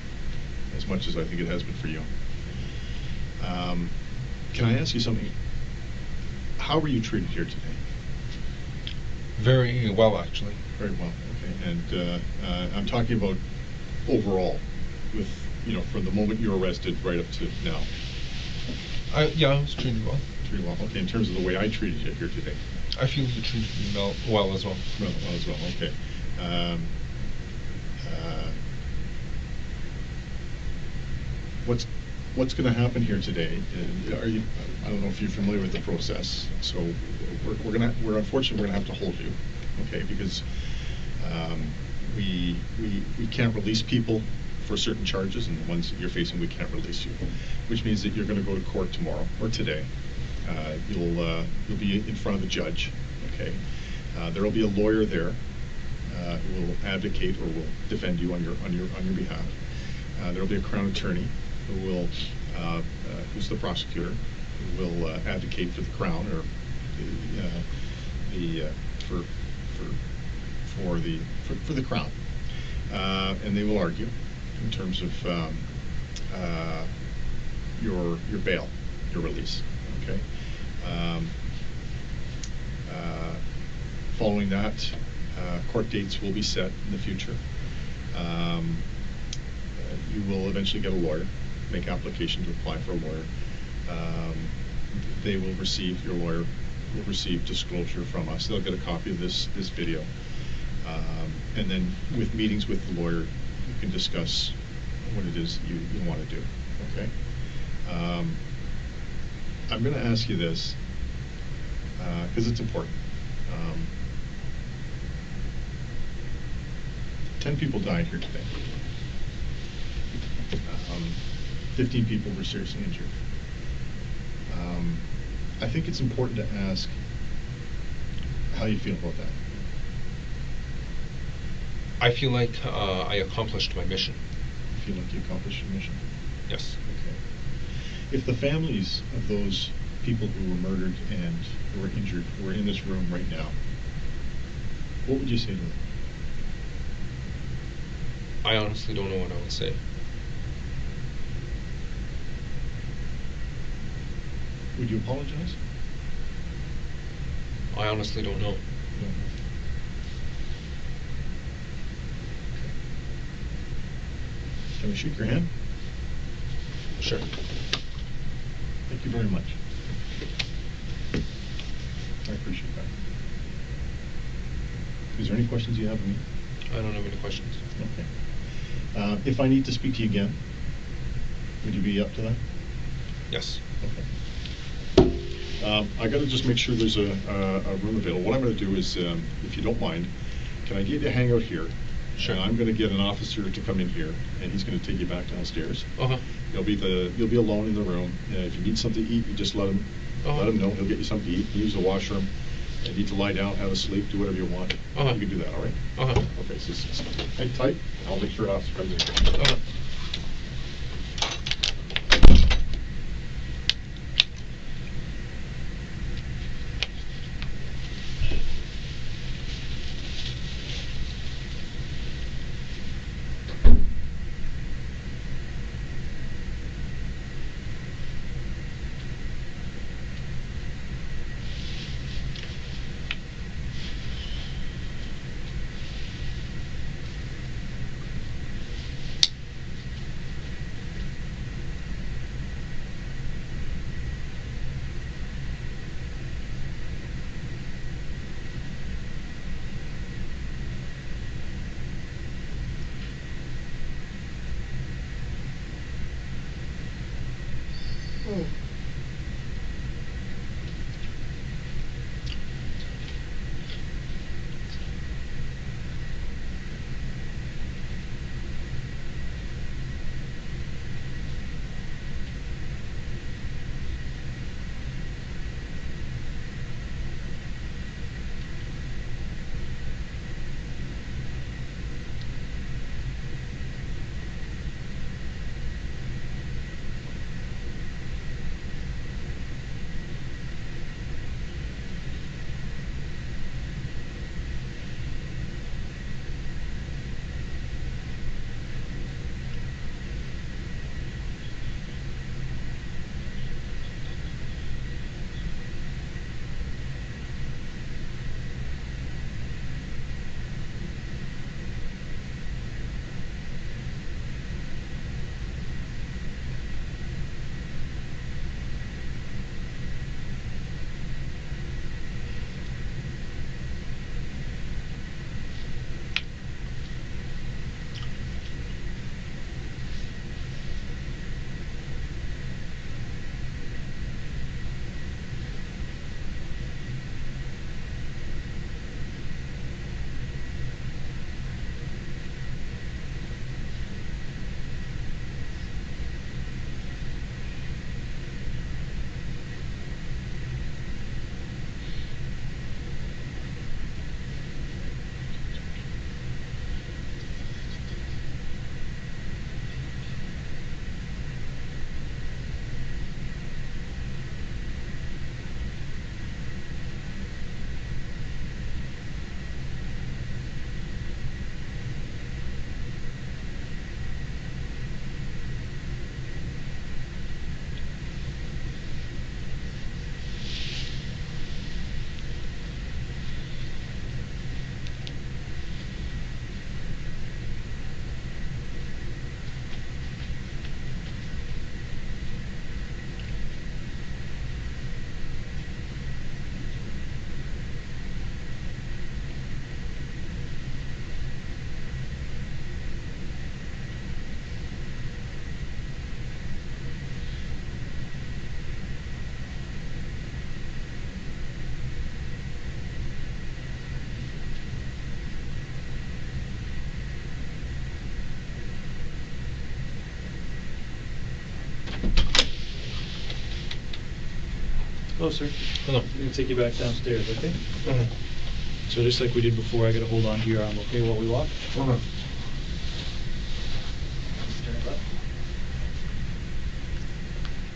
as much as I think it has been for you. Can I ask you something? How were you treated here today? Very well, actually. Very well, okay. And I'm talking about overall, with, from the moment you were arrested right up to now. Yeah, I was treated well. Treated well, okay. In terms of the way I treated you here today. I feel you treated me well as well. Well as well, okay. What's going to happen here today? I don't know if you're familiar with the process. So we're unfortunately we're going to have to hold you, okay? Because we can't release people for certain charges, and the ones that you're facing, we can't release you. Which means that you're going to go to court tomorrow or today. You'll be in front of a judge, okay? There will be a lawyer there who will advocate or will defend you on your behalf. There will be a Crown attorney who will, who's the prosecutor, who will advocate for the Crown or for the Crown, and they will argue in terms of your bail, your release. Okay. Following that, court dates will be set in the future. You will eventually get a lawyer, make application to apply for a lawyer. They will receive, your lawyer will receive disclosure from us. They'll get a copy of this video. And then with meetings with the lawyer, you can discuss what it is you want to do, okay? I'm going to ask you this, because it's important. 10 people died here today. 15 people were seriously injured. I think it's important to ask how you feel about that. I feel like I accomplished my mission. You feel like you accomplished your mission? Yes. Okay. If the families of those people who were murdered and who were injured were in this room right now, what would you say to them? I honestly don't know what I would say. Would you apologize? I honestly don't know. No. Okay. Can we shake your hand? Sure. Thank you very much. I appreciate that. Is there any questions you have of me? I don't have any questions. Okay. If I need to speak to you again, would you be up to that? Yes. Okay. I got to just make sure there's a room available. What I'm going to do is, if you don't mind, can I get you to hang out here? Sure. And I'm going to get an officer to come in here, and he's going to take you back downstairs. Uh-huh. You'll be alone in the room. If you need something to eat, you just let him know. He'll get you something to eat. Use the washroom. If you need to lie down, have a sleep, do whatever you want. Uh-huh. You can do that. All right. Uh-huh. Okay. So hang tight. I'll make sure an officer comes in. Uh-huh. Hello, sir. Hello. I'm going to take you back downstairs, okay? Uh-huh. So just like we did before, I got to hold on to your arm, okay, while we walk? Uh-huh.